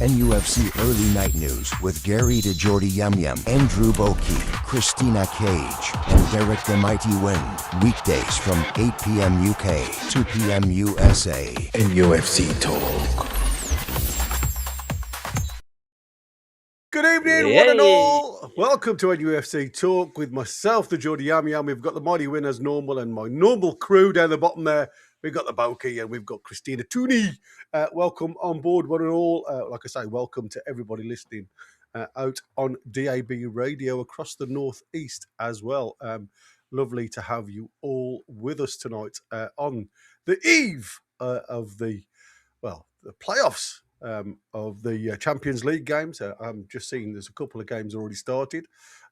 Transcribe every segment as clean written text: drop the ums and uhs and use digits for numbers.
NUFC Early Night News with Gary the Geordie Yam Yam, Andrew Bokey, Christina Cage, and Derek the Mighty Wind. Weekdays from 8 p.m. UK, 2 p.m. USA. NUFC Talk. Good evening, one and all. Welcome to NUFC Talk with myself, the Geordie Yam Yam. We've got the Mighty Win as normal and my normal crew down the bottom there. We've got the Bokey and we've got Christina Tooney. Welcome on board, one and all. Like I say, welcome to everybody listening out on DAB radio across the northeast as well. Lovely to have you all with us tonight on the eve of the playoffs of the Champions League games. I'm just seeing there's a couple of games already started.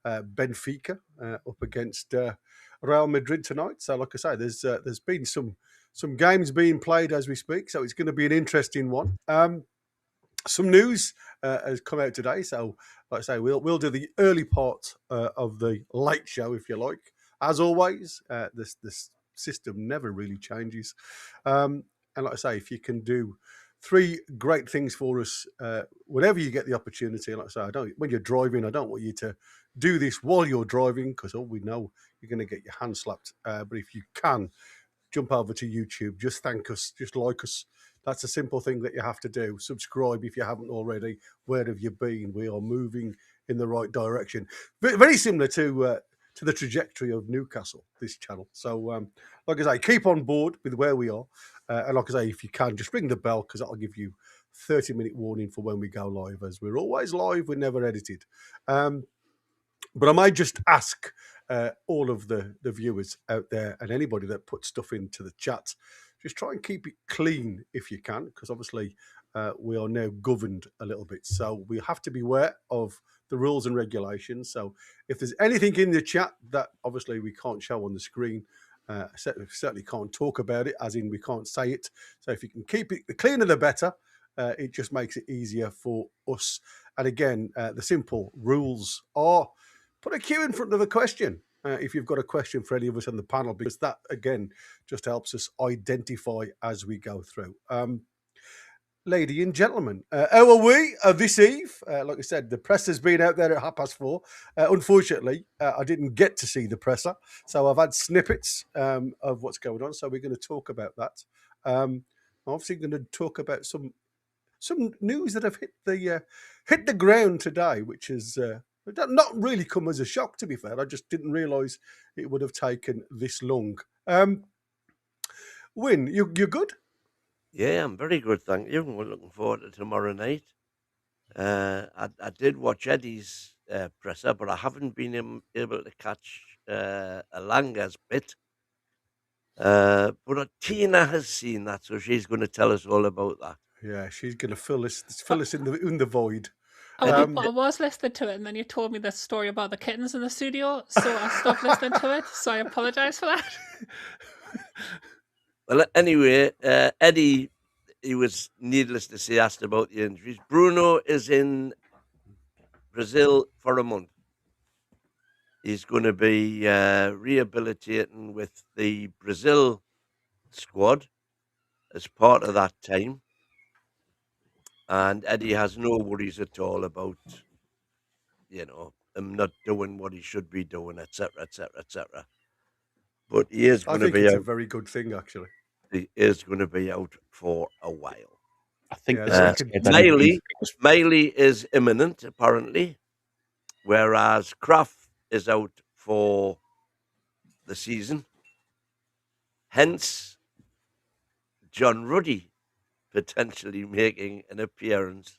Benfica up against Real Madrid tonight. So, like I say, there's been some games being played as we speak. So it's going to be an interesting one. Some news has come out today. So, like I say, we'll do the early part of the late show, if you like. As always, this system never really changes. And like I say, if you can do 3 great things for us whenever you get the opportunity. Like I say, when you're driving, I don't want you to do this while you're driving because we know you're going to get your hand slapped. But if you can, jump over to YouTube, just thank us, just like us. That's a simple thing that you have to do. Subscribe if you haven't already. Where have you been? We are moving in the right direction. Very similar to the trajectory of Newcastle, this channel. So, like I say, keep on board with where we are. And like I say, if you can, just ring the bell because that'll give you 30-minute warning for when we go live. As we're always live, we're never edited. But I might just ask all of the viewers out there and anybody that puts stuff into the chat, just try and keep it clean if you can, because obviously we are now governed a little bit. So we have to be aware of the rules and regulations. So if there's anything in the chat that obviously we can't show on the screen, certainly can't talk about it, as in we can't say it. So if you can keep it, the cleaner the better. It just makes it easier for us. And again, the simple rules are put a Q in front of a question if you've got a question for any of us on the panel, because that, again, just helps us identify as we go through. Ladies and gentlemen, how are we this eve? Like I said, the presser's been out there at 4:30. Unfortunately, I didn't get to see the presser, so I've had snippets of what's going on. So we're going to talk about that. I'm obviously going to talk about some news that have hit the ground today, which is not really come as a shock. To be fair, I just didn't realise it would have taken this long. Win, you're good? Yeah, I'm very good, thank you. We're looking forward to tomorrow night. I did watch Eddie's presser, but I haven't been able to catch Alanga's bit. But Tina has seen that, so she's going to tell us all about that. Yeah, she's going to fill us in the void. I was listening to it, and then you told me the story about the kittens in the studio, so I stopped listening to it. So I apologise for that. Well, anyway, Eddie, he was, needless to say, asked about the injuries. Bruno is in Brazil for a month. He's going to be rehabilitating with the Brazil squad as part of that time. And Eddie has no worries at all about, him not doing what he should be doing, etc., etc., etc. But he is going to be it's a very good thing, actually. He is going to be out for a while. I think Miley is imminent, apparently, whereas Krafth is out for the season. Hence, John Ruddy potentially making an appearance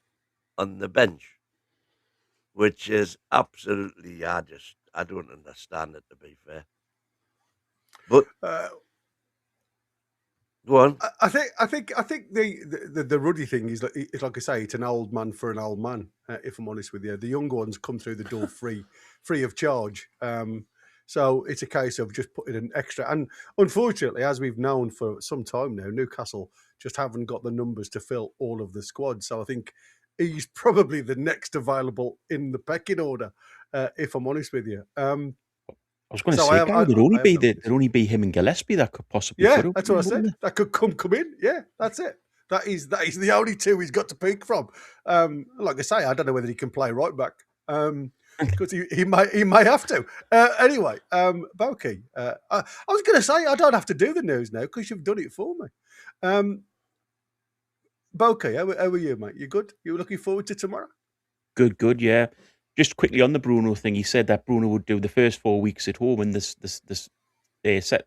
on the bench, which is absolutely, I don't understand it, to be fair. But go on. I think the Ruddy thing is like I say, it's an old man for an old man. If I'm honest with you, the young ones come through the door free of charge. So it's a case of just putting an extra. And unfortunately, as we've known for some time now, Newcastle just haven't got the numbers to fill all of the squad. So I think he's probably the next available in the pecking order, if I'm honest with you. I was going to say, there'd only be him and Gillespie that could possibly. Yeah, that's what I said. That could come in. Yeah, that's it. That is the only two he's got to pick from. Like I say, I don't know whether he can play right back because he may have to. Anyway, Boki, I was going to say I don't have to do the news now because you've done it for me. Boki, how are you, mate? You good? You looking forward to tomorrow? Good, yeah. Just quickly on the Bruno thing, he said that Bruno would do the first 4 weeks at home, and the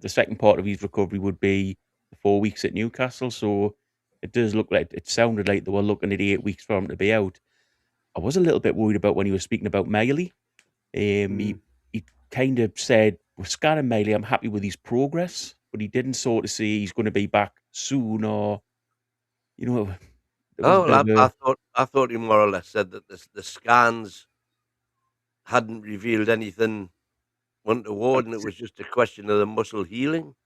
second part of his recovery would be the 4 weeks at Newcastle. So it does look like it sounded like they were looking at 8 weeks for him to be out. I was a little bit worried about when he was speaking about Miley. He kind of said, "We're scanning Miley. I'm happy with his progress," but he didn't sort of say he's going to be back soon, or you know. I thought he more or less said that the scans hadn't revealed anything untoward, and it was just a question of the muscle healing.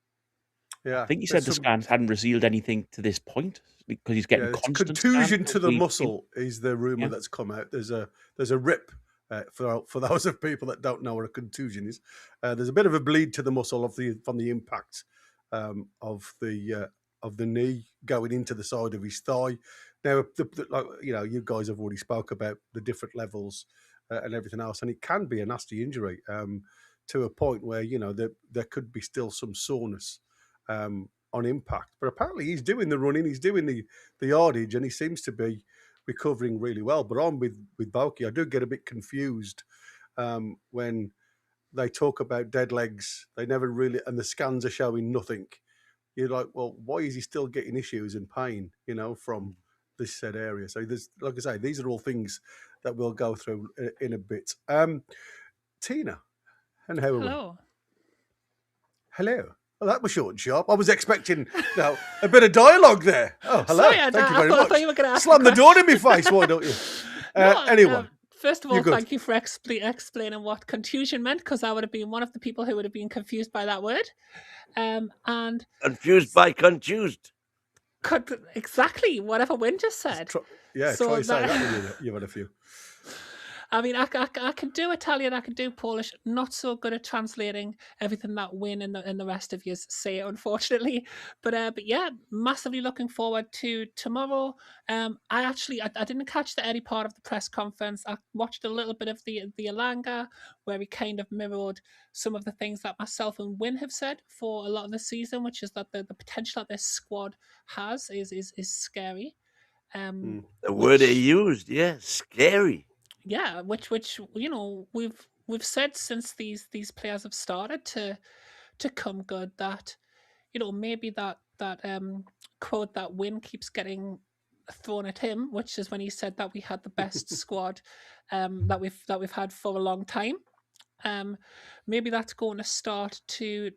Yeah, I think he said the scans hadn't revealed anything to this point because he's getting constant contusion scans to the muscle is the rumor that's come out. There's a rip for those of people that don't know what a contusion is. There's a bit of a bleed to the muscle from the impact of the knee going into the side of his thigh. Now, you guys have already spoke about the different levels and everything else, and it can be a nasty injury to a point where there could be still some soreness on impact. But apparently, he's doing the running, he's doing the yardage, and he seems to be recovering really well. But I'm with Boki. I do get a bit confused when they talk about dead legs. They never really, and the scans are showing nothing. You're like, well, why is he still getting issues and pain, from this said area? So there's, like I say, these are all things that we'll go through in a bit. Tina, and how are we? Hello. Well, that was short and sharp. I was expecting a bit of dialogue there. Oh, hello. Sorry, Thank you very I much. thought you were going to ask Slam the door in my face, why don't you? Anyway. First of all, thank you for explaining what contusion meant, because I would have been one of the people who would have been confused by that word. And confused by contused. Exactly, whatever Wynn just said. Try saying that when you've had a few. I mean, I can do Italian, I can do Polish. Not so good at translating everything that Wynn and the rest of you say, unfortunately. But yeah, massively looking forward to tomorrow. I didn't catch the Eddie part of the press conference. I watched a little bit of the Alanga, where he kind of mirrored some of the things that myself and Wynn have said for a lot of the season, which is that the potential that this squad has is scary. The word he used, scary. Yeah, which we've said since these players have started to come good, that maybe that quote that Wynn keeps getting thrown at him, which is when he said that we had the best squad that we've had for a long time. Maybe that's going to start to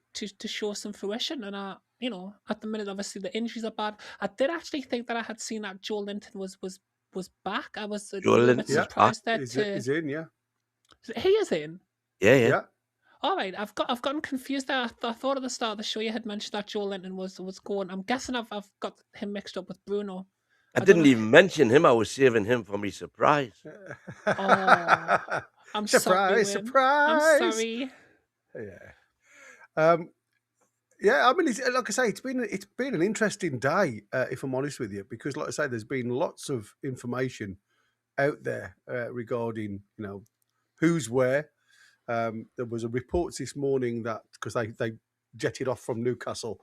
show some fruition. And at the minute, obviously the injuries are bad. I did actually think that I had seen that Joe Linton was back. I was a little bit surprised that he's in. Yeah, he is in. Yeah. All right, I've gotten confused there. I thought at the start of the show you had mentioned that Joe Linton was going. I'm guessing I've got him mixed up with Bruno. I didn't even mention him. I was saving him for me surprise. Oh, I'm surprise! I'm sorry. Yeah. Yeah, I mean, like I say, it's been an interesting day, if I'm honest with you, because, like I say, there's been lots of information out there regarding, who's where. There was a report this morning that, because they jetted off from Newcastle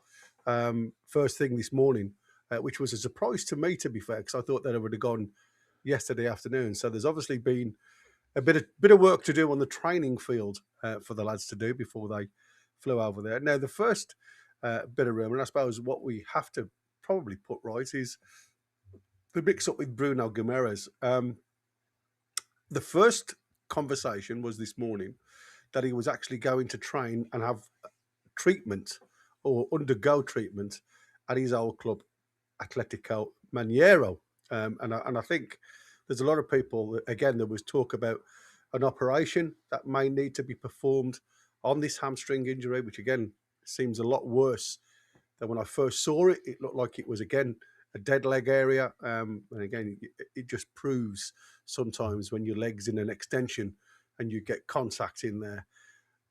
first thing this morning, which was a surprise to me, to be fair, because I thought that it would have gone yesterday afternoon. So there's obviously been a bit of work to do on the training field for the lads to do before they flew over there. Now, the first bit of rumour, and I suppose what we have to probably put right, is the mix-up with Bruno Guimaraes. The first conversation was this morning that he was actually going to train and have treatment or undergo treatment at his old club, Atletico Mineiro. And I think there's a lot of people, again, there was talk about an operation that may need to be performed on this hamstring injury, which again seems a lot worse than when I first saw it. It looked like it was, again, a dead leg area. And again, it just proves sometimes when your leg's in an extension and you get contact in there,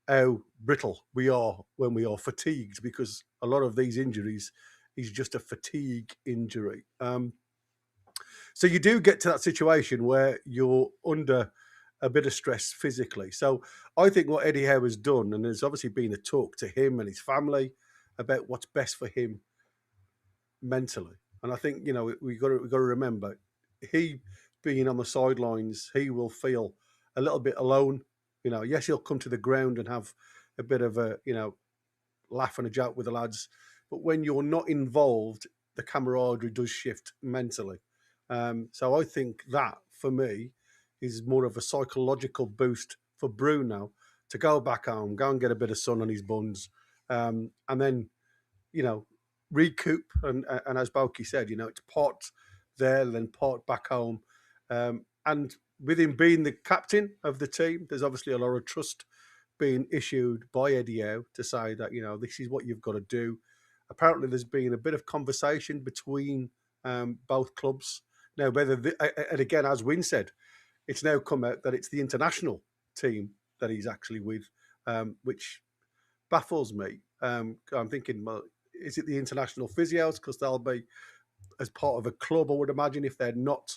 how brittle we are when we are fatigued, because a lot of these injuries is just a fatigue injury. So you do get to that situation where you're under a bit of stress physically. So I think what Eddie Howe has done, and there's obviously been a talk to him and his family about what's best for him mentally. And I think, you know, we got to remember, he being on the sidelines, he will feel a little bit alone. You know, yes, he'll come to the ground and have a bit of a, you know, laugh and a joke with the lads. But when you're not involved, the camaraderie does shift mentally. So I think that, for me, is more of a psychological boost for Bruno to go back home, go and get a bit of sun on his buns, and then, you know, recoup. And as Boki said, you know, it's part there, then part back home. And with him being the captain of the team, there's obviously a lot of trust being issued by Eddie Howe to say that, you know, this is what you've got to do. Apparently, there's been a bit of conversation between both clubs. Now, and again, as Wynne said, it's now come out that it's the international team that he's actually with, which baffles me. I'm thinking, well, is it the international physios? Because they'll be as part of a club, I would imagine, if they're not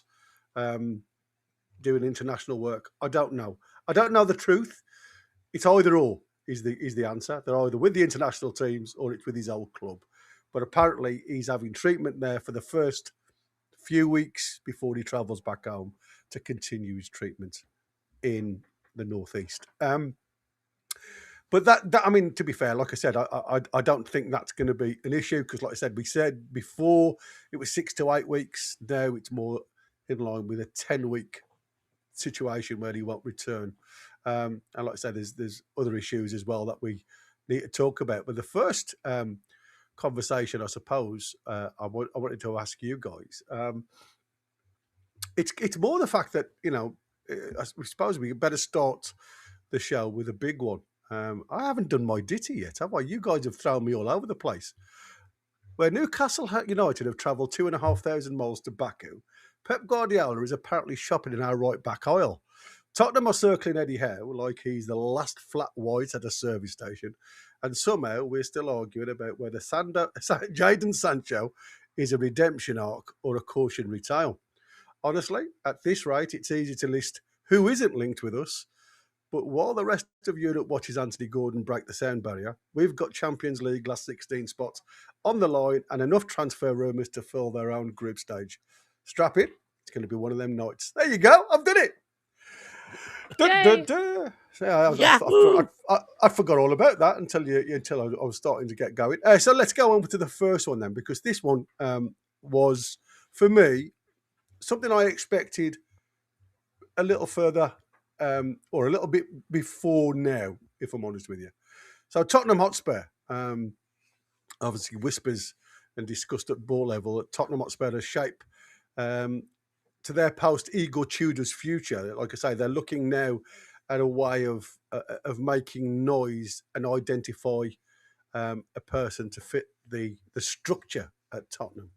doing international work. I don't know. I don't know the truth. It's either or is the answer. They're either with the international teams or it's with his old club. But apparently he's having treatment there for the first few weeks before he travels back home to continue his treatment in the northeast. But that I mean, to be fair, like I said, I don't think that's going to be an issue because, like I said, we said before it was 6 to 8 weeks. Now it's more in line with a 10-week situation where he won't return. And like I said, there's other issues as well that we need to talk about. But the first conversation, I suppose, I wanted to ask you guys. It's more the fact that, you know, I suppose we better start the show with a big one. I haven't done my ditty yet, have I? You guys have thrown me all over the place. Where Newcastle United have travelled 2,500 miles to Baku, Pep Guardiola is apparently shopping in our right back aisle. Tottenham are circling Eddie Howe like he's the last flat white at a service station, and somehow we're still arguing about whether Jadon Sancho is a redemption arc or a cautionary tale. Honestly, at this rate, it's easy to list who isn't linked with us. But while the rest of Europe watches Anthony Gordon break the sound barrier, we've got Champions League last 16 spots on the line and enough transfer rumours to fill their own group stage. Strap in. It's going to be one of them nights. There you go. I've done it. I forgot all about that until I was starting to get going. So let's go on to the first one then, because this one was, for me, something I expected a little further or a little bit before now, if I'm honest with you. So Tottenham Hotspur, obviously whispers and discussed at ball level that Tottenham Hotspur has shape to their post-Igor Tudor's future. Like I say, they're looking now at a way of making noise and identify a person to fit the structure at Tottenham.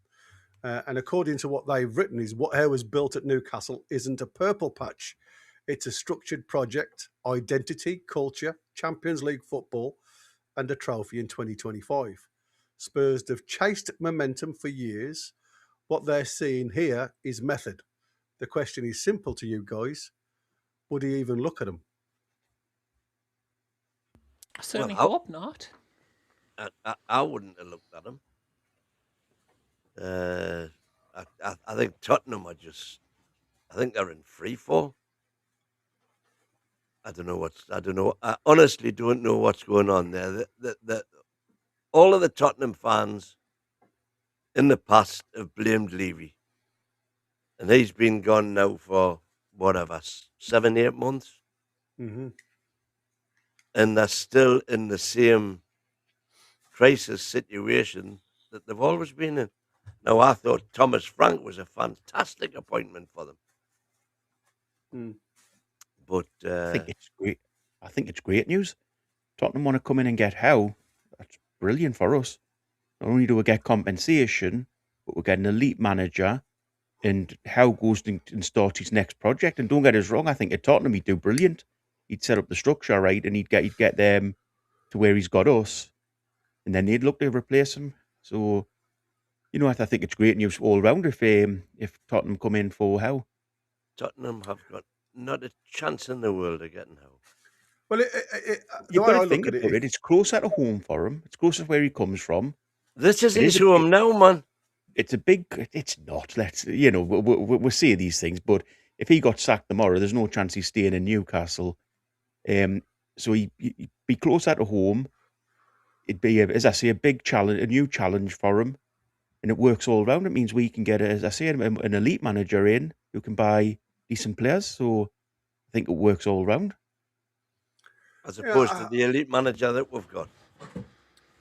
And according to what they've written, is what Howe has built at Newcastle isn't a purple patch. It's a structured project, identity, culture, Champions League football, and a trophy in 2025. Spurs have chased momentum for years. What they're seeing here is method. The question is simple to you guys. Would he even look at them? I certainly hope not. I wouldn't have looked at him. I think Tottenham are I think they're in free fall. I don't know. I honestly don't know what's going on there. All of the Tottenham fans in the past have blamed Levy. And he's been gone now for, 7, 8 months. Mm-hmm. And they're still in the same crisis situation that they've always been in. Now, I thought Thomas Frank was a fantastic appointment for them. Mm. But I think it's great. I think it's great news. Tottenham want to come in and get Howe. That's brilliant for us. Not only do we get compensation, but we get an elite manager, and Howe goes and starts his next project. And don't get us wrong, I think at Tottenham he'd do brilliant. He'd set up the structure right, and he'd get them to where he's got us, and then they'd look to replace him. So I think it's great news all round if Tottenham come in for Howe. Tottenham have got not a chance in the world of getting Howe. Well, the You've way got I to think look at about it. It's closer to home for him. It's closer to where he comes from. This is It is his a home now, man. It's a big. It's not. We'll say these things, but if he got sacked tomorrow, there's no chance he's staying in Newcastle. So he'd be closer to home. It'd be, as I say, a big challenge, a new challenge for him, and it works all round. It means we can get, as I say, an elite manager in who can buy decent players. So I think it works all round. As opposed to the elite manager that we've got.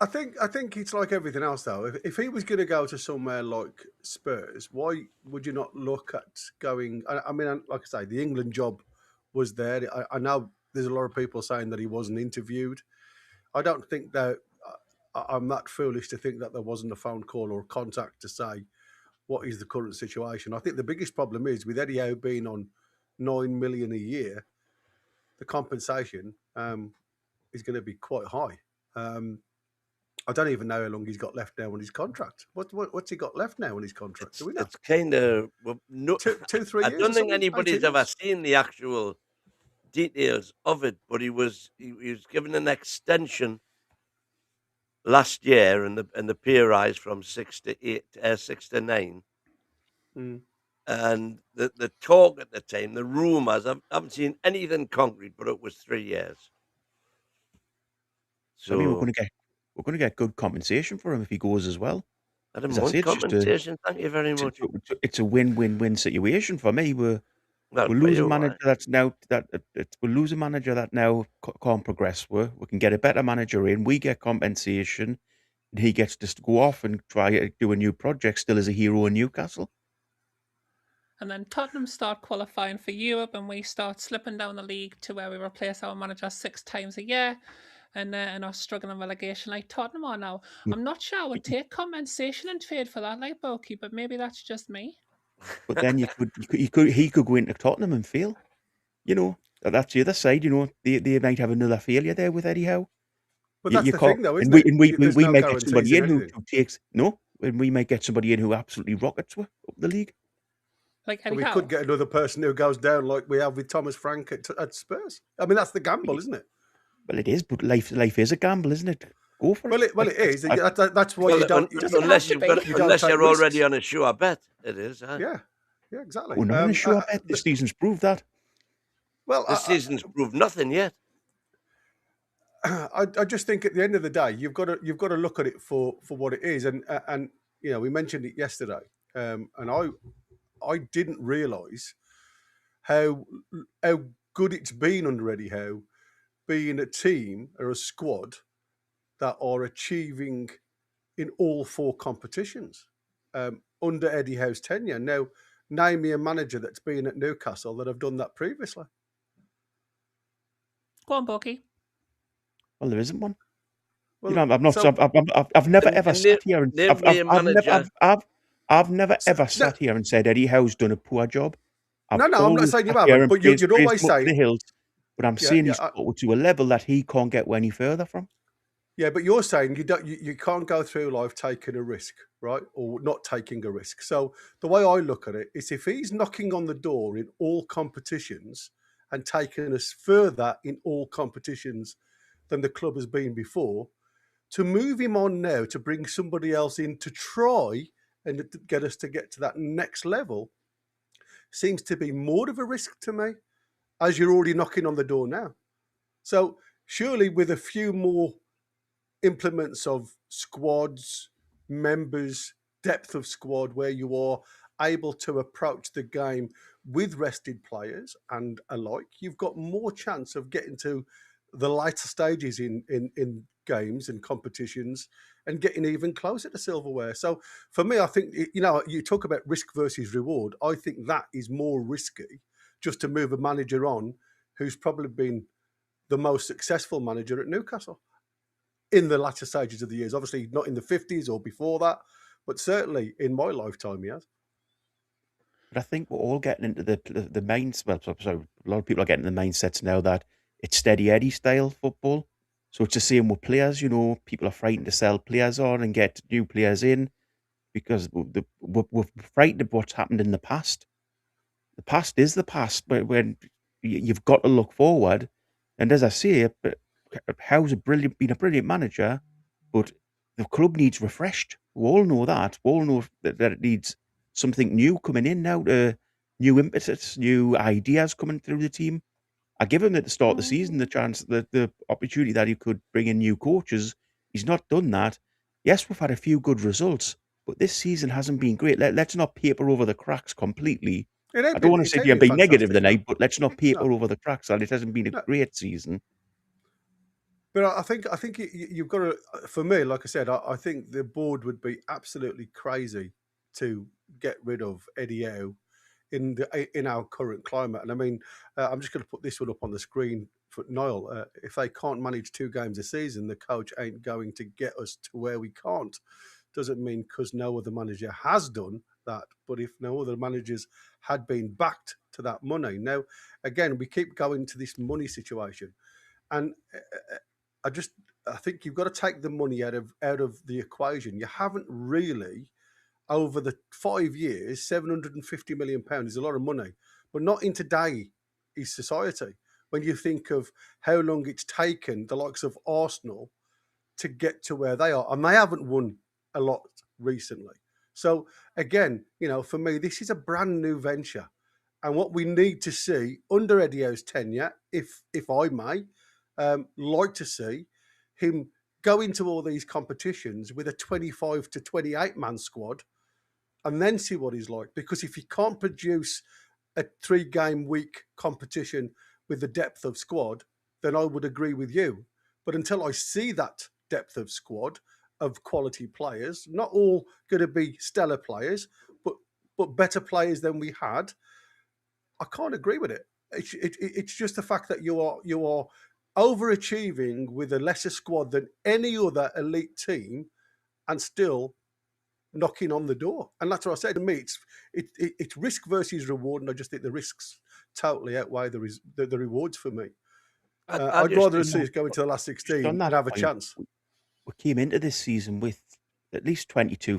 I think it's like everything else, though. If he was going to go to somewhere like Spurs, why would you not look at going? I mean, like I say, the England job was there. I know there's a lot of people saying that he wasn't interviewed. I don't think that I'm that foolish to think that there wasn't a phone call or a contact to say what is the current situation. I think the biggest problem is with Eddie Howe being on $9 million a year, the compensation is going to be quite high. I don't even know how long he's got left now on his contract. What's he got left now on his contract? Do we know? It's kind of two, 3 years. I don't think or anybody's 18 ever years? seen the actual details of it, but he was given an extension last year, and the pay rise from 6 to 9. Mm. And the talk at the time, the rumours, I haven't seen anything concrete, but it was 3 years. So I mean, we're going to get good compensation for him if he goes as well. I don't As I want say, it's just compensation. Thank you very much. it's a win-win-win situation for me. Well, We'll lose a manager we'll lose a manager that now can't progress. We can get a better manager in. We get compensation, and he gets to go off and try to do a new project. Still as a hero in Newcastle. And then Tottenham start qualifying for Europe, and we start slipping down the league to where we replace our manager 6 times a year, and are struggling in relegation like Tottenham are now. I'm not sure I would take compensation and trade for that, like Boki, but maybe that's just me. But then he could go into Tottenham and fail. That's the other side. They might have another failure there with Eddie Howe. But that's the thing, though, isn't and it? There's we no might get somebody guarantees in in who anything. takes and we might get somebody in who absolutely rockets up the league. Like And Eddie we Howe. could get another person who goes down like we have with Thomas Frank at Spurs. I mean, that's the gamble, isn't it? Well, it is, but life is a gamble, isn't it? Go for it. Well, it is. That's why you don't. Unless you don't unless take you're already risks. on a sure bet, it is. Huh? Yeah, exactly. We're not sure. I bet this season's proved that. Well, This season's proved nothing yet. I just think at the end of the day, you've got to look at it for what it is, and we mentioned it yesterday, and I didn't realise how good it's been under Eddie Howe, being a team or a squad that are achieving in all 4 competitions under Eddie Howe's tenure. Now, name me a manager that's been at Newcastle that have done that previously. Go on, Boki. Well, there isn't one. Well, I'm not. so- I've never ever sat here and name me a manager. I've never ever sat here and said Eddie Howe's done a poor job. No, I'm not always saying you sat here haven't, and but praised you'd always him up say- the hills. But I'm saying he's I- got to a level that he can't get any further from. Yeah, but you're saying you can't go through life taking a risk, right? Or not taking a risk. So the way I look at it is if he's knocking on the door in all competitions and taking us further in all competitions than the club has been before, to move him on now to bring somebody else in to try and get us to get to that next level seems to be more of a risk to me, as you're already knocking on the door now. So surely with a few more implements of squads, members, depth of squad, where you are able to approach the game with rested players and alike, you've got more chance of getting to the later stages in games and competitions and getting even closer to silverware. So for me, I think, you talk about risk versus reward. I think that is more risky just to move a manager on who's probably been the most successful manager at Newcastle in the latter stages of the years. Obviously not in the 50s or before that, but certainly in my lifetime he has. But I think we're all getting into the minds. Well, sorry, a lot of people are getting the mindsets now that it's steady Eddie style football. So it's the same with players. People are frightened to sell players on and get new players in. because we're frightened of what's happened in the past. The past is the past, but when you've got to look forward. And as I say, Howe's been a brilliant manager, but the club needs refreshed. We all know that. We all know that it needs something new coming in now, new impetus, new ideas coming through the team. I give him at the start of the season the chance, the opportunity that he could bring in new coaches. He's not done that. Yes, we've had a few good results, but this season hasn't been great. Let's not paper over the cracks completely. I don't want to sit here and be negative tonight, but let's not paper over the cracks. And it hasn't been a great season. But I think you've got to, for me, like I said, I think the board would be absolutely crazy to get rid of Eddie Howe in our current climate. And I mean, I'm just going to put this one up on the screen for Niall. If they can't manage 2 games a season, the coach ain't going to get us to where we can't. Doesn't mean because no other manager has done that, but if no other managers had been backed to that money. Now, again, we keep going to this money situation, and I think you've got to take the money out of the equation. You haven't really, over the 5 years, £750 million is a lot of money, but not in today's society. When you think of how long it's taken the likes of Arsenal to get to where they are, and they haven't won a lot recently. So again, for me, this is a brand new venture, and what we need to see under Eddie Howe's tenure, if I may, like to see him go into all these competitions with a 25 to 28 man squad and then see what he's like. Because if he can't produce a 3-game week competition with the depth of squad, then I would agree with you. But until I see that depth of squad of quality players, not all going to be stellar players, but better players than we had, I can't agree with it. It's just the fact that you are overachieving with a lesser squad than any other elite team and still knocking on the door. And that's what I said. To me, it's risk versus reward, and I just think the risks totally outweigh the rewards for me. I'd rather see us go into the last 16 and have a chance. We came into this season with at least 22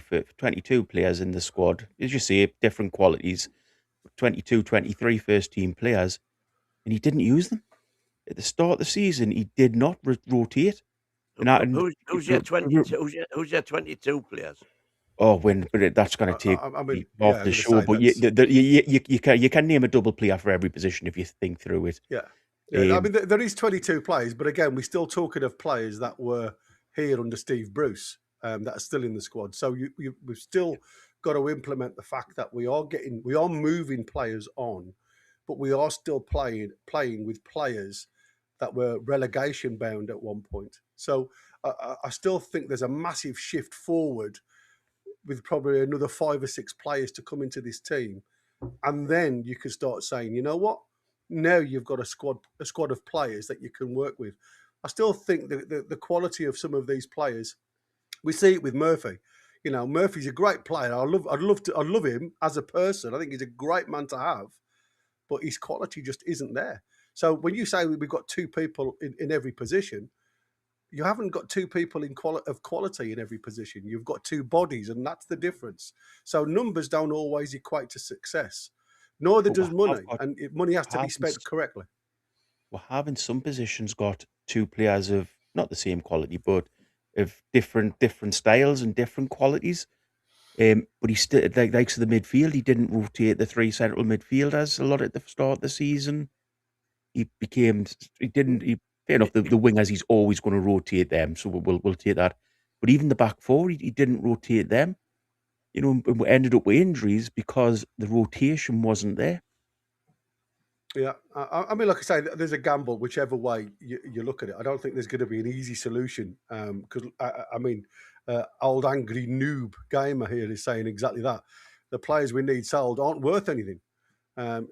players in the squad. As you say, different qualities, 22, 23 first-team players, and he didn't use them. At the start of the season, he did not rotate. Who's your 22 players? Oh, but that's going to take off the show. But you can name a double player for every position if you think through it. Yeah. I mean, there is 22 players, but again, we're still talking of players that were here under Steve Bruce that are still in the squad. So we've still got to implement the fact that we are moving players on, but we are still playing with players that were relegation bound at one point. So I still think there's a massive shift forward with probably another 5 or 6 players to come into this team. And then you can start saying, you know what? Now you've got a squad of players that you can work with. I still think the quality of some of these players, we see it with Murphy. Murphy's a great player. I'd love him as a person. I think he's a great man to have, but his quality just isn't there. So when you say we've got 2 people in every position, you haven't got 2 people of quality in every position. You've got 2 bodies, and that's the difference. So numbers don't always equate to success. Nor does money, and money has to be spent correctly. We have in some positions got 2 players of not the same quality, but of different styles and different qualities. But he still, like the midfield, he didn't rotate the 3 central midfielders a lot at the start of the season. Fair enough, the wingers, he's always going to rotate them, so we'll take that. But even the back 4, he didn't rotate them. And we ended up with injuries because the rotation wasn't there. Yeah, I mean, like I say, there's a gamble whichever way you look at it. I don't think there's going to be an easy solution because, old angry noob gamer here is saying exactly that. The players we need sold aren't worth anything.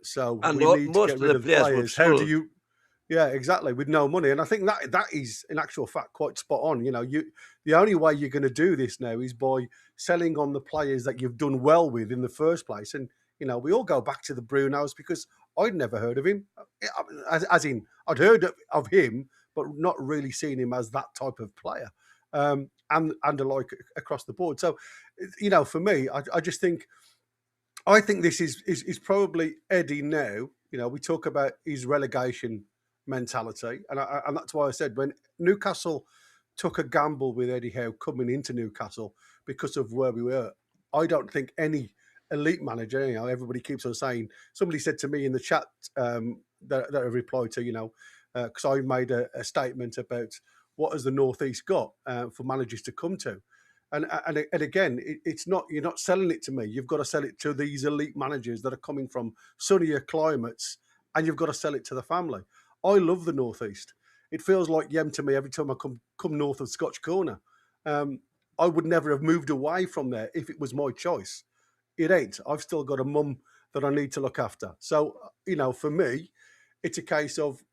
So and we need to get rid of the players. How do you... Yeah, exactly, with no money. And I think that is, in actual fact, quite spot on. The only way you're going to do this now is by selling on the players that you've done well with in the first place. And, we all go back to the Brunos because I'd never heard of him. As in, I'd heard of him, but not really seen him as that type of player. and alike across the board. So, for me, I just think this is probably Eddie now. We talk about his relegation mentality, and that's why I said when Newcastle took a gamble with Eddie Howe coming into Newcastle because of where we were. I don't think any elite manager, everybody keeps on saying, somebody said to me in the chat that I replied to, because I made a statement about what has the Northeast got for managers to come to. And again, it's not, you're not selling it to me. You've got to sell it to these elite managers that are coming from sunnier climates, and you've got to sell it to the family. I love the Northeast. It feels like Yem to me every time I come north of Scotch Corner. I would never have moved away from there if it was my choice. It ain't. I've still got a mum that I need to look after. So, for me, it's a case of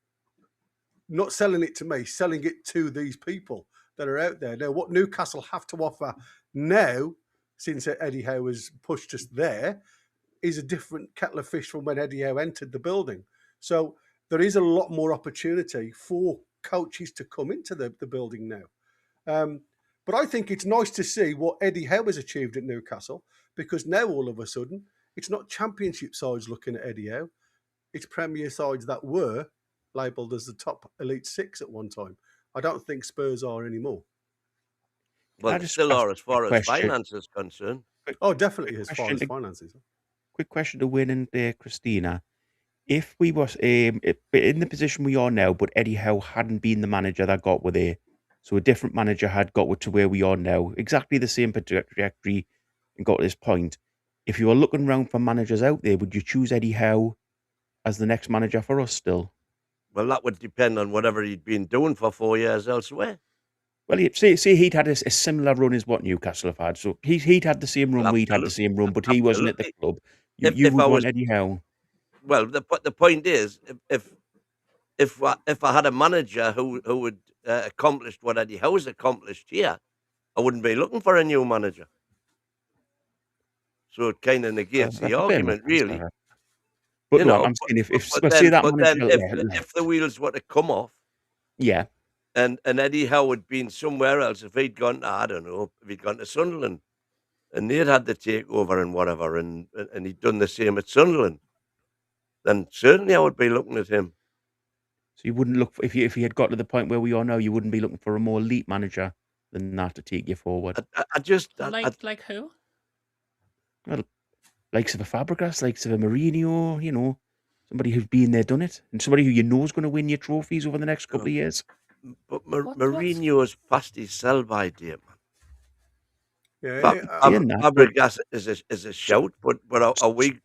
not selling it to me, selling it to these people that are out there. Now, what Newcastle have to offer now, since Eddie Howe has pushed us there, is a different kettle of fish from when Eddie Howe entered the building. So there is a lot more opportunity for coaches to come into the building now. But I think it's nice to see what Eddie Howe has achieved at Newcastle, because now all of a sudden it's not championship sides looking at Eddie Howe, it's Premier sides that were labelled as the top elite six at one time. I don't think Spurs are anymore. Well, they still are as far as finance is concerned. Oh, definitely as far as finances. Quick question to Win and Christina. If we was in the position we are now, but Eddie Howe hadn't been the manager that got with there, so a different manager had got to where we are now, exactly the same trajectory, and got to this point. If you were looking around for managers out there, would you choose Eddie Howe as the next manager for us still? Well, that would depend on whatever he'd been doing for 4 years elsewhere. Well, say he'd had a similar run as what Newcastle have had. So he'd had the same run, we'd had the same run, but he wasn't at the club. You would want Eddie Howe. Well, the point is, if I had a manager who had accomplished what Eddie Howe's accomplished here, I wouldn't be looking for a new manager. So it kind of negates the argument, really. But no, I'm saying if the wheels were to come off, yeah, and Eddie Howe had been somewhere else, if he'd gone to, I don't know, if he'd gone to Sunderland, and they'd had the takeover and whatever, and he'd done the same at Sunderland, then certainly I would be looking at him. So you wouldn't look for, if he had got to the point where we are now, you wouldn't be looking for a more elite manager than that to take you forward. Like who? Well, likes of a Fabregas, likes of a Mourinho, somebody who's been there, done it, and somebody who you know is going to win your trophies over the next couple of years. But Mourinho has passed his sell-by date, man. Yeah, Fabregas is a shout, but are we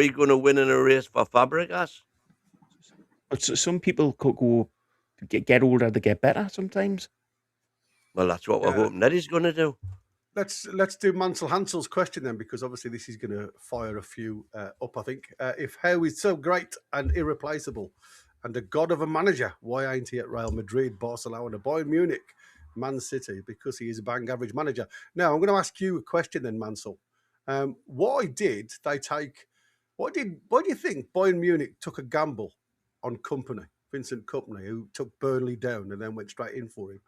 going to win in a race for Fabregas? But some people could go get older to get better sometimes. Well, that's what we're hoping Eddie's going to do. Let's do Mansell Hansel's question then, because obviously this is going to fire a few up, I think. If Howe is so great and irreplaceable and a god of a manager, why ain't he at Real Madrid, Barcelona, Bayern Munich, Man City? Because he is a bang average manager. Now, I'm going to ask you a question then, Mansell. Why do you think Bayern Munich took a gamble on Vincent Kompany, who took Burnley down and then went straight in for him?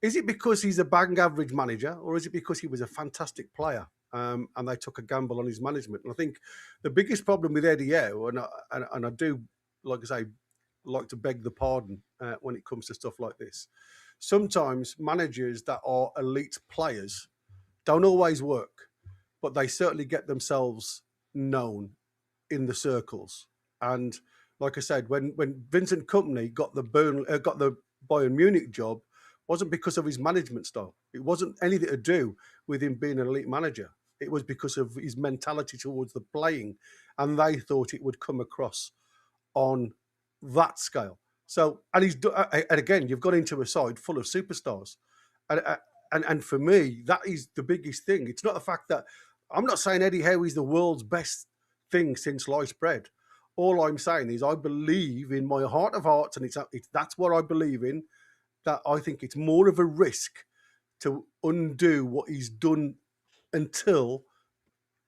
Is it because he's a bang average manager, or is it because he was a fantastic player and they took a gamble on his management? And I think the biggest problem with Eddie Howe, and I do, like I say, like to beg the pardon when it comes to stuff like this. Sometimes managers that are elite players don't always work, but they certainly get themselves known in the circles. And like I said, when Vincent Kompany got the Bayern Munich job, wasn't because of his management style. It wasn't anything to do with him being an elite manager. It was because of his mentality towards the playing, and they thought it would come across on that scale. So, and again, you've got into a side full of superstars, and for me, that is the biggest thing. It's not the fact that I'm not saying Eddie Howe is the world's best thing since sliced bread. All I'm saying is I believe in my heart of hearts, and that's what I believe in. That I think it's more of a risk to undo what he's done until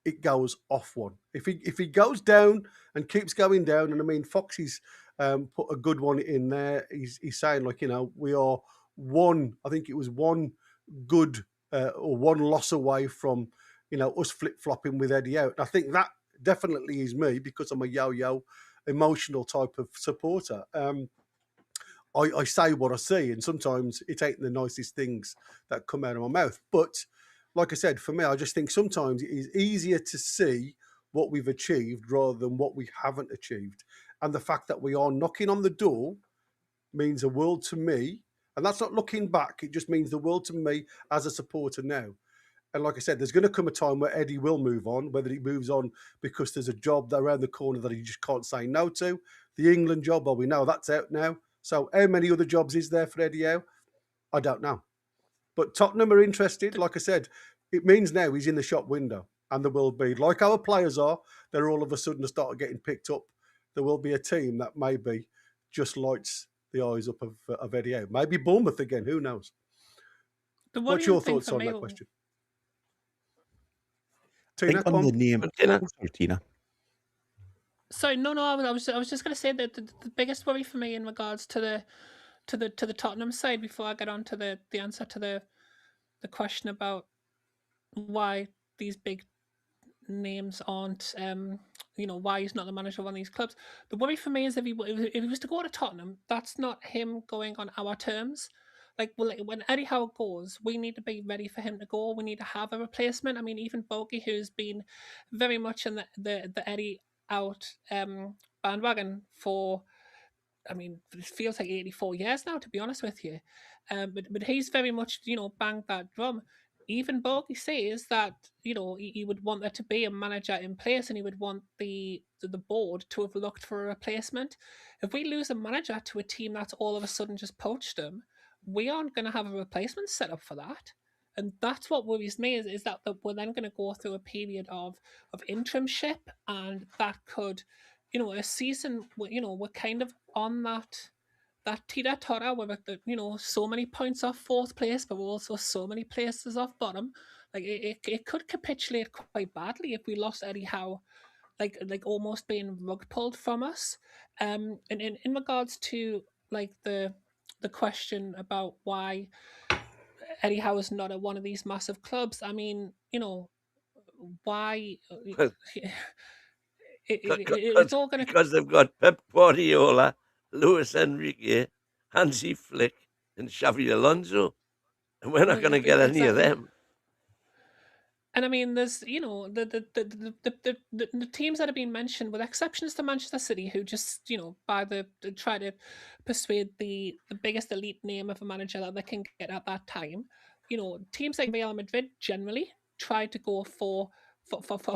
it goes off one. If he goes down and keeps going down, and I mean Foxy's put a good one in there. He's saying, like, we are one. I think it was one good or one loss away from, us flip-flopping with Eddie Howe. I think that definitely is me because I'm a yo-yo emotional type of supporter. I say what I see, and sometimes it ain't the nicest things that come out of my mouth. But like I said, for me, I just think sometimes it is easier to see what we've achieved rather than what we haven't achieved. And the fact that we are knocking on the door means the world to me. And that's not looking back. It just means the world to me as a supporter now. And like I said, there's going to come a time where Eddie will move on, whether he moves on because there's a job around the corner that he just can't say no to. The England job, well, we know that's out now. So how many other jobs is there for Eddie Howe? I don't know. But Tottenham are interested. Like I said, it means now he's in the shop window. And there will be, like our players are, they're all of a sudden start getting picked up. There will be a team that maybe just lights the eyes up of Eddie Howe. Maybe Bournemouth again, who knows? What's your thoughts on that question? Tina, on the name. Tina. Sorry, Tina. Sorry, no. I was just going to say that the biggest worry for me in regards to the Tottenham side, before I get on to the answer to the question about why these big names aren't, why he's not the manager of one of these clubs. The worry for me is if he was to go to Tottenham, that's not him going on our terms. Like, when Eddie Howe goes, we need to be ready for him to go. We need to have a replacement. I mean, even Bogey, who's been very much in the Eddie out bandwagon for, I mean, it feels like 84 years now, to be honest with you. But he's very much, banged that drum. Even Bogey says that, he would want there to be a manager in place and he would want the board to have looked for a replacement. If we lose a manager to a team that's all of a sudden just poached him, we aren't going to have a replacement set up for that. And that's what worries me is that we're then going to go through a period of interimship, and that could, a season, we're kind of on that teeter-totter where we're, so many points off fourth place, but we're also so many places off bottom. Like, it could capitulate quite badly if we lost Eddie Howe, like almost being rug pulled from us. And in regards to like the question about why Eddie Howe is not at one of these massive clubs, I mean, why? It's all going to, because they've got Pep Guardiola, Luis Enrique, Hansi Flick, and Xavi Alonso, and we're not going to get any of them. And I mean, there's the teams that have been mentioned, with exceptions to Manchester City, who just try to persuade the biggest elite name of a manager that they can get at that time. Teams like Real Madrid generally try to go for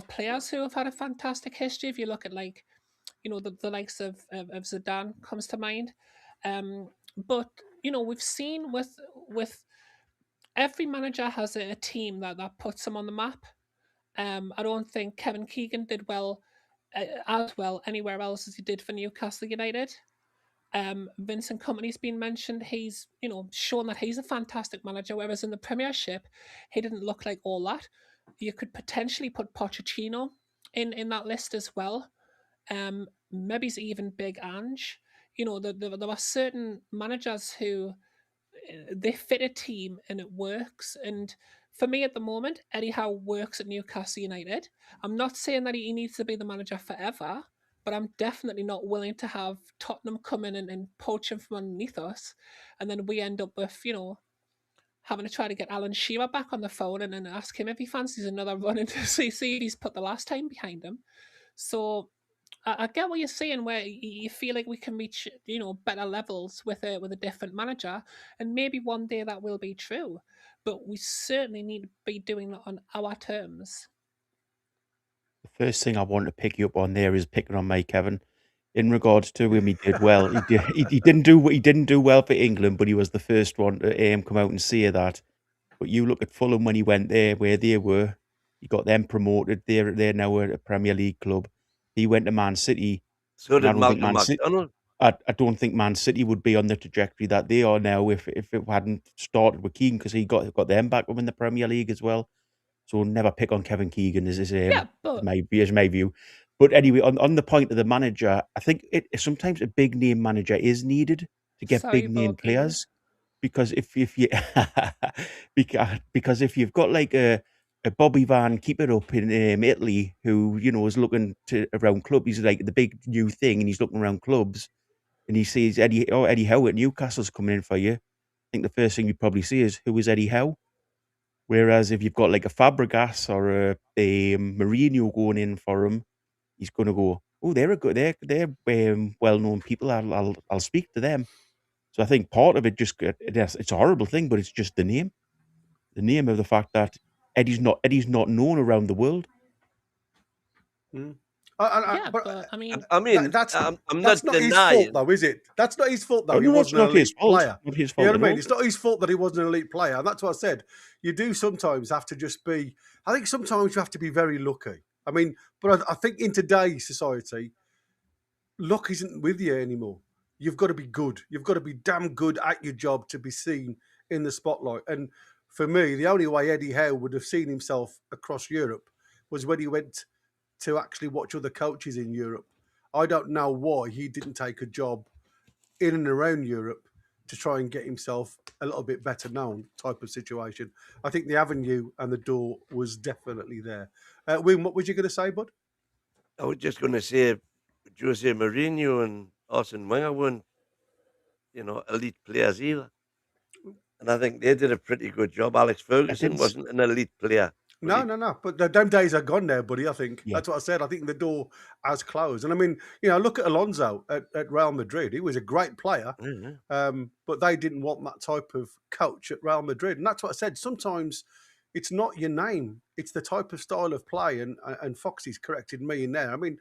players who have had a fantastic history. If you look at the likes of Zidane comes to mind, but we've seen with every manager has a team that puts them on the map. I don't think Kevin Keegan did as well anywhere else as he did for Newcastle United. Vincent Kompany's been mentioned. He's shown that he's a fantastic manager, whereas in the Premiership he didn't look like all that. You could potentially put Pochettino in that list as well. Maybe even Big Ange. There are certain managers who they fit a team and it works. And for me at the moment, Eddie Howe works at Newcastle United. I'm not saying that he needs to be the manager forever, but I'm definitely not willing to have Tottenham come in and poach him from underneath us, and then we end up with, having to try to get Alan Shearer back on the phone and then ask him if he fancies another run into see he's put the last time behind him. So I get what you're saying, where you feel like we can reach, better levels with a different manager, and maybe one day that will be true. But we certainly need to be doing that on our terms. The first thing I want to pick you up on there is picking on Mike Kevin. In regards to him, he did well. He didn't do well for England, but he was the first one to come out and say that. But you look at Fulham when he went there, where they were. He got them promoted. They're now a Premier League club. He went to Man City. So did Malcolm McDonald. I don't think Man City would be on the trajectory that they are now if it hadn't started with Keegan, because he got them back up in the Premier League as well. So never pick on Kevin Keegan as my view. But anyway, on the point of the manager, I think sometimes a big name manager is needed to get big name players. because if you because if you've got like a Bobby Van keeper up in Italy who is looking to around club, he's like the big new thing, and he's looking around clubs, and he sees Eddie Howe at Newcastle's coming in for you. I think the first thing you probably see is, who is Eddie Howe? Whereas if you've got like a Fabregas or a Mourinho going in for him, he's going to go, oh, they're they're well-known people. I'll speak to them. So I think part of it it's a horrible thing, but it's just the name of the fact that Eddie's not known around the world. Mm. Yeah, but I mean, I mean, that's I'm not not his denying. fault, though, is it? That's not his fault, though. Oh, He no, wasn't it's an not his elite fault. player. Not his You fault know at what I mean? all. It's not his fault that he wasn't an elite player. And that's what I said. You do sometimes have to just be. I think sometimes you have to be very lucky. I mean, but I think in today's society, luck isn't with you anymore. You've got to be good. You've got to be damn good at your job to be seen in the spotlight. And for me, the only way Eddie Howe would have seen himself across Europe was when he went to actually watch other coaches in Europe. I don't know why he didn't take a job in and around Europe to try and get himself a little bit better known type of situation. I think the avenue and the door was definitely there. Wim, what was you going to say, bud? I was just going to say, Jose Mourinho and Arsene Wenger weren't, elite players either. And I think they did a pretty good job. Alex Ferguson wasn't an elite player. No. But them days are gone now, buddy, I think. Yeah. That's what I said. I think the door has closed. And I mean, look at Alonso at Real Madrid. He was a great player, but they didn't want that type of coach at Real Madrid. And that's what I said. Sometimes it's not your name. It's the type of style of play. And Foxy's corrected me in there. I mean,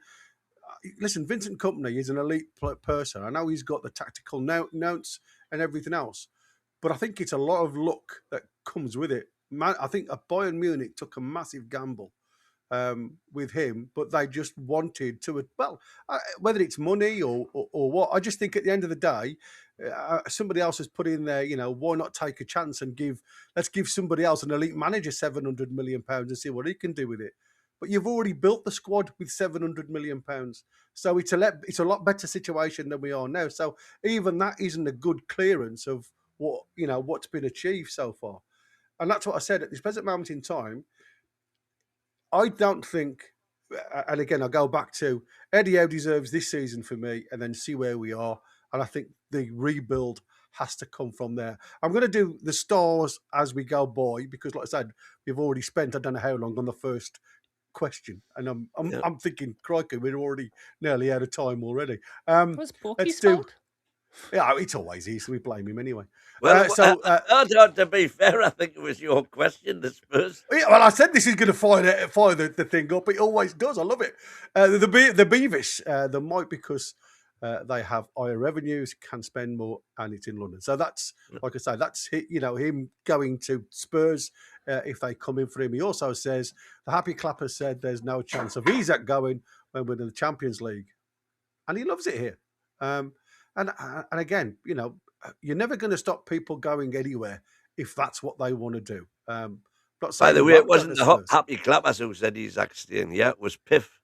listen, Vincent Kompany is an elite person. I know he's got the tactical notes and everything else. But I think it's a lot of luck that comes with it. I think Bayern Munich took a massive gamble with him, but they just wanted to, whether it's money or what, I just think at the end of the day, somebody else has put in there, why not take a chance and let's give somebody else, an elite manager, £700 million and see what he can do with it. But you've already built the squad with £700 million. So it's a lot better situation than we are now. So even that isn't a good clearance of what's been achieved so far. And that's what I said at this present moment in time. I don't think, and again, I go back to Eddie Howe deserves this season for me, and then see where we are. And I think the rebuild has to come from there. I'm going to do the stars as we go by, because, like I said, we've already spent I don't know how long on the first question, and I'm thinking, crikey, we're already nearly out of time already. was Borky's fault? Yeah, it's always easy. We blame him anyway. Well, to be fair, I think it was your question this first. Yeah, well, I said this is going to fire the thing up. It always does. I love it. The Beavis, they might, because they have higher revenues, can spend more, and it's in London. So that's, like I say, that's him going to Spurs if they come in for him. He also says the Happy Clapper said there's no chance of Isak going when we're in the Champions League, and he loves it here. And again, you're never going to stop people going anywhere if that's what they want to do. By the way, it wasn't the Happy Clappers who said he's staying. Yeah, it was Piff.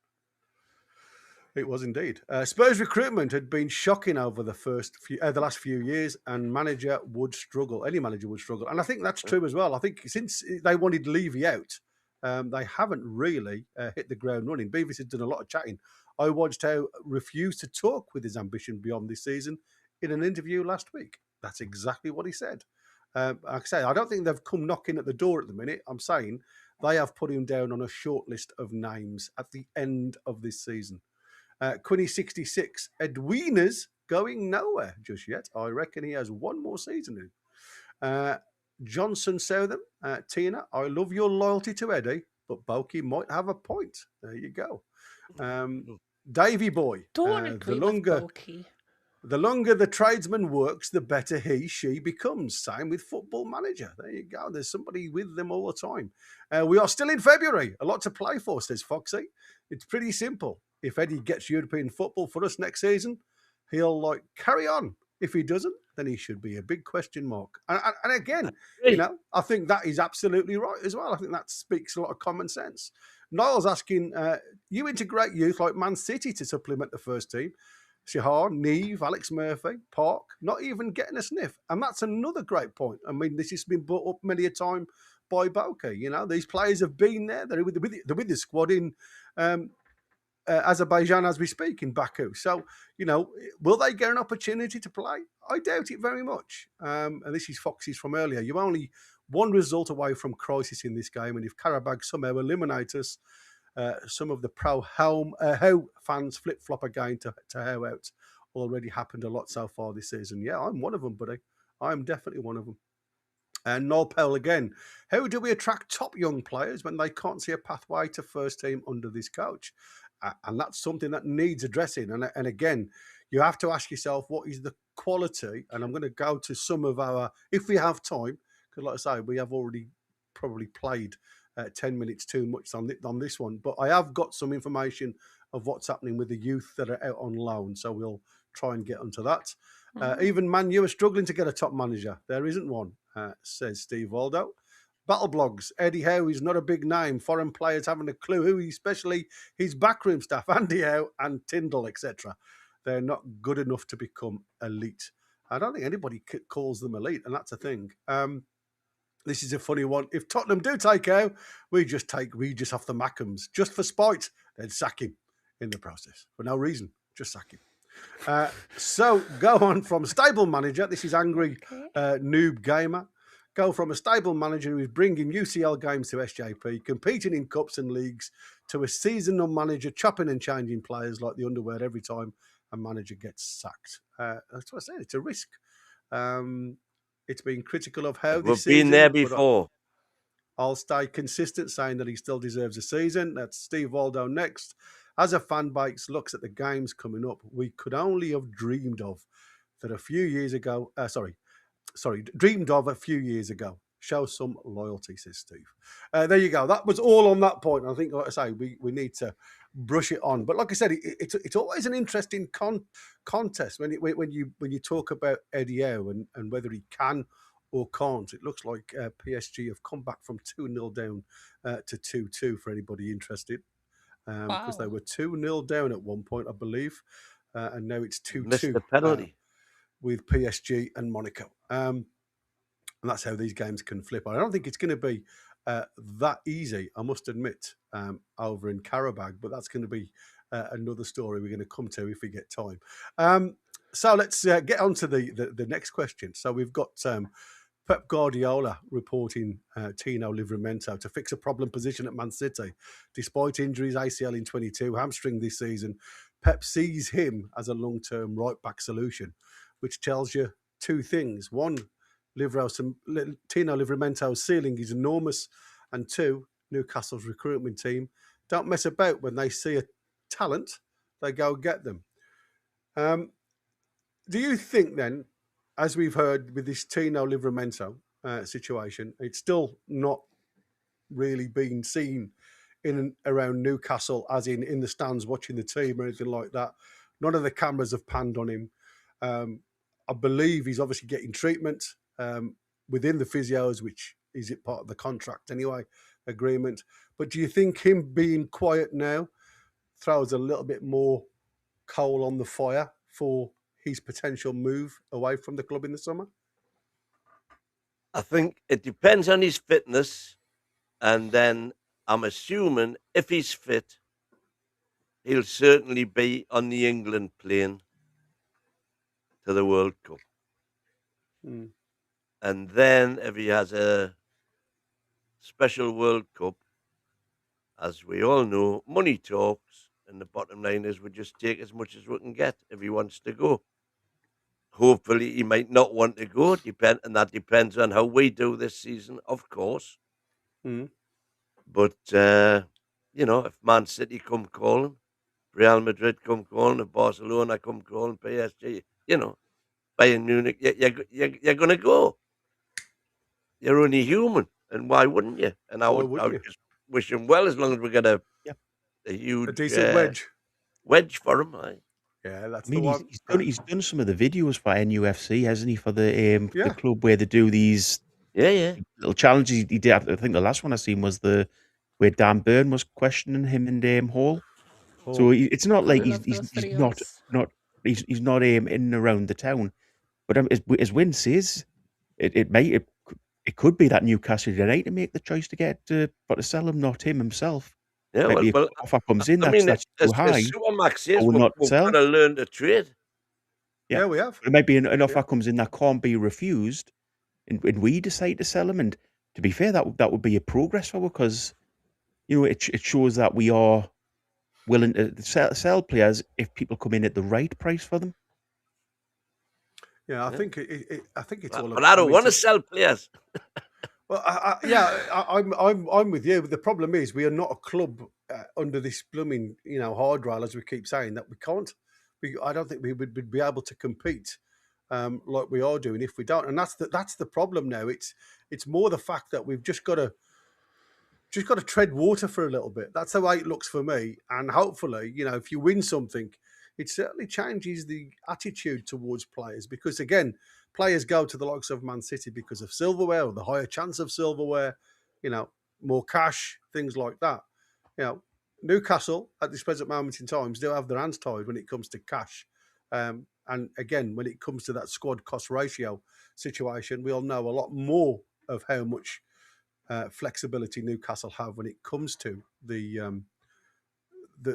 It was indeed. Spurs recruitment had been shocking over the last few years, and any manager would struggle. And I think that's true as well. I think since they wanted Levy out, they haven't really hit the ground running. Beavis has done a lot of chatting. I watched how refused to talk with his ambition beyond this season in an interview last week. That's exactly what he said. Like I say, I don't think they've come knocking at the door at the minute. I'm saying they have put him down on a short list of names at the end of this season. Quinny66, Edwina's going nowhere just yet. I reckon he has one more season in. Johnson Southam, Tina, I love your loyalty to Eddie, but Boki might have a point. There you go. Davy Boy, Don't agree with Boki. The longer the tradesman works, the better she becomes. Same with Football Manager. There you go. There's somebody with them all the time. We are still in February. A lot to play for, says Foxy. It's pretty simple. If Eddie gets European football for us next season, he'll carry on. If he doesn't, then he should be a big question mark. And again, I think that is absolutely right as well. I think that speaks a lot of common sense. Niall's asking, you integrate youth like Man City to supplement the first team. Shahar, Neve, Alex Murphy, Park, not even getting a sniff. And that's another great point. I mean, this has been brought up many a time by Boca. You know, these players have been there. They're with the squad in Azerbaijan as we speak, in Baku. So, you know, will they get an opportunity to play? I doubt it very much. And this is Fox's from earlier. You're only one result away from crisis in this game. And if Carabag somehow eliminate us, some of the Howe fans flip-flop again to Howe out. Already happened a lot so far this season. Yeah, I'm one of them, buddy. I'm definitely one of them. And Noel Powell again. How do we attract top young players when they can't see a pathway to first team under this coach? And that's something that needs addressing. And again, you have to ask yourself, what is the quality? And I'm going to go to some of our, if we have time, because like I say, we have already probably played 10 minutes too much on this one. But I have got some information of what's happening with the youth that are out on loan. So we'll try and get onto that. Even Man U are struggling to get a top manager. There isn't one, says Steve Waldo. Battle blogs. Eddie Howe is not a big name. Foreign players haven't a clue who he, especially his backroom staff, Andy Howe and Tyndall, etc. They're not good enough to become elite. I don't think anybody calls them elite, and that's a thing. This is a funny one. If Tottenham do take Howe, we just take Regis off the Mackhams just for spite. They'd sack him in the process for no reason. Just sack him. So go on from stable manager. This is angry noob gamer. Go from a stable manager who's bringing UCL games to SJP, competing in cups and leagues, to a seasonal manager chopping and changing players like the underwear every time a manager gets sacked. That's what I said. It's a risk. It's been critical of how this season. We've been there before. I'll stay consistent, saying that he still deserves a season. That's Steve Waldo next. As a fan base looks at the games coming up, we could only have dreamed of that a few years ago. Dreamed of a few years ago. Show some loyalty, says Steve. There you go. That was all on that point. I think, like I say, we need to brush it on. But like I said, it's always an interesting contest when you talk about Eddie Howe and whether he can or can't. It looks like PSG have come back from 2-0 down to 2-2 for anybody interested. Because they were 2-0 down at one point, I believe. And now it's 2-2. Missed the penalty. With PSG and Monaco. And that's how these games can flip. I don't think it's going to be that easy, I must admit, over in Carabag, but that's going to be another story we're going to come to if we get time. So let's get on to the next question. So we've got Pep Guardiola reporting Tino Livramento to fix a problem position at Man City. Despite injuries, ACL in 22, hamstring this season, Pep sees him as a long-term right-back solution, which tells you two things. One, Tino Livramento's ceiling is enormous. And two, Newcastle's recruitment team don't mess about. When they see a talent, they go get them. Do you think then, as we've heard with this Tino Livramento situation, it's still not really being seen in and around Newcastle, as in the stands watching the team or anything like that? None of the cameras have panned on him. I believe he's obviously getting treatment within the physios, which is it part of the contract anyway, agreement. But do you think him being quiet now throws a little bit more coal on the fire for his potential move away from the club in the summer? I think it depends on his fitness. And then I'm assuming if he's fit, he'll certainly be on the England plane to the World Cup. And then if he has a special World Cup, as we all know, money talks, and the bottom line is we just take as much as we can get if he wants to go. Hopefully he might not want to go, and that depends on how we do this season, of course. But, if Man City come calling, Real Madrid come calling, if Barcelona come calling, PSG, Bayern Munich, you're going to go. You're only human, and why wouldn't you? And I would just wish him well, as long as we get a huge... A decent wedge for him, aye. Yeah, that's the one. He's done some of the videos for NUFC, hasn't he, for the club where they do these little challenges. He did. I think the last one I seen was where Dan Burn was questioning him and Hall. So it's not like he's not He's not in and around the town. But as Wynne says, it could be that Newcastle United make the choice to get to sell him, not him himself. Yeah, Maybe well, if offer comes in I mean, that's too as high, Supermax says, or not we've sell. got to learn to trade. Yeah, we have. It might be an offer comes in that can't be refused, and we decide to sell him. And to be fair, that would be a progress for us, because it shows that we are willing to sell players if people come in at the right price for them. Yeah, I think I think it's all. But I don't want to sell players. Well, I'm with you. But the problem is, we are not a club under this blooming, hard rail, as we keep saying, that we can't. I don't think we would be able to compete like we are doing if we don't. And that's the problem now. It's more the fact that we've just got to tread water for a little bit. That's the way it looks for me. And hopefully, if you win something, it certainly changes the attitude towards players, because again, players go to the likes of Man City because of silverware, or the higher chance of silverware, more cash, things like that. Newcastle at this present moment in time still have their hands tied when it comes to cash. And again, when it comes to that squad cost ratio situation, we all know a lot more of how much flexibility Newcastle have when it comes to the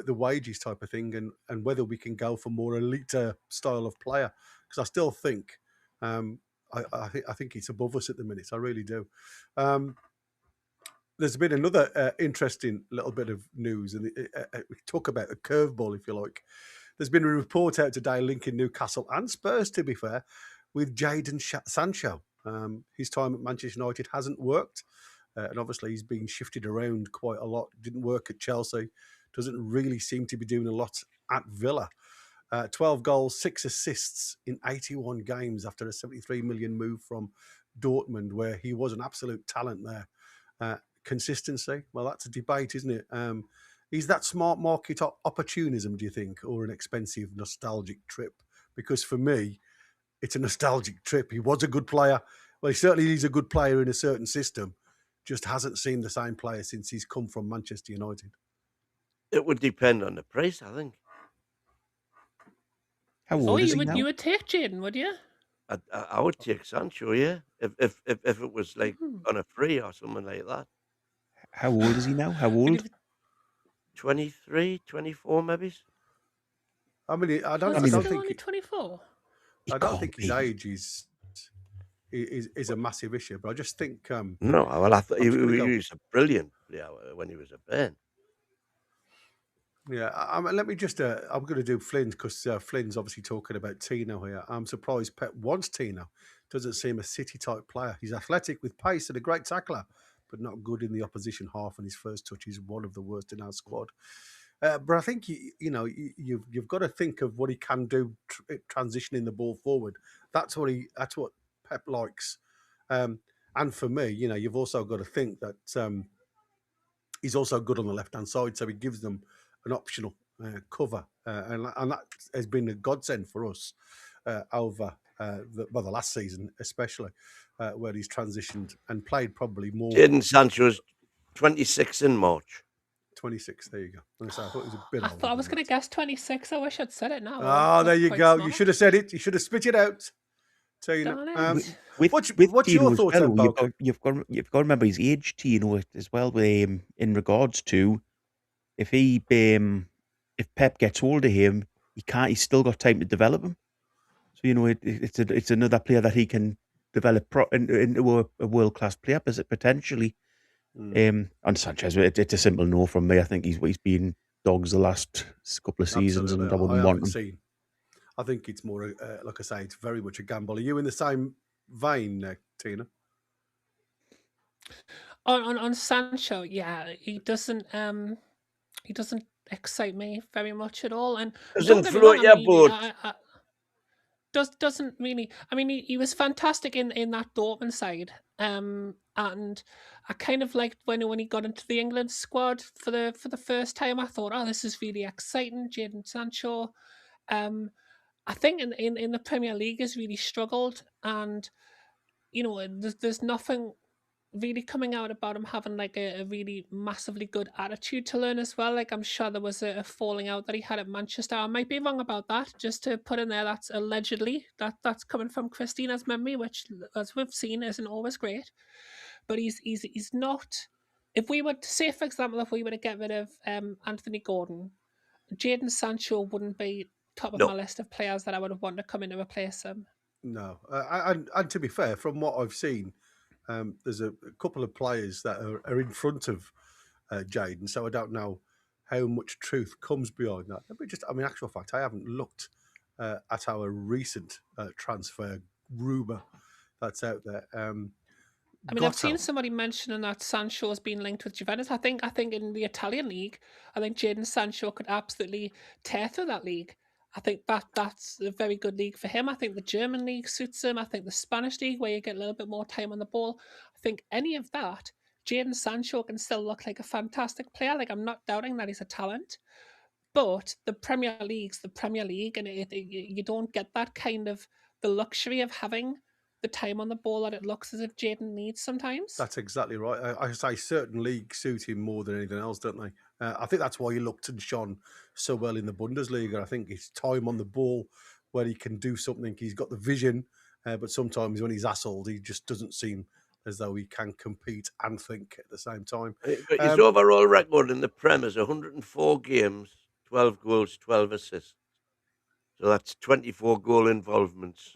wages type of thing, and whether we can go for more elite style of player, because I still think I think it's above us at the minute. I really do. There's been another interesting little bit of news, and we talk about a curveball, if you like. There's been a report out today linking Newcastle and Spurs, to be fair, with Jadon Sancho. His time at Manchester United hasn't worked, and obviously he's been shifted around quite a lot. Didn't work at Chelsea. Doesn't really seem to be doing a lot at Villa. 12 goals, 6 assists in 81 games after a 73 million move from Dortmund, where he was an absolute talent there. Consistency, well, that's a debate, isn't it? Is that smart market opportunism, do you think, or an expensive nostalgic trip? Because for me, it's a nostalgic trip. He was a good player. Well, he certainly is a good player in a certain system. Just hasn't seen the same player since he's come from Manchester United. It would depend on the price, I think. How old is he you now? would take Jadon, would you? I would take Sancho, yeah, if it was like on a free or something like that. How old is he now? How old? 23, 24 maybe. I mean, I don't He's still think only 24. I don't think his age is a massive issue, but I just think No, well, I thought he was a brilliant player when he was a Ben. Yeah, let me just. I'm going to do Flynn, because Flynn's obviously talking about Tino here. I'm surprised Pep wants Tino. Doesn't seem a City type player. He's athletic with pace and a great tackler, but not good in the opposition half. And his first touch is one of the worst in our squad. But I think you've got to think of what he can do transitioning the ball forward. That's what Pep likes. And for me, you've also got to think that he's also good on the left hand side, so he gives them an optional cover, and that has been a godsend for us over the last season, especially where he's transitioned and played probably more. Jadon Sancho's 26 in March. 26. There you go. So I thought it was a bit. I thought I was going to guess 26. I wish I'd said it now. Oh, there you go. You should have said it. You should have spit it out. Tino. What's your thoughts on Boca? You've got to remember his age, Tino, as well. In regards to if Pep gets hold of him, he's still got time to develop him. So it's another player that he can develop into a world class player, potentially. On Sanchez, it's a simple no from me. I think he's been dogs the last couple of seasons, and I wouldn't want him. I think it's more, like I say, it's very much a gamble. Are you in the same vein, Tina? On Sancho, yeah, he doesn't excite me very much at all, and doesn't float your boat. Doesn't really. I mean, he was fantastic in that Dortmund side, and I kind of liked when he got into the England squad for the first time. I thought, oh, this is really exciting, Jadon Sancho. I think in the Premier League has really struggled, and there's nothing really coming out about him having like a really massively good attitude to learn as well. Like I'm sure there was a falling out that he had at Manchester. I might be wrong about that. Just to put in there, that's allegedly that's coming from Christina's memory, which, as we've seen, isn't always great. But he's not. If we were to say, for example, if we were to get rid of Anthony Gordon, Jadon Sancho wouldn't be top of No. my list of players that I would want to come in to replace him. No, and to be fair, from what I've seen, there's a couple of players that are in front of Jadon, so I don't know how much truth comes behind that. But just, I mean, actual fact, I haven't looked at our recent transfer rumour that's out there. I mean, I've seen somebody mentioning that Sancho has been linked with Juventus. I think in the Italian league, I think Jadon Sancho could absolutely tear through that league. I think that's a very good league for him. I think the German league suits him. I think the Spanish league, where you get a little bit more time on the ball. I think any of that, Jadon Sancho can still look like a fantastic player. Like, I'm not doubting that he's a talent. But the Premier League's the Premier League, and you don't get that kind of the luxury of having the time on the ball that it looks as if Jadon needs sometimes. That's exactly right. I say certain leagues suit him more than anything else, don't they? I think that's why he looked and shone so well in the Bundesliga. I think his time on the ball, where he can do something, he's got the vision, but sometimes when he's hassled, he just doesn't seem as though he can compete and think at the same time. But his overall record in the Prem is 104 games, 12 goals, 12 assists. So that's 24 goal involvements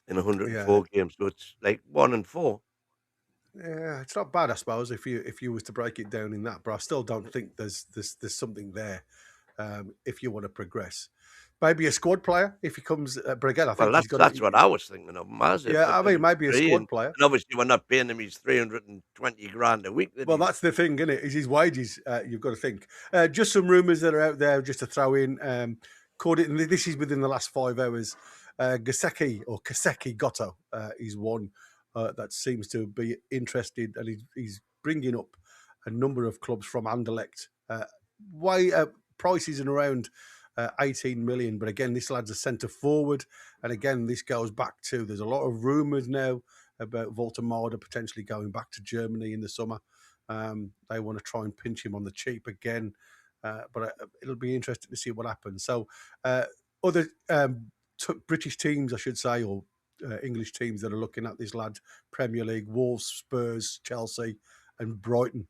in 104 games. So it's like 1 in 4. Yeah, it's not bad, I suppose, if you was to break it down in that. But I still don't think there's something there if you want to progress. Maybe a squad player if he comes. But again, I think that's what I was thinking of. Massive. Yeah, I mean, maybe a squad player. And obviously, we're not paying him his 320 grand a week. Well, that's the thing, isn't it? Is his wages? You've got to think. Just some rumours that are out there, just to throw in. Caught it, and this is within the last 5 hours. Kaseki Goto is one that seems to be interested, and he's bringing up a number of clubs from Anderlecht. Prices in around 18 million, but again, this lad's a centre forward, and again, this goes back to, there's a lot of rumours now about Voltemade potentially going back to Germany in the summer. They want to try and pinch him on the cheap again, but it'll be interesting to see what happens. So other British teams, I should say, or English teams that are looking at this lad: Premier League, Wolves, Spurs, Chelsea, and Brighton.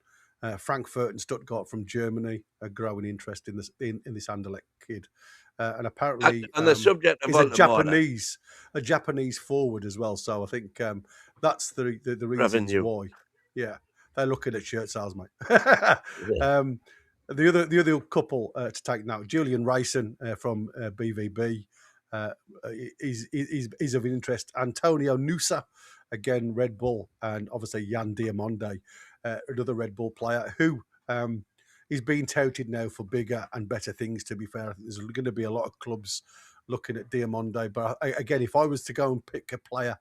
Frankfurt and Stuttgart from Germany are growing interest in this Anderlecht kid, and apparently on the subject of is a Japanese forward as well. So I think that's the reasons why. Yeah, they're looking at shirt sales, mate. The other couple to take now: Julian Rayson from BVB is of interest. Antonio Nusa, again Red Bull, and obviously Jan Diamonde. Another Red Bull player who is being touted now for bigger and better things, to be fair. I think there's going to be a lot of clubs looking at Diamonde. But again, if I was to go and pick a player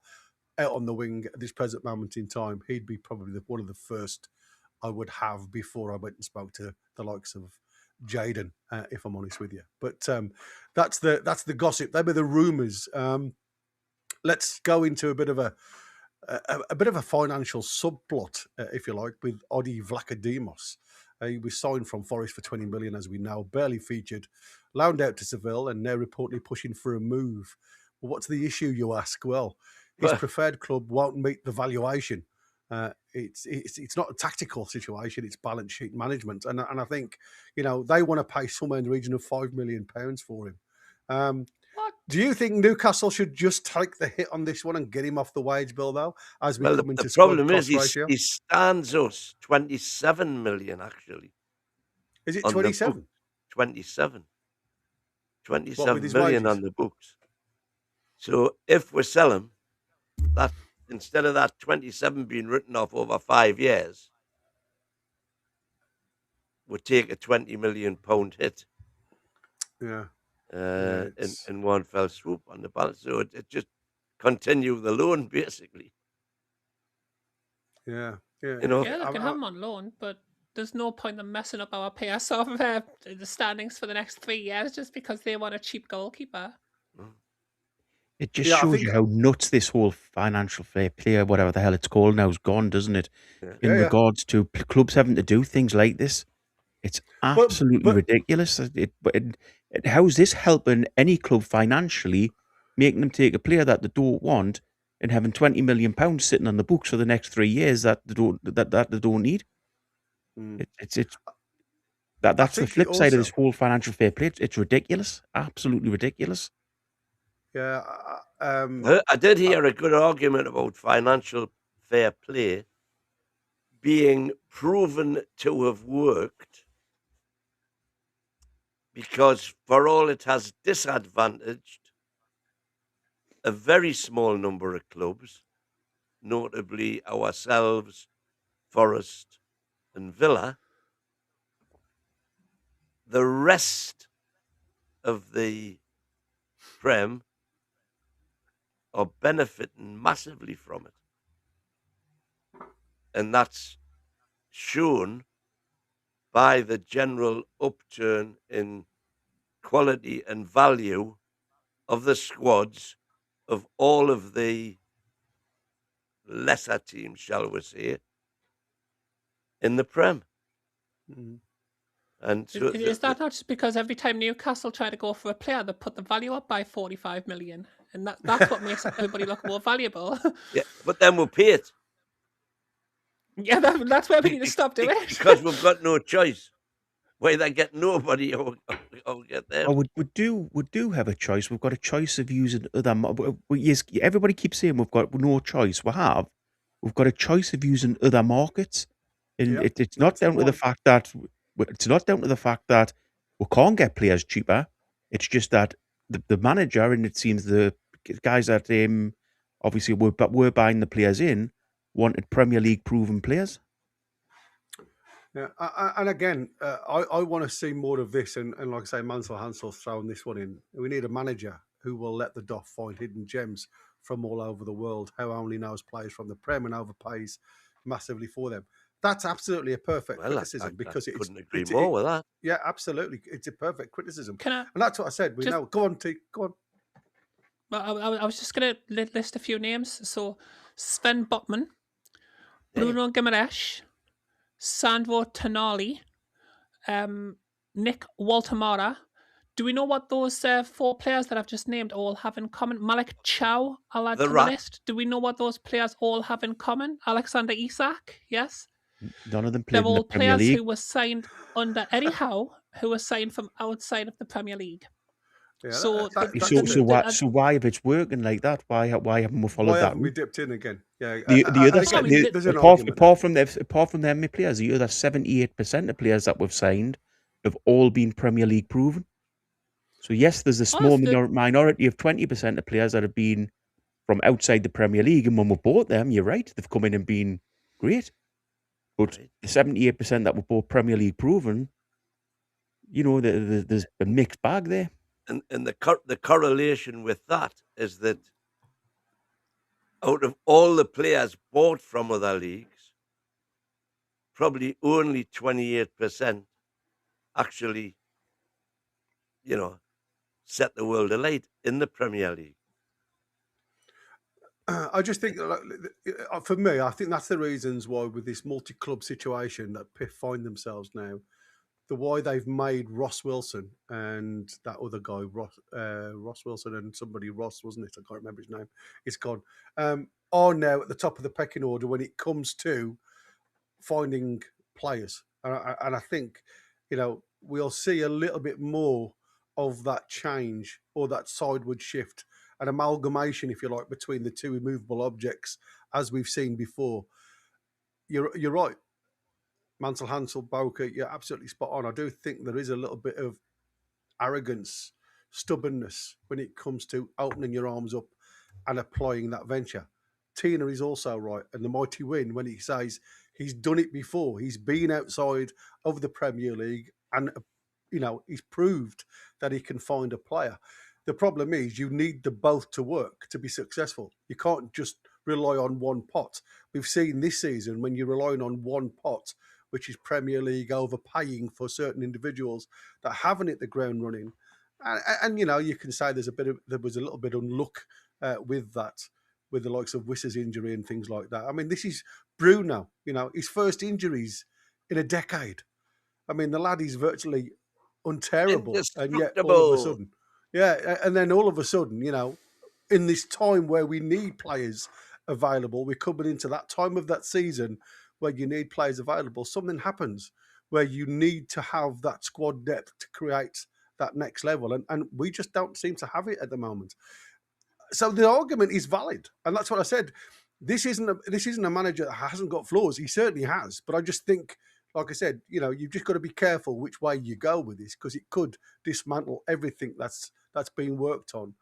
out on the wing at this present moment in time, he'd be probably one of the first I would have before I went and spoke to the likes of Jadon, if I'm honest with you. But that's the gossip. They were the rumours. Let's go into a bit of a financial subplot, if you like, with Eddie Vlachodimos. He was signed from Forest for 20 million, as we know, barely featured, loaned out to Seville, and now reportedly pushing for a move. Well, what's the issue, you ask? Well, his preferred club won't meet the valuation. It's not a tactical situation; it's balance sheet management, and I think they want to pay somewhere in the region of £5 million for him. Do you think Newcastle should just take the hit on this one and get him off the wage bill, though? As we come into the problem is he stands us 27 million actually. Is it 27? 27 million on the books. So if we sell him, that instead of that 27 being written off over 5 years, we'll take a £20 million hit. Yeah. In one fell swoop on the balance. So it just continue the loan, basically. Yeah. Yeah, they can have him on loan, but there's no point in messing up our PSL the standings for the next 3 years just because they want a cheap goalkeeper. It just Yeah, I shows think. you how nuts this whole financial fair play, or whatever the hell it's called now, has gone, doesn't it? Yeah. In Yeah. regards to clubs having to do things like this, it's absolutely But ridiculous. How's this helping any club financially, making them take a player that they don't want and having £20 million sitting on the books for the next 3 years that they don't need? mm, It's I that's the think it flip side of this also. whole financial fair play. It's ridiculous, absolutely ridiculous. Yeah. I did hear a good argument about financial fair play being proven to have worked because, for all it has disadvantaged a very small number of clubs, notably ourselves, Forest, and Villa, the rest of the Prem are benefiting massively from it. And that's shown by the general upturn in quality and value of the squads of all of the lesser teams, shall we say, in the Prem. Mm. And so Is that not just because every time Newcastle try to go for a player, they put the value up by 45 million, and that's what makes everybody look more valuable? yeah, but then we'll pay it Yeah, that's why we need to stop doing it. because we've got no choice. Whether get nobody or get them. Oh, we do have a choice. We've got a choice of using other. Yes, everybody keeps saying we've got no choice. We've got a choice of using other markets, and Yeah, it's not that's the down to the one. fact that we can't get players cheaper. It's just that the manager, and it seems the guys that obviously were buying the players in, wanted Premier League proven players. Yeah, and again, I want to see more of this. And like I say, Mansell Hansel's throwing this one in. We need a manager who will let the DOF find hidden gems from all over the world, who only knows players from the Prem and overpays massively for them. That's absolutely a perfect Well, criticism I because it's. couldn't agree more with that. Yeah, absolutely, it's a perfect criticism, Can I and that's what I said. We just? know. Go on, T. Go on. Well, I was just gonna list a few names. So Sven Botman, Yeah. Bruno Gimaresh, Sandro Tonali, Nick Waltamara. Do we know what those 4 players that I've just named all have in common? Malik Chow, I'll add The to the Rat. list. Do we know what those players all have in common? Alexander Isak, yes. None of them They're played in the all Premier players League. who were signed under Eddie Howe, who were signed from outside of the Premier League. Yeah, So, So why, if it's working like that, why haven't we followed why that haven't we route? dipped in again? Yeah, The other and again, I mean, there's an apart argument. apart from them players, the other 78% of players that we've signed have all been Premier League proven. So yes, there's a small minority of 20% of players that have been from outside the Premier League, and when we bought them, you're right, they've come in and been great. But Right. the 78% that were both Premier League proven, there's a mixed bag there. And the correlation with that is that out of all the players bought from other leagues, probably only 28% actually, set the world alight in the Premier League. I just think, for me, I think that's the reasons why with this multi-club situation that PIF find themselves now, why they've made Ross Wilson and that other guy, Ross Wilson and somebody Ross, wasn't it? I can't remember his name. It's gone. Are now at the top of the pecking order when it comes to finding players. And I think, we'll see a little bit more of that change or that sideward shift, an amalgamation, if you like, between the two immovable objects, as we've seen before. You're right. Mansell, Hansel, Bowker, you're absolutely spot on. I do think there is a little bit of arrogance, stubbornness when it comes to opening your arms up and applying that venture. Tino is also right. And the mighty win when he says he's done it before. He's been outside of the Premier League and, he's proved that he can find a player. The problem is you need the both to work to be successful. You can't just rely on one pot. We've seen this season when you're relying on one pot, which is Premier League overpaying for certain individuals that haven't hit the ground running. And you can say there was a little bit of luck with the likes of Wissa's injury and things like that. I mean, this is Bruno, his first injuries in a decade. I mean, the lad is virtually unterrible, and yet all of a sudden, and then all of a sudden, in this time where we need players available, we're coming into that time of that season where you need players available. Something happens where you need to have that squad depth to create that next level, and we just don't seem to have it at the moment. So the argument is valid, and that's what I said. This isn't a manager that hasn't got flaws. He certainly has, but I just think, like I said, you've just got to be careful which way you go with this, because it could dismantle everything that's been worked on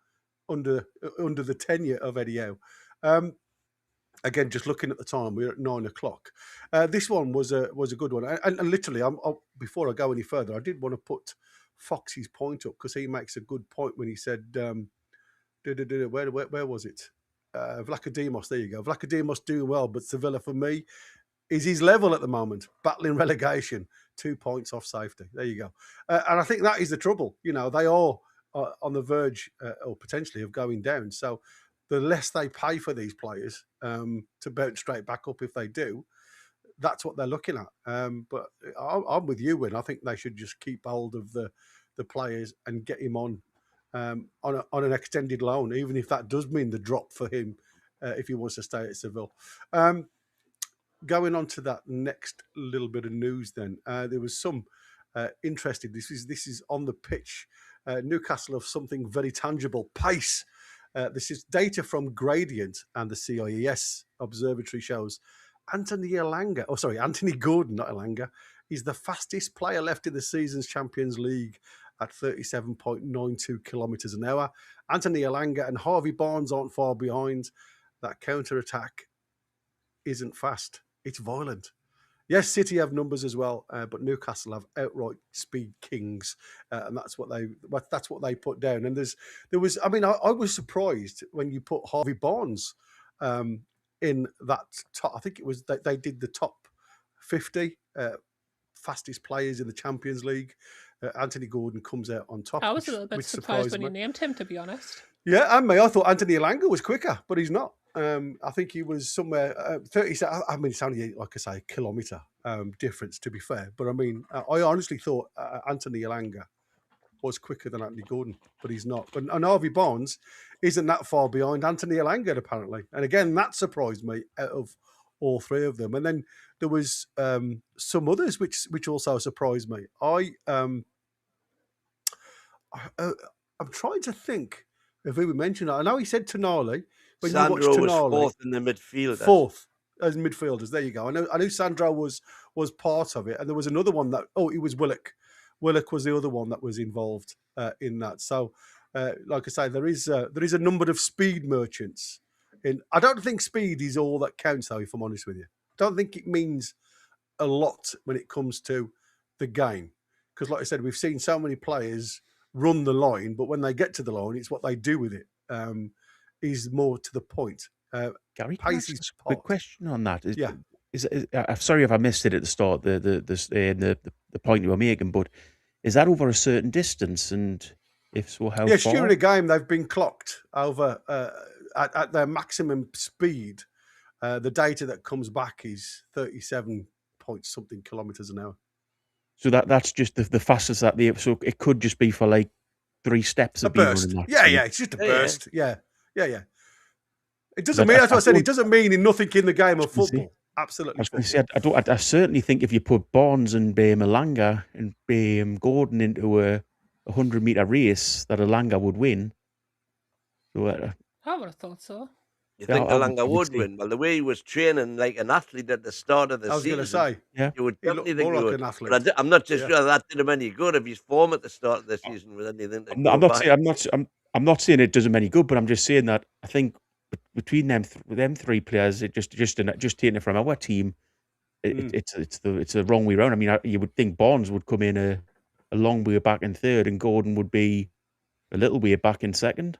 under the tenure of Eddie Howe. Again, just looking at the time, we're at 9 o'clock. This one was a good one, and literally, before I go any further, I did want to put Foxy's point up, because he makes a good point when he said, where was it? Vlachodimos, there you go. Vlachodimos doing well, but Sevilla for me is his level at the moment, battling relegation, 2 points off safety. There you go. And I think that is the trouble. They are on the verge or potentially of going down. So the less they pay for these players to bounce straight back up if they do, that's what they're looking at. But I'm with you, Win. I think they should just keep hold of the players and get him on an extended loan, even if that does mean the drop for him if he wants to stay at Seville. Going on to that next little bit of news, then there was some interesting. This is on the pitch. Newcastle have something very tangible: pace. This is data from Gradient and the CIES Observatory shows Anthony Gordon, not Elanga, is the fastest player left in the season's Champions League at 37.92 kilometres an hour. Anthony Elanga and Harvey Barnes aren't far behind. That counter-attack isn't fast. It's violent. Yes, City have numbers as well, but Newcastle have outright speed kings, and that's what they put down. And there was. I mean, I was surprised when you put Harvey Barnes in that top. I think it was they did the top 50 fastest players in the Champions League. Anthony Gordon comes out on top. I was a little bit surprised when you named him, to be honest. Yeah, and me, I thought Anthony Elanga was quicker, but he's not. I think he was somewhere 30. I mean, it's only, like I say, a kilometre difference, to be fair. But I mean, I honestly thought Anthony Elanga was quicker than Anthony Gordon, but he's not. And Harvey Barnes isn't that far behind Anthony Elanga, apparently. And again, that surprised me out of all three of them. And then there was some others which also surprised me. I'm trying to think of who we mentioned. I know he said Tonali. When Sandro you watch Tonali, was fourth in the midfield. Fourth as midfielders. There you go. I knew Sandro was part of it, and there was another one that. Oh, it was Willock. Willock was the other one that was involved in that. So, like I say, there is a number of speed merchants. I don't think speed is all that counts, though. If I'm honest with you, I don't think it means a lot when it comes to the game, because, like I said, we've seen so many players run the line, but when they get to the line, it's what they do with it. Is more to the point. Gary, pace can I is ask a quick question on that? Yeah. I'm sorry if I missed it at the start, the point you were making, but is that over a certain distance? And if so, how far? During a game, they've been clocked over at their maximum speed. The data that comes back is 37 point something kilometres an hour. So that's just the fastest that they. So it could just be for like 3 steps of being running that. Yeah, it's just a burst. Yeah. It doesn't mean, as I said, it doesn't mean nothing in the game of football. Absolutely. I certainly think if you put Barnes and Elanga and Gordon into a 100-meter race, that Elanga would win. So I would have thought so. You think Elanga would win? Well, the way he was training like an athlete at the start of the season, I was going to say, you would definitely think more he like would. an athlete. But I'm not just sure that did him any good if his form at the start of the season was anything. I'm not saying it does him any good, but I'm just saying that I think between them 3 players, it just taking it from our team, it's the wrong way around. I mean, you would think Barnes would come in a long way back in third, and Gordon would be a little way back in second.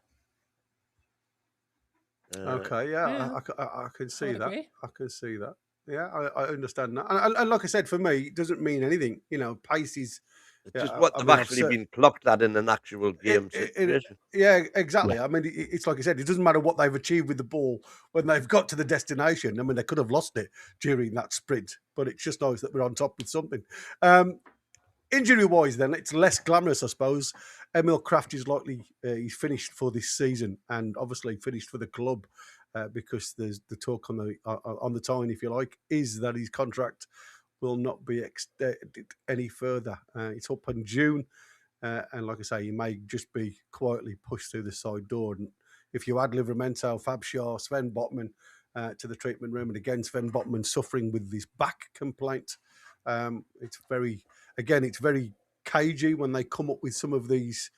Okay, yeah. I can see that. Agree. I can see that. Yeah, I understand that. And like I said, for me, it doesn't mean anything. Pace It's just what they've actually been clocked at in an actual game situation. Yeah, exactly. I mean, it's like I said, it doesn't matter what they've achieved with the ball when they've got to the destination. I mean, they could have lost it during that sprint, but it's just nice that we're on top with something. Injury-wise, then, it's less glamorous, I suppose. Emil Krafth is likely he's finished for this season, and obviously finished for the club because there's the talk on the time, if you like, is that his contract will not be extended any further. It's up in June, and like I say, he may just be quietly pushed through the side door. And if you add Livramento, Fab Shaw, Sven Botman to the treatment room, and again, Sven Botman suffering with this back complaint, it's very cagey when they come up with some of these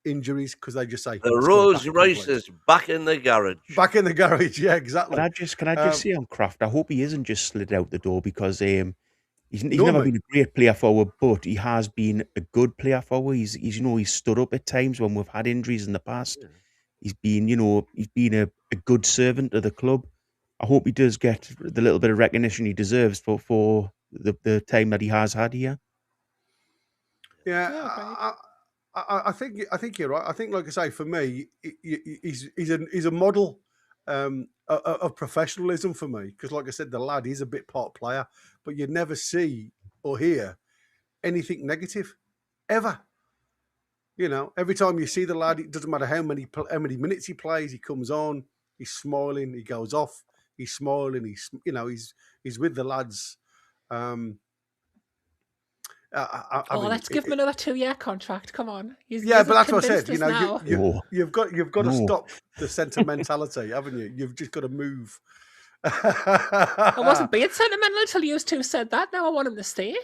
injuries, because they just say the Rolls Royce is back in the garage. Back in the garage, yeah, exactly. Can I just say on Krafth, I hope he isn't just slid out the door, because he's never been a great player forward, but he has been a good player forward. He's stood up at times when we've had injuries in the past. Yeah. He's been a good servant to the club. I hope he does get the little bit of recognition he deserves for the time that he has had here. Yeah, I think you're right. I think, like I say, for me, he's a model of professionalism for me, because, like I said, the lad is a bit part player, but you never see or hear anything negative ever. You know, every time you see the lad, it doesn't matter how many minutes he plays, he comes on, he's smiling, he goes off, he's smiling, he's with the lads. Let's give him another 2-year contract. Come on. But that's what I said. You've got to stop the sentimentality, haven't you? You've just got to move. I wasn't being sentimental until you two said that. Now I want him to stay.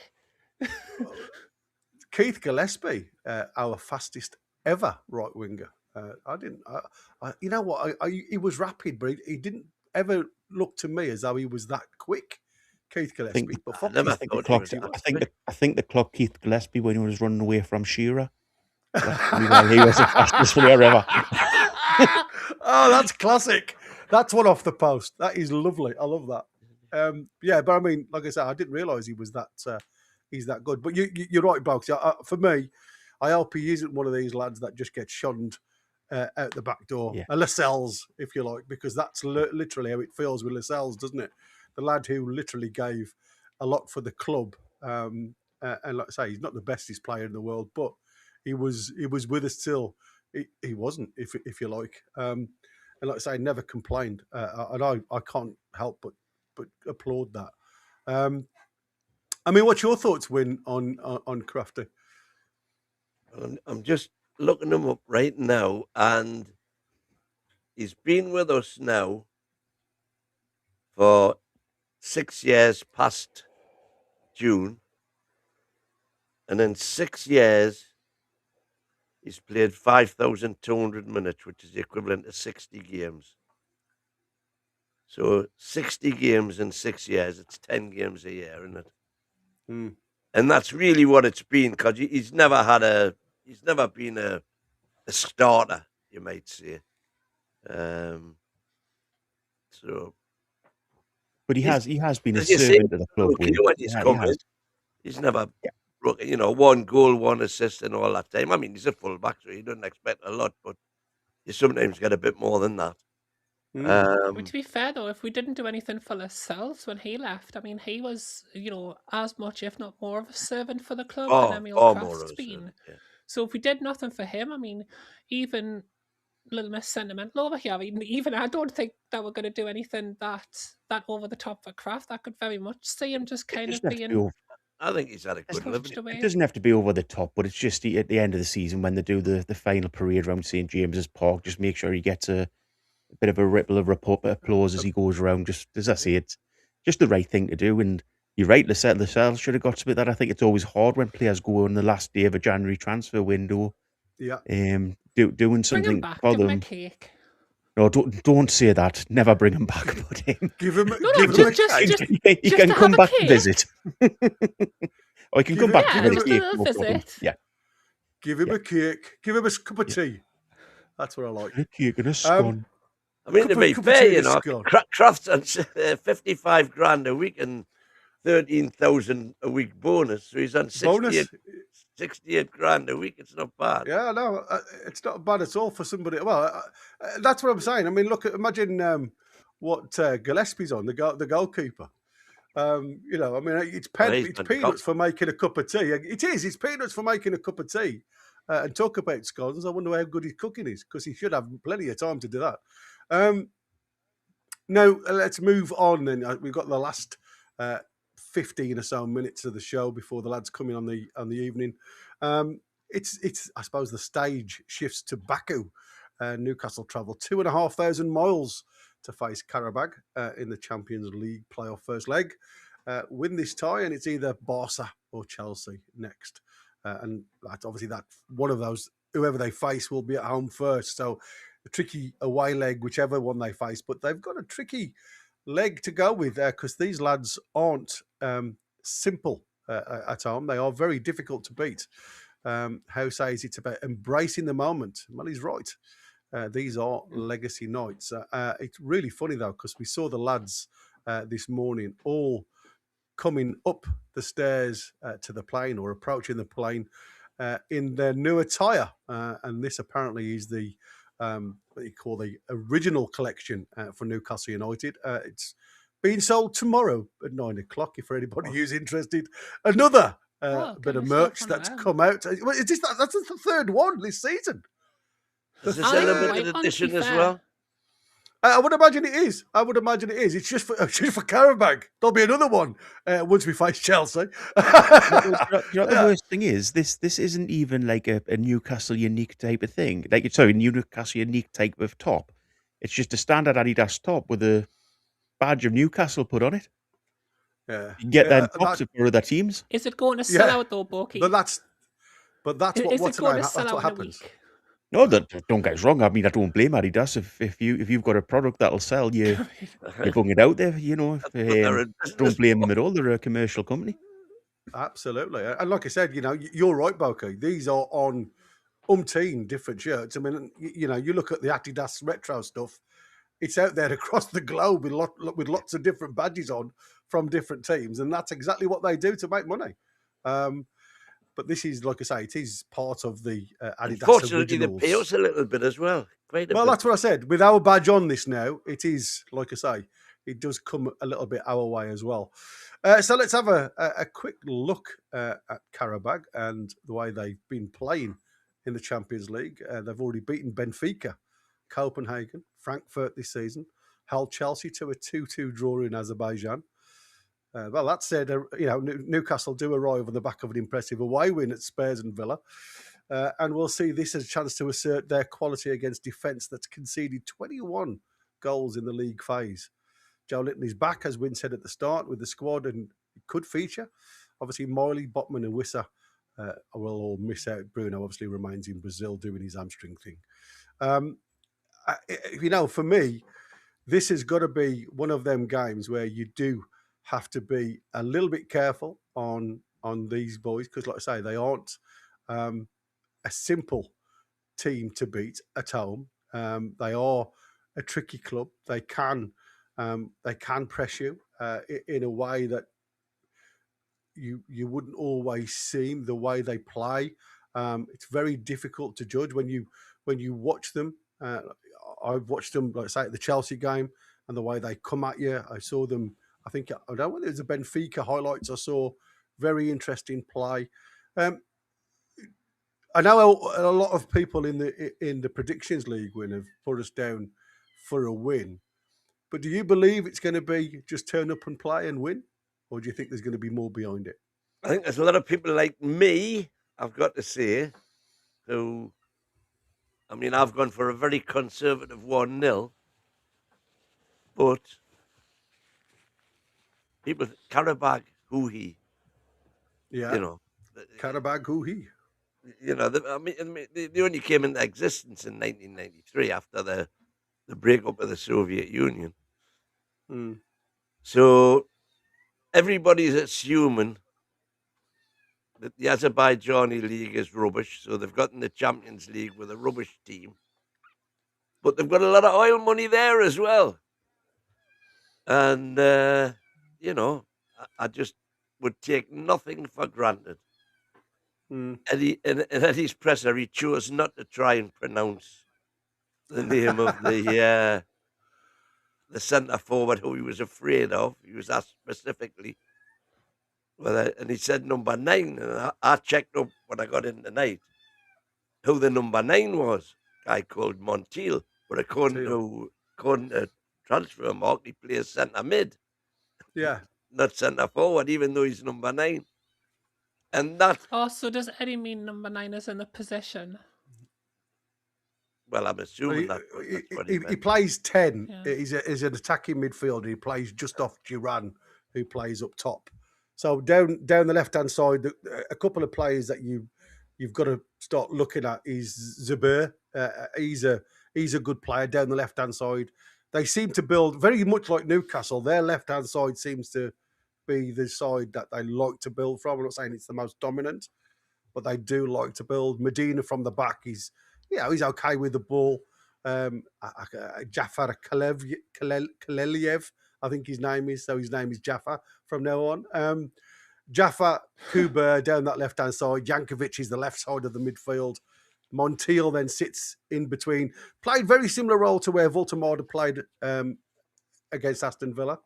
Keith Gillespie, our fastest ever right winger. You know what? He was rapid, but he didn't ever look to me as though he was that quick. Keith Gillespie. I think the clock Keith Gillespie when he was running away from Shearer. He was the fastest player ever. Oh, that's classic. That's one off the post. That is lovely. I love that. But I mean, like I said, I didn't realise he was that. He's that good. But you're right, Blokes. For me, I hope he isn't one of these lads that just gets shunned out the back door. Yeah. A Lascelles, if you like, because that's literally how it feels with Lascelles, doesn't it? The lad who literally gave a lot for the club, and like I say, he's not the bestest player in the world, but he was with us till he wasn't, if you like. And like I say, never complained, and I can't help but applaud that. I mean, what's your thoughts, Win, on Krafth? I'm just looking him up right now, and he's been with us now for 6 years past June, and in 6 years he's played 5,200 minutes, which is the equivalent to 60 games. So 60 games in 6 years, it's 10 games a year, isn't it? And that's really what it's been, because he's never been a starter, you might say. But he has been a servant to the club. He's never, one goal, one assist, and all that time. I mean, he's a full back, so you don't expect a lot, but you sometimes get a bit more than that. To be fair, though, if we didn't do anything for Lascelles when he left, I mean, he was, as much, if not more, of a servant for the club than Emil Krafth's been. Yeah. So if we did nothing for him, I mean, even a little bit sentimental over here. I mean, even I don't think that we're going to do anything that over the top for Krafth. I could very much see him just kind of being. I think he's had a good living. It doesn't have to be over the top, but it's just at the end of the season when they do the final parade around St James's Park, just make sure he gets a bit of a ripple of applause as he goes around. Just as I say, it's just the right thing to do. And you're right, Lascelles should have got to that. I think it's always hard when players go on the last day of a January transfer window. Yeah. Doing something for them. Give him a cake. No, don't say that. Never bring him back. But give him a cake. He can come back and visit. Or he can come back and visit. Yeah. Give him a cake. Give him a cup of tea. That's what I like. A cake and a scone. I mean, to be fair, Krafth's on 55 grand a week, and 13,000 a week bonus, so he's on 68 grand a week. It's not bad. Yeah, no, it's not bad at all for somebody. Well, that's what I'm saying. I mean, imagine what Gillespie's on, the goalkeeper. You know, I mean, it's peanuts for making a cup of tea. It's peanuts for making a cup of tea. And talk about scones. I wonder how good his cooking is, because he should have plenty of time to do that. Now, let's move on then. We've got the last 15 or so minutes of the show before the lads come in on the evening. It's I suppose the stage shifts to Baku. Newcastle travel 2,500 miles to face Carabag in the Champions League playoff first leg. Win this tie, and it's either Barca or Chelsea next. And that's obviously that one of those, whoever they face will be at home first. So a tricky away leg, whichever one they face. But they've got a tricky leg to go with there, because these lads aren't simple at home. They are very difficult to beat. Howe says it's about embracing the moment. Well, he's right. These are legacy nights. It's really funny, though, because we saw the lads this morning all coming up the stairs to the plane, or approaching the plane in their new attire. And this apparently is the what you call the original collection for Newcastle United. It's being sold tomorrow at 9 o'clock, if for anybody who's interested. Another bit of merch that's come out. That's the third one this season. Is this a limited edition as well? I would imagine it is. It's just for Carabag. There'll be another one once we face Chelsea. You know, the worst thing is, this isn't even like a Newcastle unique type of thing. Newcastle unique type of top. It's just a standard Adidas top with a badge of Newcastle put on it. Yeah, you can get that in boxes for other teams. Is it going to sell out though, Bucky? But that's what happens. No, don't get us wrong. I mean, I don't blame Adidas. If you've got a product that'll sell, you bung it out there. You know, don't blame them at all. They're a commercial company. Absolutely, and like I said, you know, you're right, Boki. These are on umpteen different shirts. I mean, you know, you look at the Adidas retro stuff. It's out there across the globe with lots of different badges on from different teams, and that's exactly what they do to make money. But this is, like I say, it is part of the Adidas Unfortunately, originals. they pay us a little bit as well. That's what I said. With our badge on this now, it is, like I say, it does come a little bit our way as well. So let's have a quick look at Carabag and the way they've been playing in the Champions League. They've already beaten Benfica, Copenhagen, Frankfurt this season, held Chelsea to a 2-2 draw in Azerbaijan. Well, that said, you know, Newcastle do arrive on the back of an impressive away win at Spurs and Villa. And we'll see this as a chance to assert their quality against defence that's conceded 21 goals in the league phase. Joe Linton is back, as Wynne said at the start, with the squad, and it could feature. Obviously, Miley, Botman and Wissa will all miss out. Bruno obviously remains in Brazil doing his hamstring thing. You know, for me, this has got to be one of them games where you do have to be a little bit careful on these boys, because, like I say, they aren't a simple team to beat at home. They are a tricky club. They can press you in a way that you wouldn't always see the way they play. It's very difficult to judge when you watch them. I've watched them, like I say, at the Chelsea game, and the way they come at you. I saw them. I think, I don't know whether it was the Benfica highlights I saw. Very interesting play. I know a lot of people in the predictions league have put us down for a win, but do you believe it's going to be just turn up and play and win, or do you think there's going to be more behind it? I think there's a lot of people like me, I've got to say, who, I mean, I've gone for a very conservative 1-0, but people, Carabag, who he? Yeah. You know. Carabag, who he? You know, they only came into existence in 1993 after the breakup of the Soviet Union. Mm. So everybody's assuming that the Azerbaijani league is rubbish. So they've gotten the Champions League with a rubbish team. But they've got a lot of oil money there as well. And, you know, I just would take nothing for granted. Mm. Eddie, in Eddie's presser, he chose not to try and pronounce the name of the centre forward who he was afraid of. He was asked specifically whether, and he said number 9. And I checked up when I got in tonight who the number 9 was. A guy called Montiel, but according Teal. to transfer mark, he plays centre mid, Yeah. not centre forward, even though he's number 9. And that, Oh, so does Eddie mean number 9 is in the position? well, I'm Well, assuming that's what he he meant. plays 10. Yeah. He's an attacking midfielder. He plays just off Duran, who plays up top. So down the left-hand side, a couple of players that you've got to start looking at is Zubair. He's a good player down the left-hand side. They seem to build very much like Newcastle. Their left-hand side seems to be the side that they like to build from. I'm not saying it's the most dominant, but they do like to build. Medina from the back, he's okay with the ball. Jafar Kaleliev, I think his name is. So his name is Jafar from now on. Jaffa, Kuba down that left-hand side. Jankovic is the left side of the midfield. Montiel then sits in between. Played very similar role to where Vlachodimos played against Aston Villa.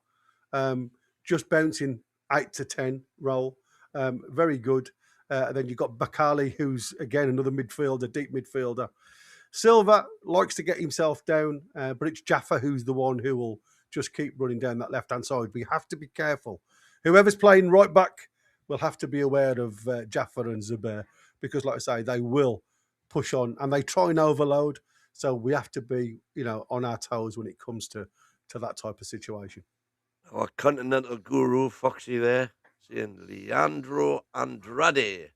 Just bouncing 8 to 10 role. Very good. Then you've got Bakali, who's, again, another midfielder, deep midfielder. Silva likes to get himself down, but it's Jaffa who's the one who will just keep running down that left-hand side. We have to be careful. Whoever's playing right back will have to be aware of Jaffa and Zubair because, like I say, they will push on and they try and overload. So we have to be, on our toes when it comes to that type of situation. Our continental guru, Foxy, there, saying Leandro Andrade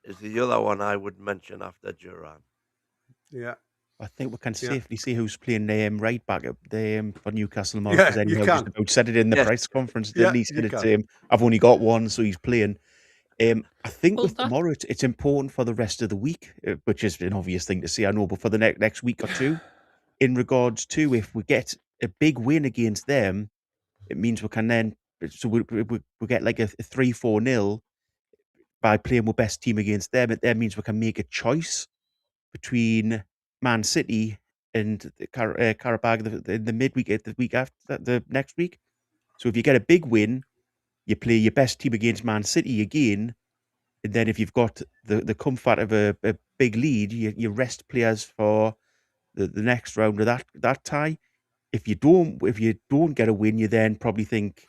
is the other one I would mention after Duran. Yeah. I think we can safely see who's playing right back up for Newcastle tomorrow. Yeah, because Eddie you Howe can. just about said it in the Yes. press conference, didn't he? Yeah, He you said can. I've only got one, so he's playing. I think Well, with tomorrow, it's important for the rest of the week, which is an obvious thing to say, I know, but for the next week or two, in regards to if we get a big win against them, it means we can then, so we get like a 3-4-0 by playing with best team against them. It then means we can make a choice between Man City and Carabag the midweek, the week after, the next week. So if you get a big win, you play your best team against Man City again, and then if you've got the comfort of a big lead, you rest players for the next round of that tie. If you don't get a win, you then probably think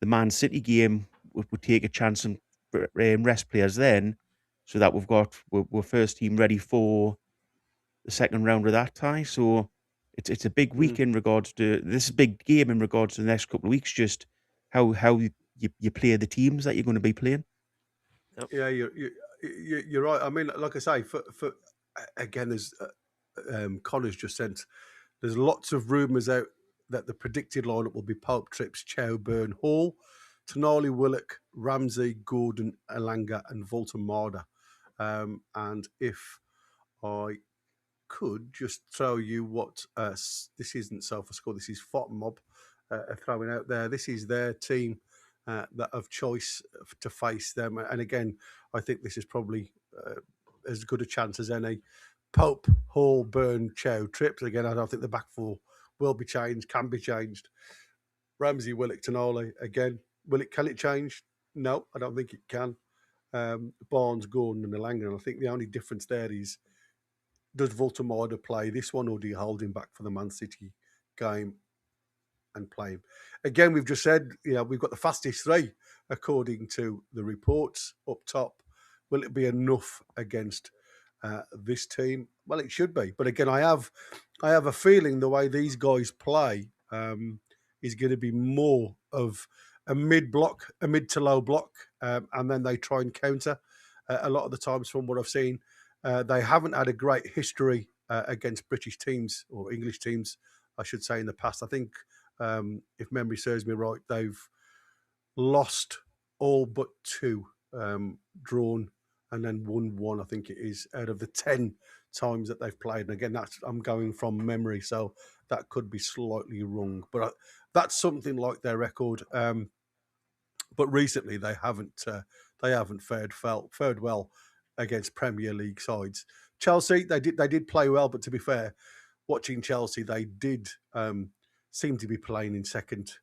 the Man City game would take a chance and rest players then, so that we're first team ready for the second round of that tie. So it's a big week in regards to this big game in regards to the next couple of weeks. Just how you play the teams that you're going to be playing. Yep. Yeah, you're right. I mean, like I say, for again, there's Connor's just sent. There's lots of rumours out that the predicted lineup will be Pope, Trips, Chow, Byrne, Hall, Tonali, Willock, Ramsey, Gordon, Elanga, and Volta-Marda. And if I could just throw you what this isn't SofaScore, this is FOTMob throwing out there. This is their team that of choice to face them. And again, I think this is probably as good a chance as any. Pope, Hall, Byrne, Chow, Trips. Again, I don't think the back four will be changed, can be changed. Ramsey, Willock, Tonali. Again, can it change? No, I don't think it can. Barnes, Gordon, and Elanga. And I think the only difference there is, does Volta-Marda play this one, or do you hold him back for the Man City game and play him? Again, we've just said, we've got the fastest three, according to the reports up top. Will it be enough against this team? Well, it should be. But again, I have a feeling the way these guys play is going to be more of a mid to low block, and then they try and counter. A lot of the times, from what I've seen, they haven't had a great history against British teams or English teams, I should say, in the past. I think, if memory serves me right, they've lost all but 2, drawn, and then won 1, I think it is, out of the 10 times that they've played. And again, I'm going from memory, so that could be slightly wrong. But that's something like their record. but recently they haven't fared well against Premier League sides. Chelsea, they did play well, but to be fair, watching Chelsea, they did seem to be playing in second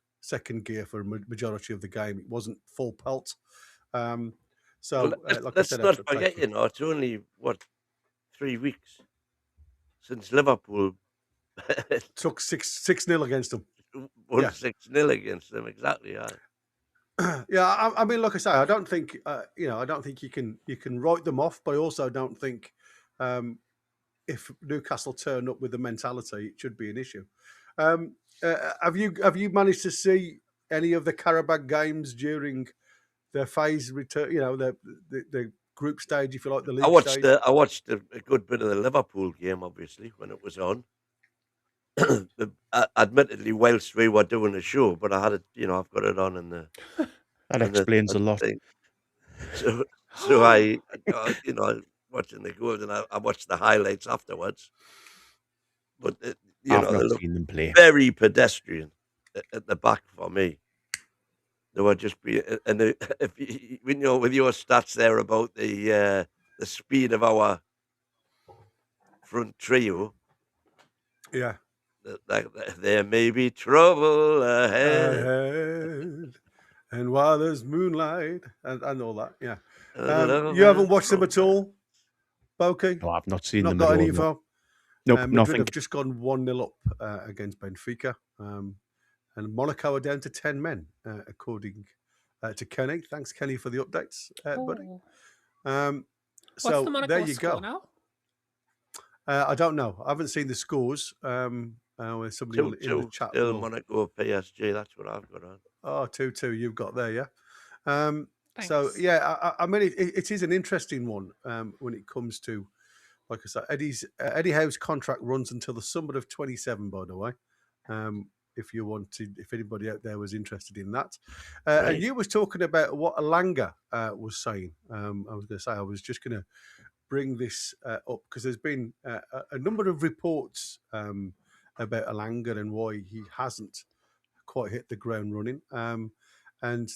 gear for a majority of the game. It wasn't full pelt. So, like I let's said, not forget, it's only 3 weeks since Liverpool took 6-0 against them. won Yeah. 6-0 against them. Exactly. Yeah, I mean, like I say, I don't think I don't think you can write them off, but I also don't think if Newcastle turn up with the mentality, it should be an issue. Have you managed to see any of the Carabag games during their phase return? The group stage, if you like, the league stage. I watched a good bit of the Liverpool game, obviously, when it was on. Admittedly, whilst we were doing a show, but I had it, I've got it on in the. That explains a lot. Thing. So I watching the goals, and I watched the highlights afterwards. But I've not seen them play. Very pedestrian at the back for me. They were just and if with your stats there about the speed of our front trio. Yeah. There may be trouble ahead. And while there's moonlight and all that, yeah. You haven't watched them at all, Boki? No, I've not seen them got at all. Any info? Nope, Madrid nothing. have just gone 1-0 up against Benfica. And Monaco are down to 10 men, according to Kenny. Thanks, Kenny, for the updates, buddy. What's the Monaco there you score go. now? I don't know. I haven't seen the scores. With somebody in the chat. Still Monaco PSG. That's what I've got on. Oh, 2-2 you've got there, yeah. So yeah, I mean it is an interesting one when it comes to, like I said, Eddie Howe's contract runs until the summer of 27. By the way, if anybody out there was interested in that, Right. and you was talking about what Alanga was saying. I was going to say I was just going to bring this up because there's been a number of reports about Alanga and why he hasn't quite hit the ground running. And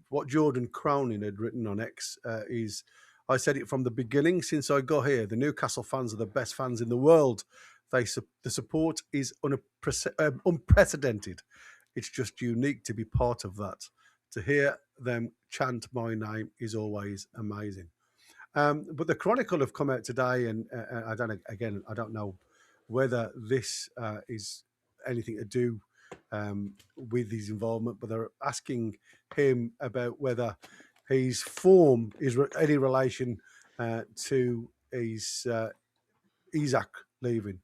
what Jordan Cronin had written on X is, I said it from the beginning since I got here, the Newcastle fans are the best fans in the world. The support is unprecedented. It's just unique to be part of that. To hear them chant my name is always amazing. But the Chronicle have come out today, and I don't know whether this is anything to do with his involvement, but they're asking him about whether his form is any relation to his Isaac leaving.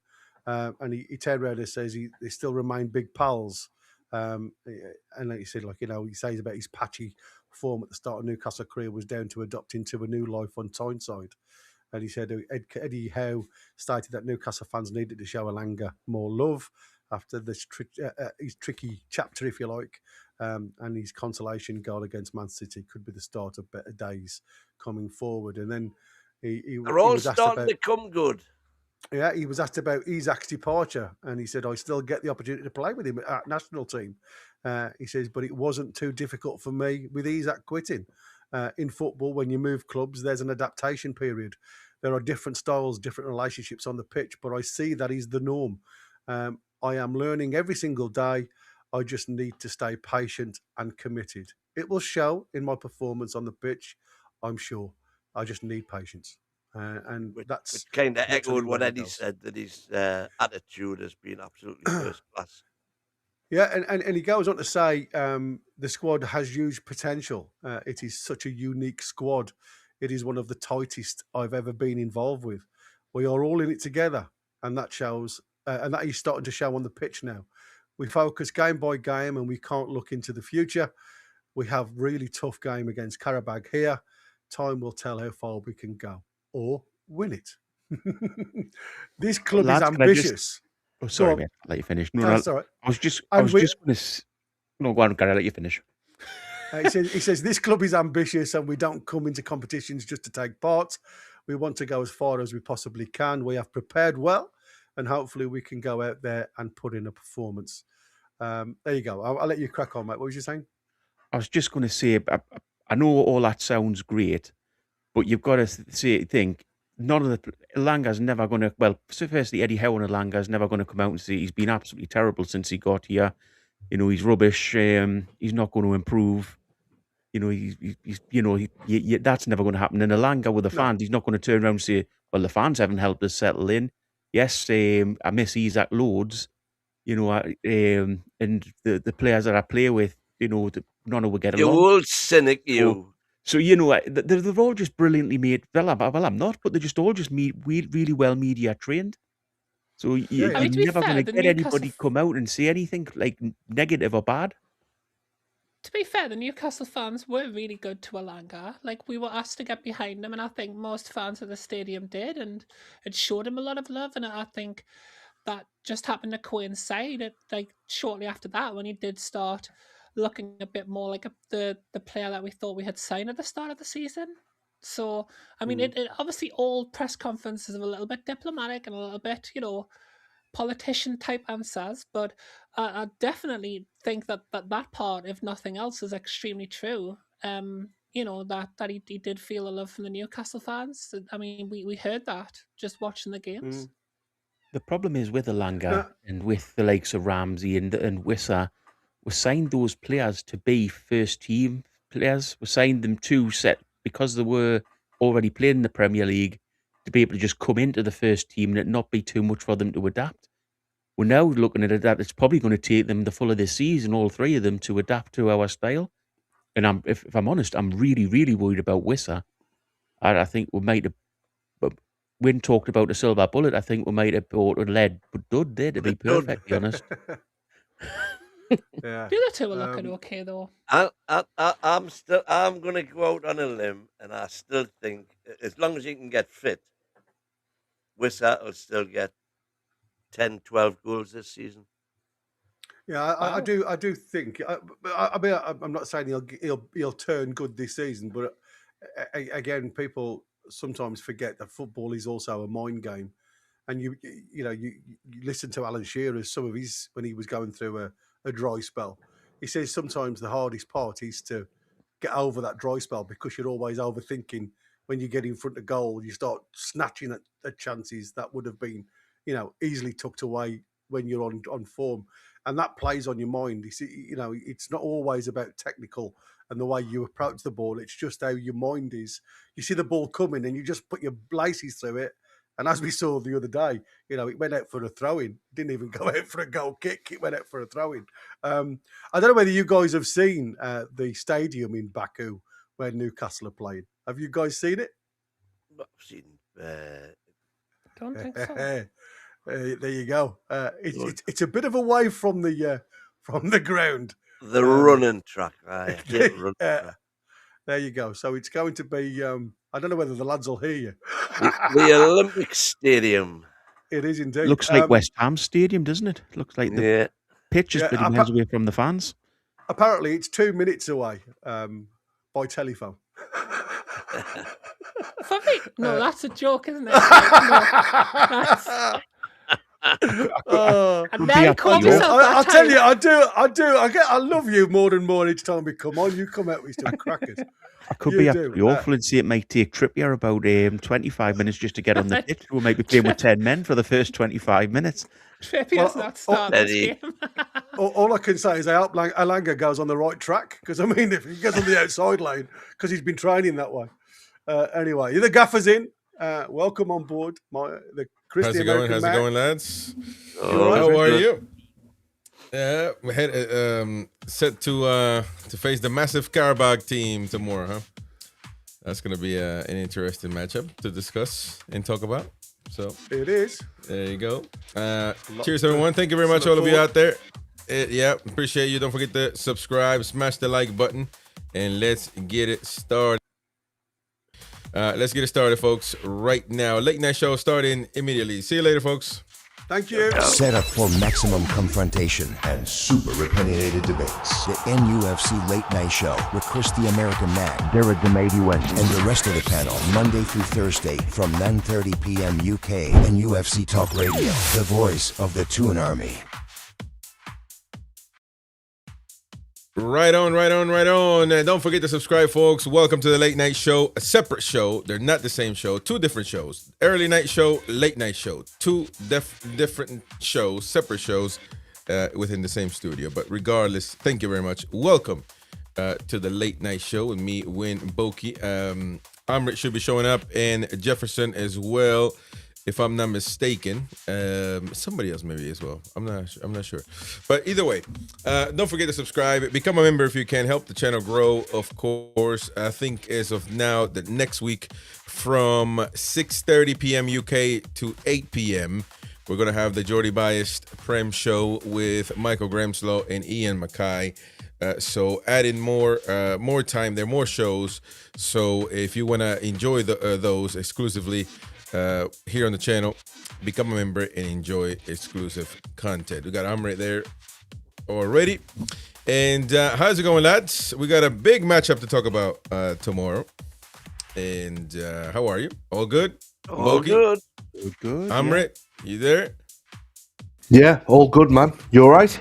And he turned around and says they still remain big pals. And like you said, he says about his patchy form at the start of Newcastle career was down to adopting to a new life on Tyneside. And he said Eddie Howe stated that Newcastle fans needed to show Alanga more love after this his tricky chapter, if you like, and his consolation goal against Man City could be the start of better days coming forward. And then They're all starting to come good. Yeah, he was asked about Isaac's departure, and he said, I still get the opportunity to play with him at national team. He says, but it wasn't too difficult for me with Isaac quitting. In football, when you move clubs, there's an adaptation period. There are different styles, different relationships on the pitch, but I see that is the norm. I am learning every single day. I just need to stay patient and committed. It will show in my performance on the pitch, I'm sure. I just need patience. And that's kind of echoed what Eddie said, that his attitude has been absolutely first class. Yeah, and he goes on to say the squad has huge potential. It is such a unique squad. It is one of the tightest I've ever been involved with. We are all in it together, and that shows, and that is starting to show on the pitch now. We focus game by game, and we can't look into the future. We have really tough game against Carabag here. Time will tell how far we can go or win it. This club is ambitious. Oh, sorry, mate. I'll let you finish. No, that's all right. I was just going to... No, go on, Gary, I'll let you finish. He says, this club is ambitious and we don't come into competitions just to take part. We want to go as far as we possibly can. We have prepared well, and hopefully we can go out there and put in a performance. There you go. I'll let you crack on, mate. What was you saying? I was just going to say, I know all that sounds great, but you've got to think, none of the Elanga's never going to. Well, so firstly, Eddie Howe and Elanga's never going to come out and say he's been absolutely terrible since he got here. He's rubbish. He's not going to improve. That's never going to happen. And Elanga with the fans, he's not going to turn around and say, "Well, the fans haven't helped us settle in." Yes, I miss Isaac loads. And the players that I play with, none of will get along. You old cynic, you. So they're all just brilliantly made. Well, I'm not, but they're just all just really well media trained. So you're never going to get anybody come out and say anything like negative or bad. To be fair, the Newcastle fans were really good to Elanga. Like, we were asked to get behind him, and I think most fans of the stadium did, and it showed him a lot of love. And I think that just happened to coincide shortly after that, when he did start looking a bit more like the player that we thought we had signed at the start of the season. So, I mean, it obviously all press conferences are a little bit diplomatic and a little bit, politician type answers, but I definitely think that part, if nothing else, is extremely true. That he did feel a love from the Newcastle fans. I mean, we heard that just watching the games. The problem is with Elanga and with the likes of Ramsey and Wissa, we signed those players to be first team players. We signed them to set because they were already playing in the Premier League, to be able to just come into the first team and it not be too much for them to adapt. We're now looking at it that it's probably going to take them the full of this season, all three of them, to adapt to our style. And if I'm honest, I'm really, really worried about Wissa. I think we might have. Wynn talked about a silver bullet. I think we might have bought a lead dud there, to be perfectly honest. The other two are looking okay, though. I'm going to go out on a limb, and I still think, as long as he can get fit, Wissa will still get 10, 12 goals this season. Yeah, I do think. I'm not saying he'll turn good this season, but again, people sometimes forget that football is also a mind game. And you listen to Alan Shearer's, some of his, when he was going through a dry spell. He says sometimes the hardest part is to get over that dry spell, because you're always overthinking. When you get in front of goal, you start snatching at chances that would have been, easily tucked away when you're on form. And that plays on your mind. It's not always about technical and the way you approach the ball. It's just how your mind is. You see the ball coming and you just put your laces through it. And as we saw the other day, it went out for a throw-in. It didn't even go out for a goal kick. It went out for a throw-in. I don't know whether you guys have seen the stadium in Baku where Newcastle are playing. Have you guys seen it? I've seen. Don't think so. There you go. It's a bit of a way from the ground. The running track. There you go. So it's going to be. I don't know whether the lads will hear you. The Olympic Stadium. It is indeed. Looks like West Ham Stadium, doesn't it? Looks like the pitch is pretty miles away from the fans. Apparently, it's 2 minutes away by telephone. No, that's a joke, isn't it? And then called yourself I'll tell you, I love you more and more each time we come on. You come out with some crackers. I could be absolutely awful and say it might take Trippier about 25 minutes just to get on the pitch. We might be playing with 10 men for the first 25 minutes. Trippier's not starting this game. All I can say is I hope Elanga goes on the right track, because, if he gets on the outside lane, because he's been training that way. Anyway, the gaffer's in. Welcome on board. The Christy American How's it going, lads? How are you? Yeah, we had set to face the massive Carabag team tomorrow, huh? That's going to be an interesting matchup to discuss and talk about. So it is. There you go. Cheers, everyone. Thank you very much, all of you out there. Appreciate you. Don't forget to subscribe, smash the like button, and let's get it started. Let's get it started, folks, right now. Late night show starting immediately. See you later, folks. Thank you. Set up for maximum confrontation and super opinionated debates. The NUFC Late Night Show with Chris the American Mag, Derek the Mighty Wind, and the rest of the panel, Monday through Thursday from 9:30 p.m. UK and UFC Talk Radio, the voice of the Toon Army. Right on. And don't forget to subscribe, folks. Welcome to the Late Night Show, a separate show. They're not the same show. Two different shows. Early night show, late night show. Two different shows, separate shows within the same studio. But regardless, thank you very much. Welcome to the Late Night Show with me, Win Boki. Amrit should be showing up, and Jefferson as well, if I'm not mistaken. Somebody else maybe as well. I'm not sure. But either way, don't forget to subscribe. Become a member if you can. Help the channel grow, of course. I think as of now, that next week from 6:30 p.m. UK to 8 p.m., we're going to have the Geordie Biased Prem Show with Michael Gramslow and Ian Mackay. So add in more time. There are more shows. So if you want to enjoy those exclusively here on the channel, become a member and enjoy exclusive content. We got Amrit there already. And how's it going, lads? We got a big matchup to talk about tomorrow. And how are you? All good? All Boki? good. Good. Amrit, you there? Yeah, all good, man. You all right?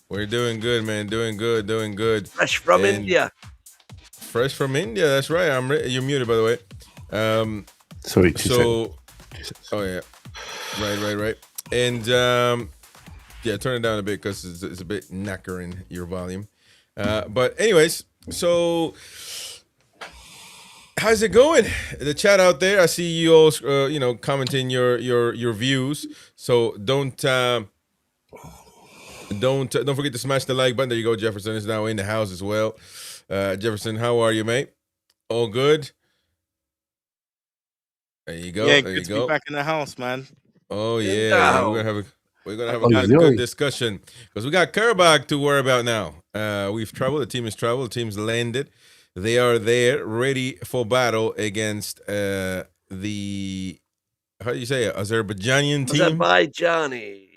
We're doing good, man. Doing good. Fresh from And India. Fresh from India. That's right. You're muted, by the way. Sorry. So, oh yeah, right. And yeah, turn it down a bit because it's a bit knackering your volume. But anyways, so how's it going? The chat out there, I see you all, commenting your views. So don't forget to smash the like button. There you go. Jefferson is now in the house as well. Jefferson, how are you, mate? All good? There you go. Yeah, there good you to go. be back in the house, man. Oh yeah, we're gonna have a Oh, good discussion because we got Carabag to worry about now. We've traveled. The team has traveled. The team's landed. They are there, ready for battle against the how do you say it? Azerbaijani team. Azerbaijani.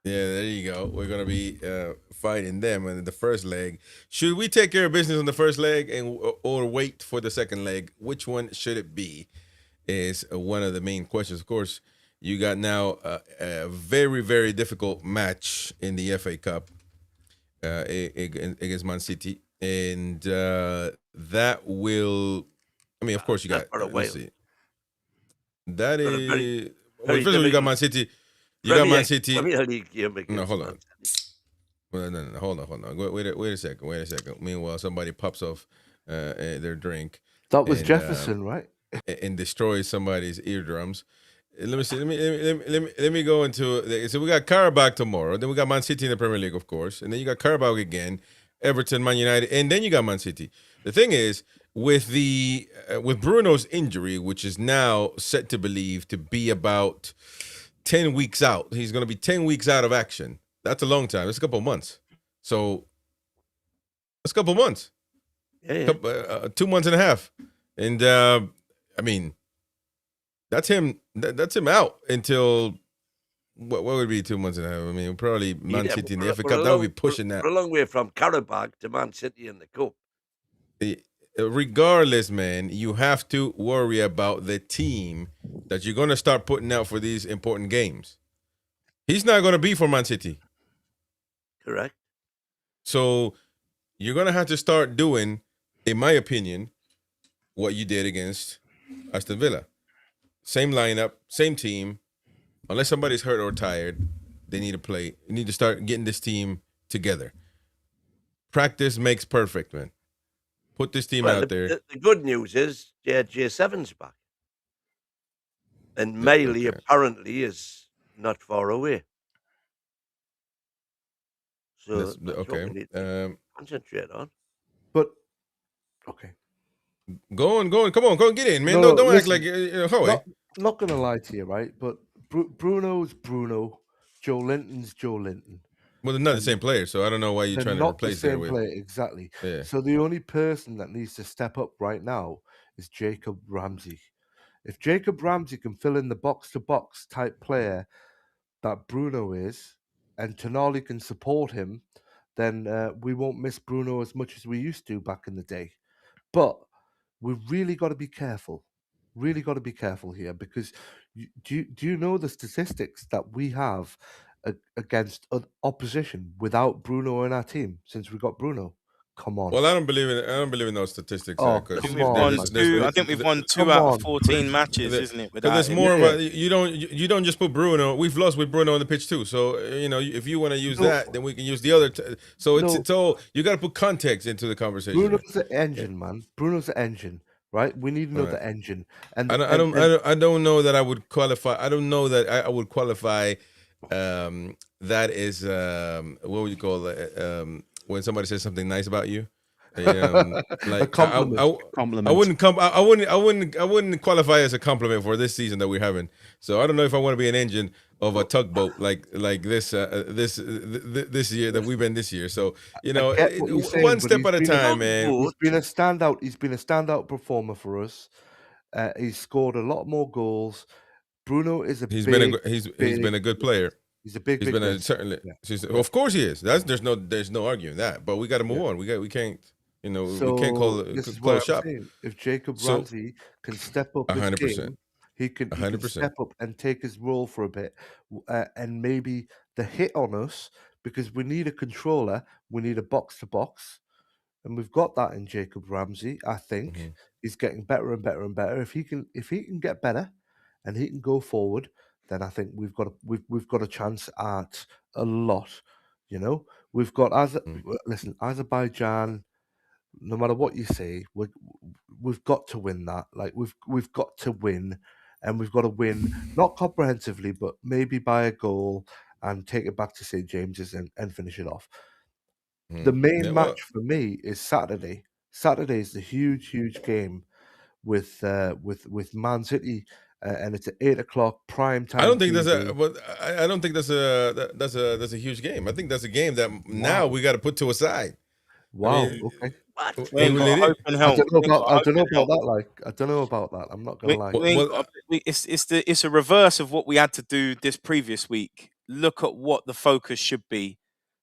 Yeah, there you go. We're gonna be fighting them in the first leg. Should we take care of business on the first leg or wait for the second leg? Which one should it be? Is one of the main questions. Of course, you got now a very, very difficult match in the FA Cup against Man City, and that will. I mean, of course, you got. Let's see. That is. First of all, you got Man City. You got Man City. No, hold on. Well, no, hold on. Wait a second. Meanwhile, somebody pops off their drink. That was Jefferson, right? And destroys somebody's eardrums. Let me see. Let me go into. So we got Carabag tomorrow. Then we got Man City in the Premier League, of course, and then you got Carabag again, Everton, Man United, and then you got Man City. The thing is, with Bruno's injury, which is now set to believe to be about 10 weeks out. He's going to be 10 weeks out of action. That's a long time. That's a couple of months. So that's a couple of months. Yeah. 2 months and a half. And I mean, that's him. That's him out until what would be 2 months and a half? I mean, probably Man City in the FA Cup. That would be pushing that. We're a long way from Carabag to Man City in the Cup. Regardless, man, you have to worry about the team that you're going to start putting out for these important games. He's not going to be for Man City. Correct. So you're going to have to start doing, in my opinion, what you did against Aston Villa. Same lineup, same team. Unless somebody's hurt or tired, they need to play. You need to start getting this team together. Practice makes perfect, man. Put this team out there. The good news is JJ7's back. And Miley apparently is not far away. So that's okay. what we need to concentrate on. But okay. Go on. Come on, go get in, man. No, don't listen, act like Howie. Not gonna lie to you, right? But Bruno's Bruno, Joe Linton's Joe Linton. Well, they're not the same player, so I don't know why you're trying to replace them with. Player, exactly. Yeah. So the only person that needs to step up right now is Jacob Ramsey. If Jacob Ramsey can fill in the box-to-box type player that Bruno is, and Tonali can support him, then we won't miss Bruno as much as we used to back in the day. But we've really got to be careful. Really got to be careful here, because do you know the statistics that we have against opposition without Bruno in our team since we got Bruno? Come on. Well, I don't believe in those statistics. Oh, 'Cause come We've on, won man. two. I think we've won 2 Come out on. of 14 matches, isn't it? Because there's Without more him. of a you don't just put Bruno. We've lost with Bruno on the pitch too. So if you want to use that, then we can use the other. So it's all you got to put context into the conversation. Bruno's the engine, man. Bruno's the engine, right? We need another engine. And I don't know that I would qualify. I don't know that I would qualify. That is what would you call it? When somebody says something nice about you. Like a compliment. I wouldn't qualify as a compliment for this season that we're having. So I don't know if I want to be an engine of a tugboat like this year that we've been this year. So one step at a time, man. He's been a standout performer for us. He's scored a lot more goals. Bruno is he's been a good player. He's a big. He's been certainly. Of course he is. There's no arguing that. But we got to move on. We can't. We can't close shop. If Jacob Ramsey can step up 100%. He can step up and take his role for a bit, and maybe the hit on us, because we need a controller, we need a box to box, and we've got that in Jacob Ramsey. I think he's getting better and better and better. If he can get better, and he can go forward, then I think we've got a chance at a lot. We've got Azerbaijan. No matter what you say, we've got to win that. Like we've got to win, and we've got to win not comprehensively, but maybe by a goal and take it back to St. James's and finish it off. The main match for me is Saturday. Saturday is the huge game with Man City, and it's at 8:00 prime time. I don't think I don't think that's a huge game. I think that's a game that now we got to put to a side. Wow. Okay. I don't know about that. I'm not gonna lie. It's a reverse of what we had to do this previous week. Look at what the focus should be.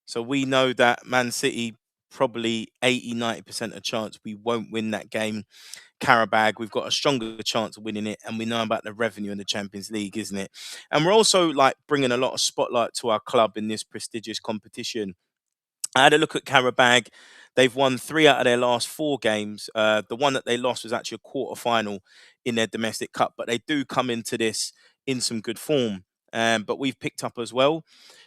So we know that Man City probably 80-90% of chance we won't win that game. Carabag, we've got a stronger chance of winning it, and we know about the revenue in the Champions League, isn't it? And we're also bringing a lot of spotlight to our club in this prestigious competition. I had a look at Carabag. They've won 3 out of their last 4 games. The one that they lost was actually a quarter-final in their domestic cup, but they do come into this in some good form. But we've picked up as well.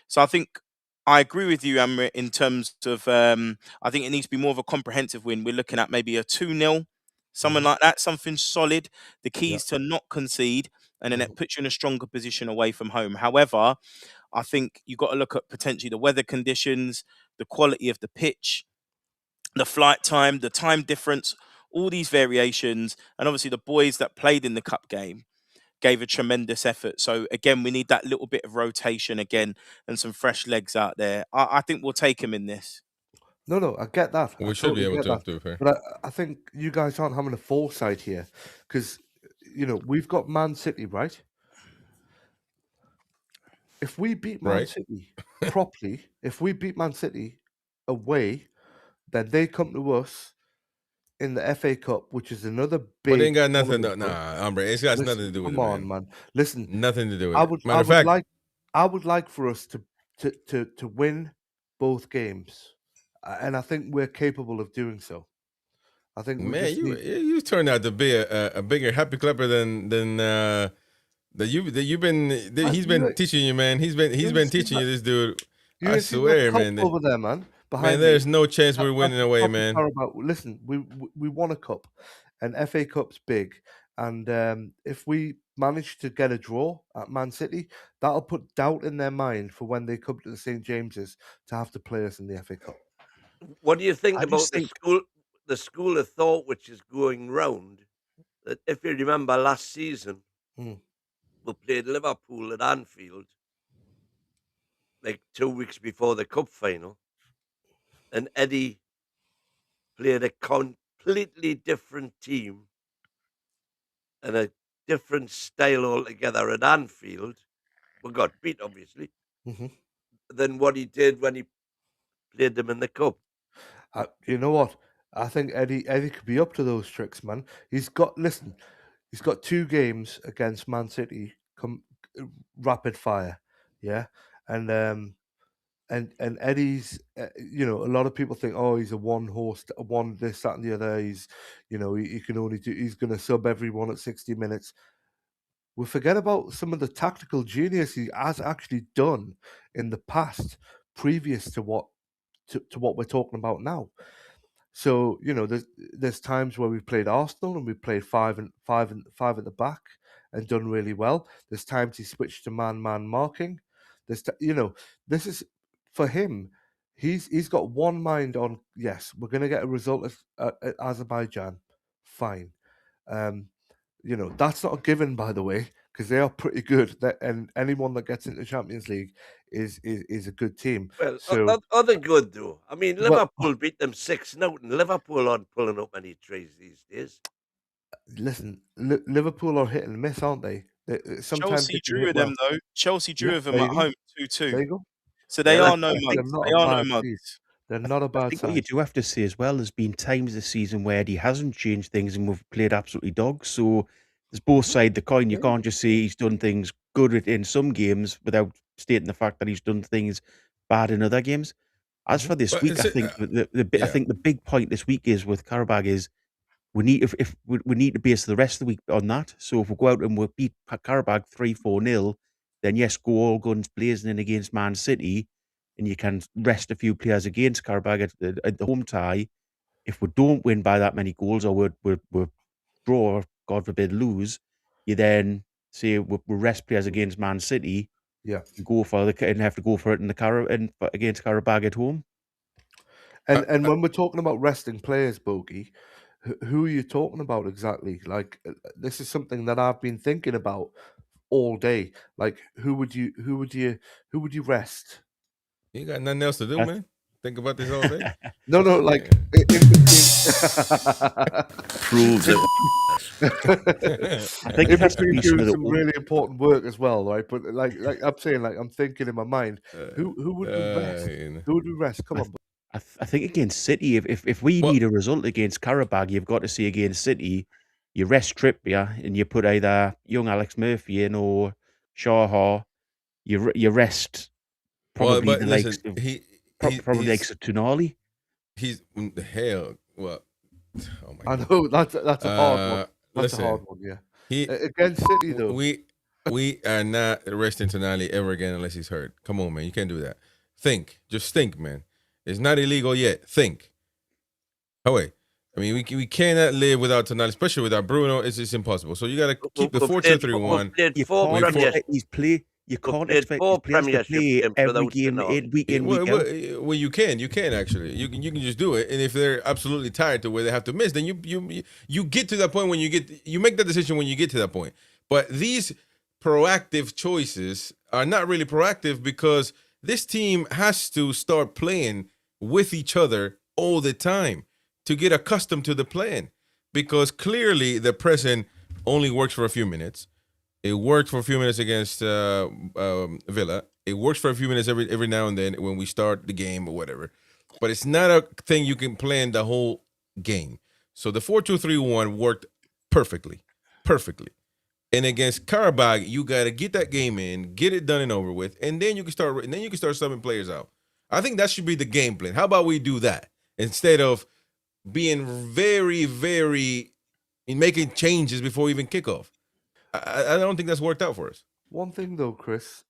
So I think I agree with you, Amrit, in terms of I think it needs to be more of a comprehensive win. We're looking at maybe a 2-0, something like that, something solid. The key is to not concede, and then it puts you in a stronger position away from home. However, I think you've got to look at potentially the weather conditions, the quality of the pitch, the flight time, the time difference, all these variations. And obviously the boys that played in the cup game gave a tremendous effort. So again, we need that little bit of rotation again and some fresh legs out there. I think we'll take him in this. No, I get that. We should be able to do it. But I think you guys aren't having a foresight here, because we've got Man City, right? If we beat Man City properly, if we beat Man City away, then they come to us in the FA Cup, which is another big. But it ain't got nothing. Hombre, it's got nothing to do with it. Come on, man. Listen, nothing to do with it. I would like for us to win both games, and I think we're capable of doing so. I think, man, you turned out to be a bigger happy clapper than you've been. He's been teaching you, man. He's been teaching you, this dude. I swear, man. Over there, man. Man, there's no chance we're winning away, man. Listen, we won a cup, and FA Cup's big, and if we manage to get a draw at Man City, that'll put doubt in their mind for when they come to the St. James's to have to play us in the FA Cup. What do you think about the school of thought which is going round? That if you remember last season, we played Liverpool at Anfield, like 2 weeks before the cup final. And Eddie played a completely different team and a different style altogether at Anfield. We got beat, obviously, than what he did when he played them in the cup. You know what? I think Eddie could be up to those tricks, man. He's got 2 games against Man City, rapid fire, yeah, and and Eddie's, you know, a lot of people think, oh, he's a one horse, a one this, that, and the other. He's, you know, he can only do. He's going to sub everyone at 60 minutes. We forget about some of the tactical genius he has actually done in the past, previous to what we're talking about now. So, you know, there's times where we've played Arsenal and we've played five at the back and done really well. There's times he switched to man marking. You know, this is for him. He's got one mind on, yes, we're going to get a result at Azerbaijan. Fine. You know, that's not a given, by the way, because they are pretty good. And anyone that gets into the Champions League is a good team. Well, So other good though. I mean, Well- Liverpool beat them 6-0, and Liverpool aren't pulling up any trees these days. listen, Liverpool are hit and miss, aren't they? Sometimes Chelsea they can drew hit with them well. though. Chelsea drew Yeah, with them there at you go. home There 2-2. you go. So they Yeah, are no that's- mugs. They're not They a are no bad mugs. team. They're not a I bad think what you side. do have to say as well, there's been times this season where he hasn't changed things and we've played absolutely dogs. So there's both sides of the coin. You can't just say he's done things good in some games without stating the fact that he's done things bad in other games. As for this But week, I it's- think I yeah. think the big point this week is with Carabag is we need if we need to base the rest of the week on that. So if we go out and we beat Carabag 3-4-0, then yes, go all guns blazing in against Man City, and you can rest a few players against Carabag at the home tie. If we don't win by that many goals, or we draw, or God forbid lose, you then say we rest players against Man City. Yeah. And go for and have to go for it in the against Carabag at home. And when we're talking about resting players, Bogey, who are you talking about exactly? Like, this is something that I've been thinking about all day. Like, who would you rest? You got nothing else to do, man. Think about this all day. No, like in Proves it. I think it has to be some doing of the some really important work as well, right? But like I'm saying, like I'm thinking in my mind, who would we rest? Who would we rest? Come on. I think against City, if we need a result against Carabag, you've got to see against City, you rest Trippier and you put either young Alex Murphy in or Shaw. You rest probably the likes of probably likes of Toon Army. He's hell. Well, oh my I God. know that's a hard one. That's listen, a hard one. Yeah. He Against City though. We are not resting Tonali ever again unless he's hurt. Come on, man. You can't do that. Just think, man. It's not illegal yet. Think. Oh wait. I mean, we cannot live without Tonali, especially without Bruno. It's just impossible. So you got to keep the 4-2-3-1. You can't played expect four these players to Premiership play games every without game Tonali. week in, week out. Well, you can actually. You can just do it. And if they're absolutely tired to where they have to miss, then you get to that point when you make that decision when you get to that point. But these proactive choices are not really proactive because this team has to start playing with each other all the time to get accustomed to the plan. Because clearly the present only works for a few minutes. It worked for a few minutes against Villa. It works for a few minutes every now and then when we start the game or whatever. But it's not a thing you can plan the whole game. So the 4-2-3-1 worked perfectly. And against Carabag, you got to get that game in, get it done and over with, and then you can start subbing players out. I think that should be the game plan. How about we do that instead of being very, very making changes before even kickoff? I don't think that's worked out for us. One thing though, Chris,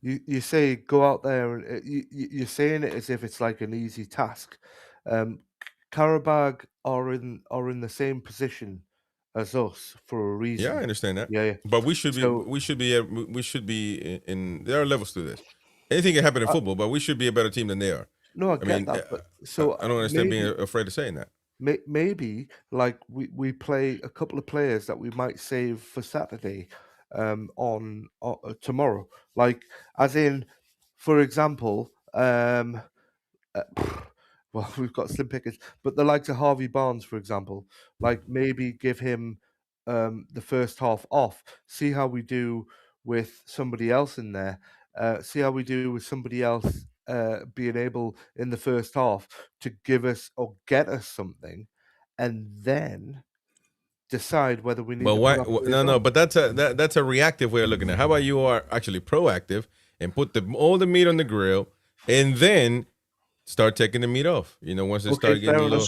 you say go out there and you're saying it as if it's like an easy task. Carabag are in the same position as us for a reason. Yeah, I understand that. Yeah. But we should be in. There are levels to this. Anything can happen in football, but we should be a better team than they are. No, I get that. But so I don't understand being afraid of saying that. Maybe like we play a couple of players that we might save for Saturday on tomorrow, like as in, for example, well, we've got slim pickings, but the likes of Harvey Barnes, for example, like maybe give him the first half off, see how we do with somebody else in there, see how we do with somebody else being able in the first half to give us or get us something, and then decide whether we need. But why? No. But that's a reactive way of looking at it. How about you are actually proactive and put all the meat on the grill, and then start taking the meat off. Once they start getting a little.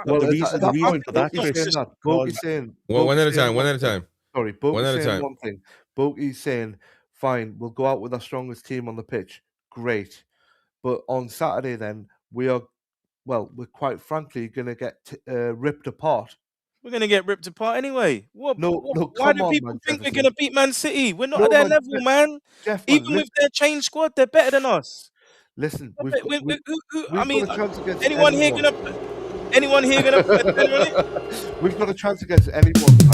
The reason for that, Chris, Bogey's saying One at a time. One at a time. Sorry, One at a Bogey's saying time. one thing. Bogey's saying, fine, we'll go out with our strongest team on the pitch. Great. But on Saturday, then, we're quite frankly going to get ripped apart. We're going to get ripped apart anyway. Why do people think we're going to beat Man City? We're not at their level, man. Even with their changed squad, they're better than us. Listen, anyone here going to put a tenner on it? We've got a chance against anyone, man.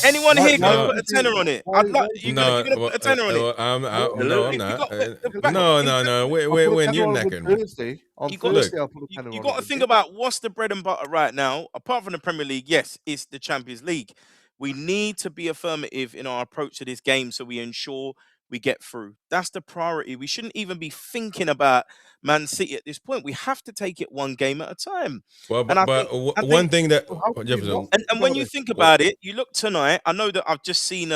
Anyone here going to put a tenner on it? I'd like you're going to put a tenner on it. No, I'm not. No. We're you're necking. On Thursday, I'll put a tenner on it. You got to think about what's the bread and butter right now. Apart from the Premier League, yes, it's the Champions League. We need to be affirmative in our approach to this game so we ensure we get through. That's the priority. We shouldn't even be thinking about Man City at this point. We have to take it one game at a time. Well, one thing that Jefferson, and when you think about it, you look tonight. I know that I've just seen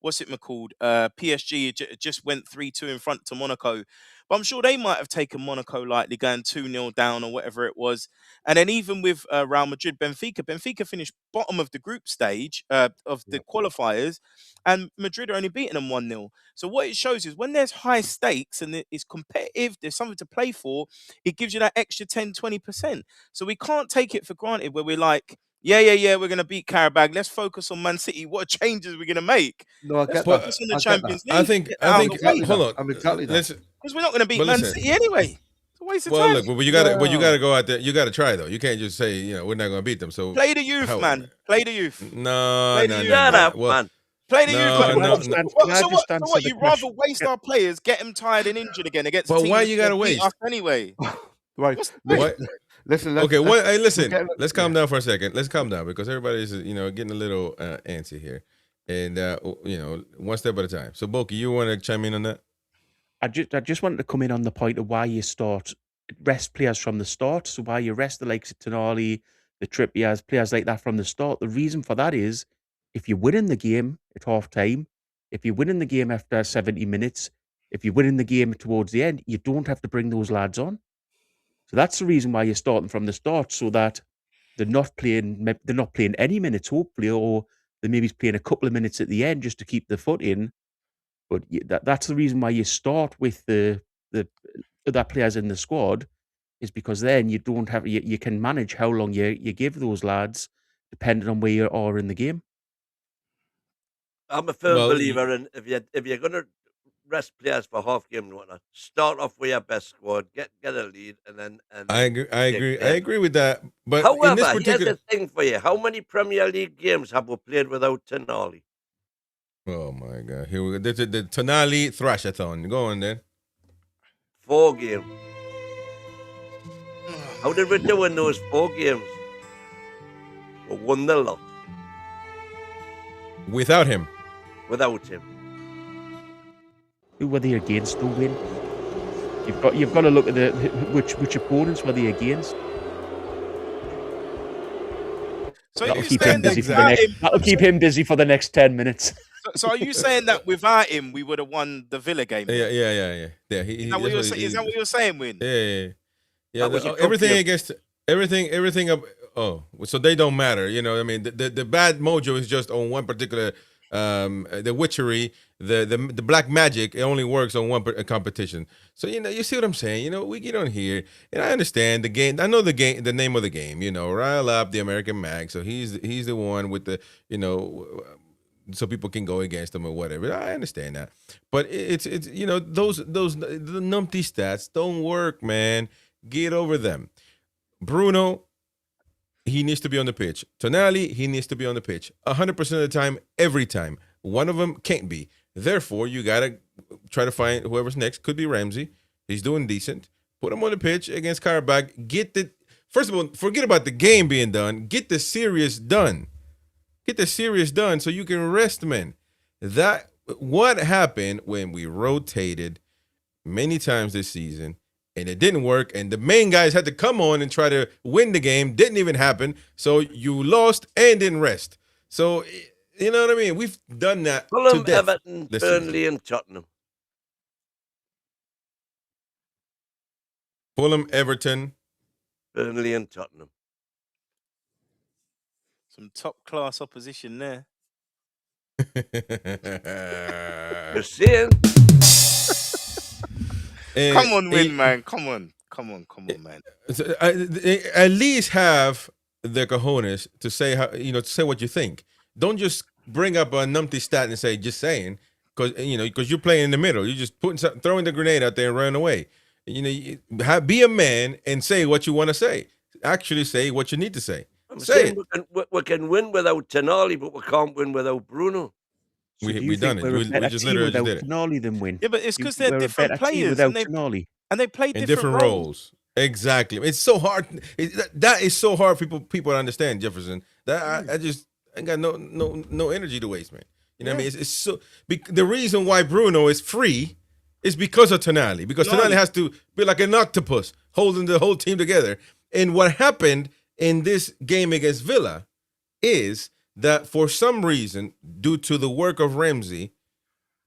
what's it called? PSG just went 3-2 in front to Monaco. But I'm sure they might have taken Monaco lightly, going 2-0 down or whatever it was. And then even with Real Madrid, Benfica finished bottom of the group stage of the qualifiers, and Madrid are only beating them 1-0. So what it shows is when there's high stakes and it's competitive, there's something to play for, it gives you that extra 10, 20%. So we can't take it for granted where we're like, yeah, we're going to beat Carabag. Let's focus on Man City. What changes are we going to make? No, I get focus on the Champions League. I think hold on. I'm exactly that. Because we're not going to beat Man City anyway. It's a waste of time. Look, but you gotta go out there. You gotta try though. You can't just say we're not going to beat them. So play the youth, man. Play the youth. No. Man. Play the youth. So what? You'd rather waste our players, get them tired and injured again against teams why you gotta that waste us anyway? Right. Listen. Okay. Listen. Let's calm down for a second. Let's calm down because everybody's getting a little antsy here, and one step at a time. So, Boki, you want to chime in on that? I just wanted to come in on the point of why you rest players from the start. So why you rest the likes of Tonali, the Trippiers, players like that from the start. The reason for that is if you're winning the game at half time, if you're winning the game after 70 minutes, if you're winning the game towards the end, you don't have to bring those lads on. So that's the reason why you're starting from the start, so that they're not playing any minutes, hopefully, or they maybe playing a couple of minutes at the end just to keep the foot in. But that's the reason why you start with the other players in the squad, is because then you don't have you can manage how long you give those lads depending on where you are in the game. I'm a firm believer in if you're going to rest players for half game and whatnot, start off with your best squad, get a lead, and then. I agree with that. But however, in this particular... here's the thing for you: how many Premier League games have we played without Tonali? Oh my God! Here we go. The Tonali Thrashathon. Go on then. 4 games. How did we do in those 4 games? We won the lot. Without him. Without him. Who were they against to win? You've got to look at which opponents were they against. So that'll keep him busy for the next 10 minutes. So are you saying that without him we would have won the Villa game? Yeah. Is that what you're saying, Win? Yeah. Everything against everything up. Oh, so they don't matter. I mean, the bad mojo is just on one particular. The witchery, the black magic, it only works on one competition. So you see what I'm saying. We get on here, and I understand the game. I know the name of the game. Rile up the American Mag. So he's the one with the so people can go against him or whatever. I understand that, but it's those the numpty stats don't work, man. Get over them. Bruno, he needs to be on the pitch. Tonali, he needs to be on the pitch 100% of the time, every time. One of them can't be. Therefore, you got to try to find whoever's next. Could be Ramsey. He's doing decent. Put him on the pitch against Carabag. First of all, forget about the game being done. Get the serious done. Get the serious done so you can rest men. What happened when we rotated many times this season, and it didn't work, and the main guys had to come on and try to win the game. Didn't even happen. So you lost and didn't rest. So, you know what I mean? We've done that. Fulham, Everton, Burnley, and Tottenham. Fulham, Everton. Burnley and Tottenham. Some top class opposition there. You're seeing? Come on, win, man. Come on, man. At least have the cojones to say how, to say what you think. Don't just bring up a numpty stat and say just saying, because you're playing in the middle. You're just throwing the grenade out there and running away. Be a man and say what you want to say. Actually, say what you need to say. I'm Say saying we can win without Tonali, but we can't win without Bruno. So do you we done think it. we're a We better just team literally without did it. Tonali than win? Yeah, but it's because they're We're a different better team players without and Tonali. they play In different roles. Exactly. It's so hard. That is so hard for people to understand, Jefferson. That I just ain't got no energy to waste, man. You know what I mean? It's so the reason why Bruno is free is because of Tonali. Because Tonali has to be like an octopus holding the whole team together. And what happened in this game against Villa is that for some reason, due to the work of Ramsey,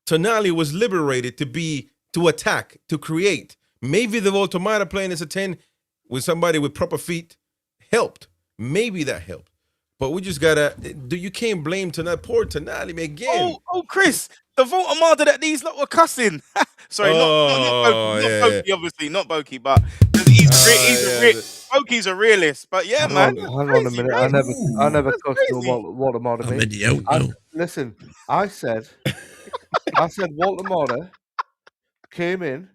Tonali was liberated to attack, to create. Maybe the Voltomata playing as a 10 with somebody with proper feet helped. Maybe that helped. But we just gotta. You can't blame poor Tonali again. Oh, Chris, the Voltomata that these lot were cussing. Sorry, not Bokey, obviously, not Bokey, but Bokey's a realist. But yeah, man. Hang on a minute. I never cussed no Voltomata. I'm idiot now. Listen, I said Voltomata came in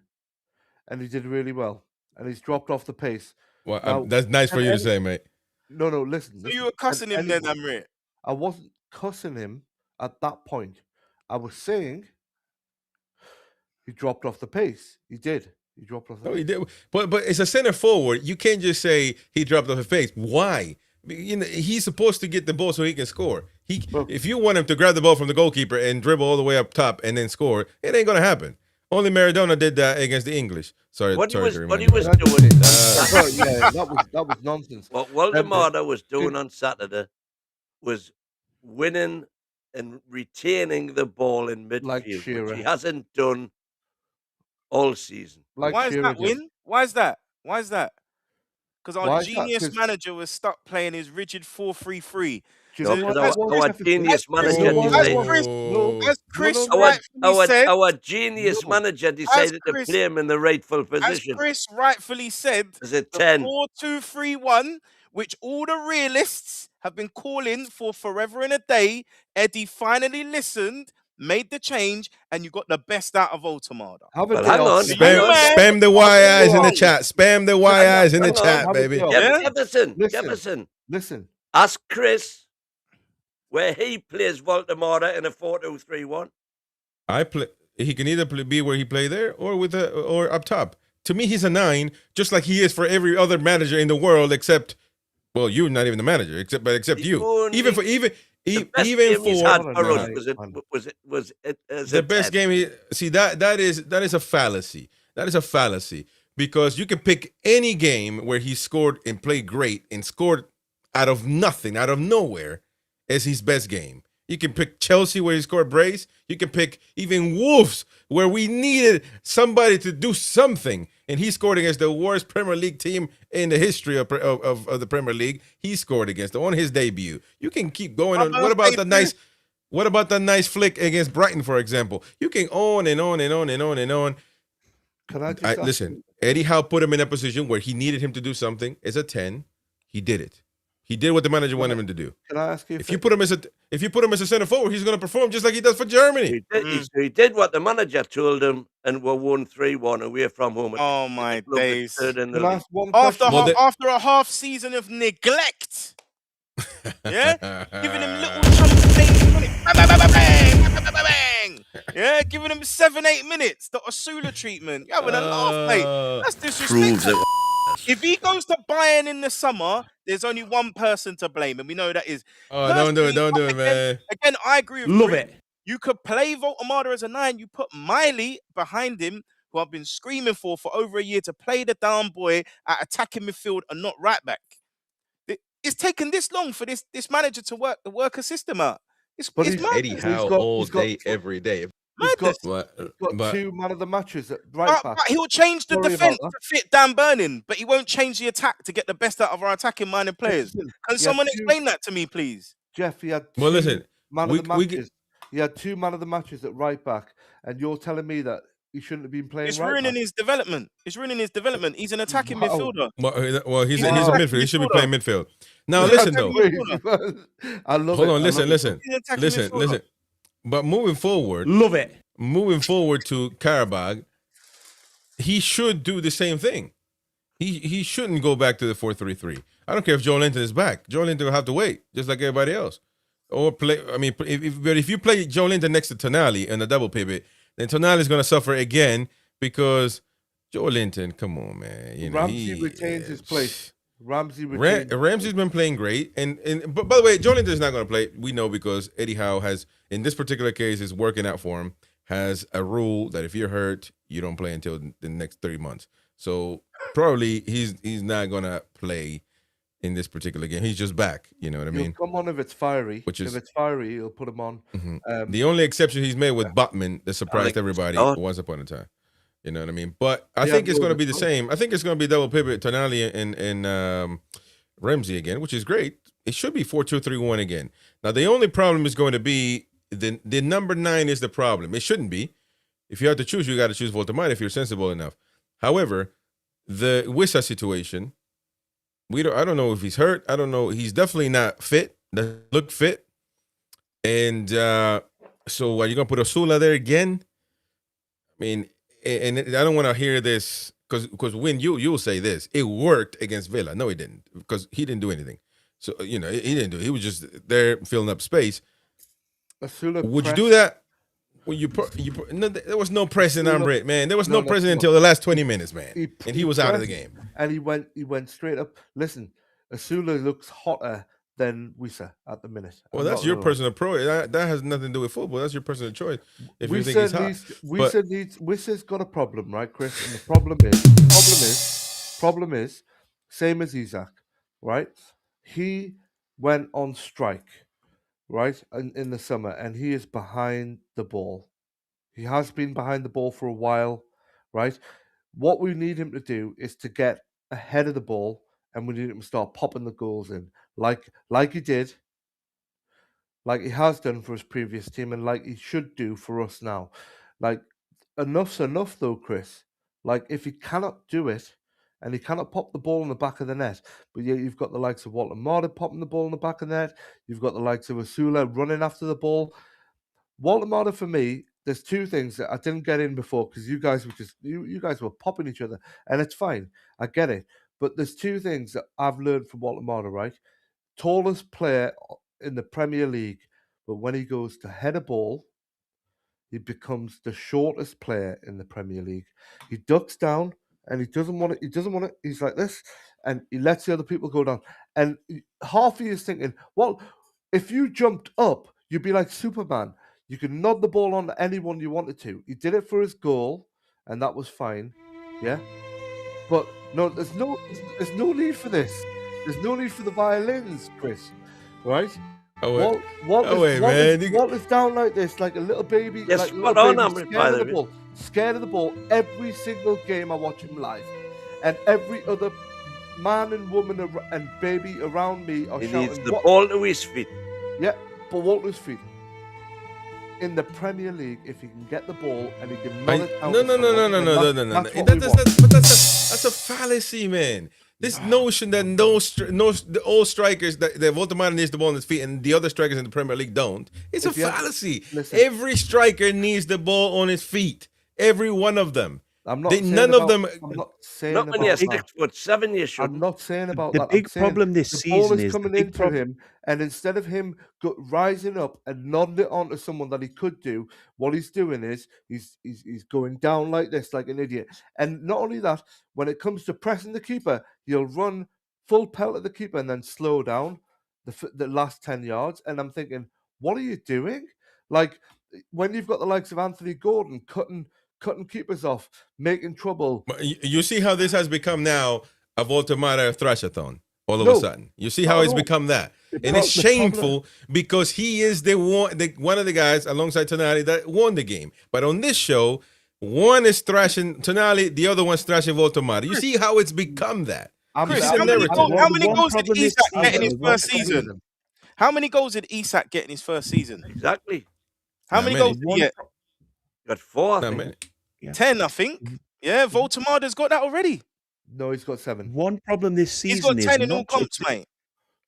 and he did really well, and he's dropped off the pace. Well, Now, that's nice for you to say, mate. No, listen. So you were cussing him then, Amrit? I wasn't cussing him at that point. I was saying he dropped off the pace. He did. He dropped off the pace. He did. But it's a center forward. You can't just say he dropped off the pace. Why? He's supposed to get the ball so he can score. If you want him to grab the ball from the goalkeeper and dribble all the way up top and then score, it ain't gonna happen. Only Maradona did that against the English. What he was doing. That was nonsense. What Waldemar was doing on Saturday was winning and retaining the ball in midfield, which he hasn't done all season. Why is that, Win? Why is that? Because our genius manager was stuck playing his rigid 4-3-3. Our genius manager decided to play him in the rightful position. As Chris rightfully said, as a 10. 4-2-3-1, which all the realists have been calling for forever and a day. Eddie finally listened, made the change, and you got the best out of Voltomata. Hang on. Spam the Y-eyes in the chat. Spam the Y-eyes in the chat, baby. Jefferson. Listen. Ask Chris where he plays Voltomata in a 4-2-3-1. He can either be where he played there or up top. To me, he's a 9, just like he is for every other manager in the world, except, well, you're not even the manager, except you. The best game. That is a fallacy. That is a fallacy because you can pick any game where he scored and played great and scored out of nothing, out of nowhere, as his best game. You can pick Chelsea where he scored brace. You can pick even Wolves where we needed somebody to do something, and he scored against the worst Premier League team in the history of the Premier League. He scored against on his debut. You can keep going on. What about the nice flick against Brighton, for example? You can on and on and on and on and on. Can I just listen? Eddie Howe put him in a position where he needed him to do something as a 10. He did it. He did what the manager wanted him to do. Can I ask you if you put him as a center forward, he's going to perform just like he does for Germany. He did what the manager told him, and we won 3-1 away from home. Oh my days! After a half season of neglect, yeah, giving him little chunks of 8 minutes, bang, yeah, giving him 7-8 minutes. The Osula treatment. You're having a laugh, mate. That's disrespectful. If he goes to Bayern in the summer, there's only one person to blame, and we know that is. Oh, don't do it, man. Again, I agree with Love it. You could play Voltomata as a 9. You put Miley behind him, who I've been screaming for over a year to play the down boy at attacking midfield and not right back. It's taken this long for this manager to work a system out. It's mad. Eddie Howe all day, every day. He's got, Madness. got 2 man of the matches at right back. But he'll change the Sorry defense about to fit Dan Burning, but he won't change the attack to get the best out of our attacking minded players. Listen, Can someone explain that to me, please? Jeff, he had Well, 2 listen, man we- of the we matches. He had 2 man of the matches at right back, and you're telling me that he shouldn't have been playing It's right ruining back? his development. It's ruining his development. He's an attacking Wow. midfielder. Well, he's a Wow. midfielder. He should be playing midfield. Now, Yeah, listen I though. I love Hold it. on, I listen, love it. He's an attacking listen. midfielder. But moving forward to Carabag, he should do the same thing. He shouldn't go back to the 4-3-3. I don't care if Joe Linton is back. Joe Linton will have to wait, just like everybody else. Or play. I mean, if you play Joe Linton next to Tonali in a double pivot, then Tonali is going to suffer again because Joe Linton. Come on, man. You know, Ramsey retains his place. Ramsey's been playing great, but by the way, Joe Linton is not going to play. We know because Eddie Howe has, in this particular case, is working out for him. Has a rule that if you're hurt, you don't play until the next 3 months. So probably he's not going to play in this particular game. He's just back. You know what I mean? He'll come on if it's fiery. Which is- if it's fiery, he'll put him on. The only exception he's made with Botman that surprised Alex everybody Scott. once upon a time. You know what I mean? But I Yeah, think it's well, going to be the same. I think it's going to be double pivot, Tonali and Ramsey again, which is great. It should be 4-2-3-1 again. Now, the only problem is going to be the number 9 is the problem. It shouldn't be. If you have to choose, you got to choose Voltemade if you're sensible enough. However, the Wissa situation, I don't know if he's hurt. I don't know. He's definitely not fit. Doesn't look fit. And so are you going to put Osula there again? I mean, and I don't want to hear this because when you'll say this, it worked against Villa. No, it didn't, because he didn't do anything. So, he didn't do it. He was just there filling up space. Would you do that? Well, no, there was no pressing on Brett, man. There was no pressing until the last 20 minutes, man. And he was out of the game. And he went straight up. Listen, Osula looks hotter than Wissa at the minute. Well, that's your personal that has nothing to do with football. That's your personal choice. If you think he's hot. Wissa's got a problem, right, Chris? And the problem is, same as Isaac, right? He went on strike, right, in the summer, and he is behind the ball. He has been behind the ball for a while, right? What we need him to do is to get ahead of the ball, and we need him to start popping the goals in, like he did, like he has done for his previous team, and like he should do for us now. Like, enough's enough, though, Chris. Like, if he cannot do it, and he cannot pop the ball in the back of the net, but yet you've got the likes of Walter Martin popping the ball in the back of the net, you've got the likes of Osula running after the ball. Walter Martin, for me, there's 2 things that I didn't get in before because you guys were just you guys were popping each other, and it's fine. I get it. But there's 2 things that I've learned from Walter Martin, right? Tallest player in the Premier League, but when he goes to head a ball, he becomes the shortest player in the Premier League. He ducks down and he doesn't want it. He's like this, and he lets the other people go down. And half of you is thinking, well, if you jumped up, you'd be like Superman. You could nod the ball on to anyone you wanted to. He did it for his goal, and that was fine. Yeah. But no, there's no need for this. There's no need for the violins, Chris. Right? Walt is down like this, like a little baby. Yes, like spot on, I'm scared of the ball. Every single game I watch him live, and every other man and woman and baby around me are shouting. He needs the ball to his feet. Yeah, but Walter's feet. In the Premier League, if he can get the ball and he can nod it out. No. That's a fallacy, man. This notion that all strikers that Voltemade needs the ball on his feet and the other strikers in the Premier League don't. It's a fallacy. Every striker needs the ball on his feet. Every one of them. I'm not saying not when you're 6'7", you should. I'm not saying about the that. big problem this season ball is coming into him, and instead of him rising up and nodding it onto someone that he could do, what he's doing is he's going down like this, like an idiot. And not only that, when it comes to pressing the keeper, he'll run full pelt at the keeper and then slow down the last 10 yards. And I'm thinking, what are you doing? Like, when you've got the likes of Anthony Gordon cutting keepers off, making trouble. You see how this has become now a Voltemade thrashathon. all of No. a sudden. You see how it's No. become that. The And pro- it's the problem- shameful because he is one of the guys alongside Tonali that won the game. But on this show, one is thrashing Tonali, the other one's thrashing Voltomata. You see how it's become that. Chris, It's a how many, narrative. how many One goals did problem is- Isak get in his one first problem season? is- How many goals did Isak get in his first season? Exactly. How Not many many. goals did he get? Got 4, I Not think. many. 10, I think. Yeah, Voltomada's got that already. No, he's got 7. One problem this season He's got is 10 in all not comps, mate.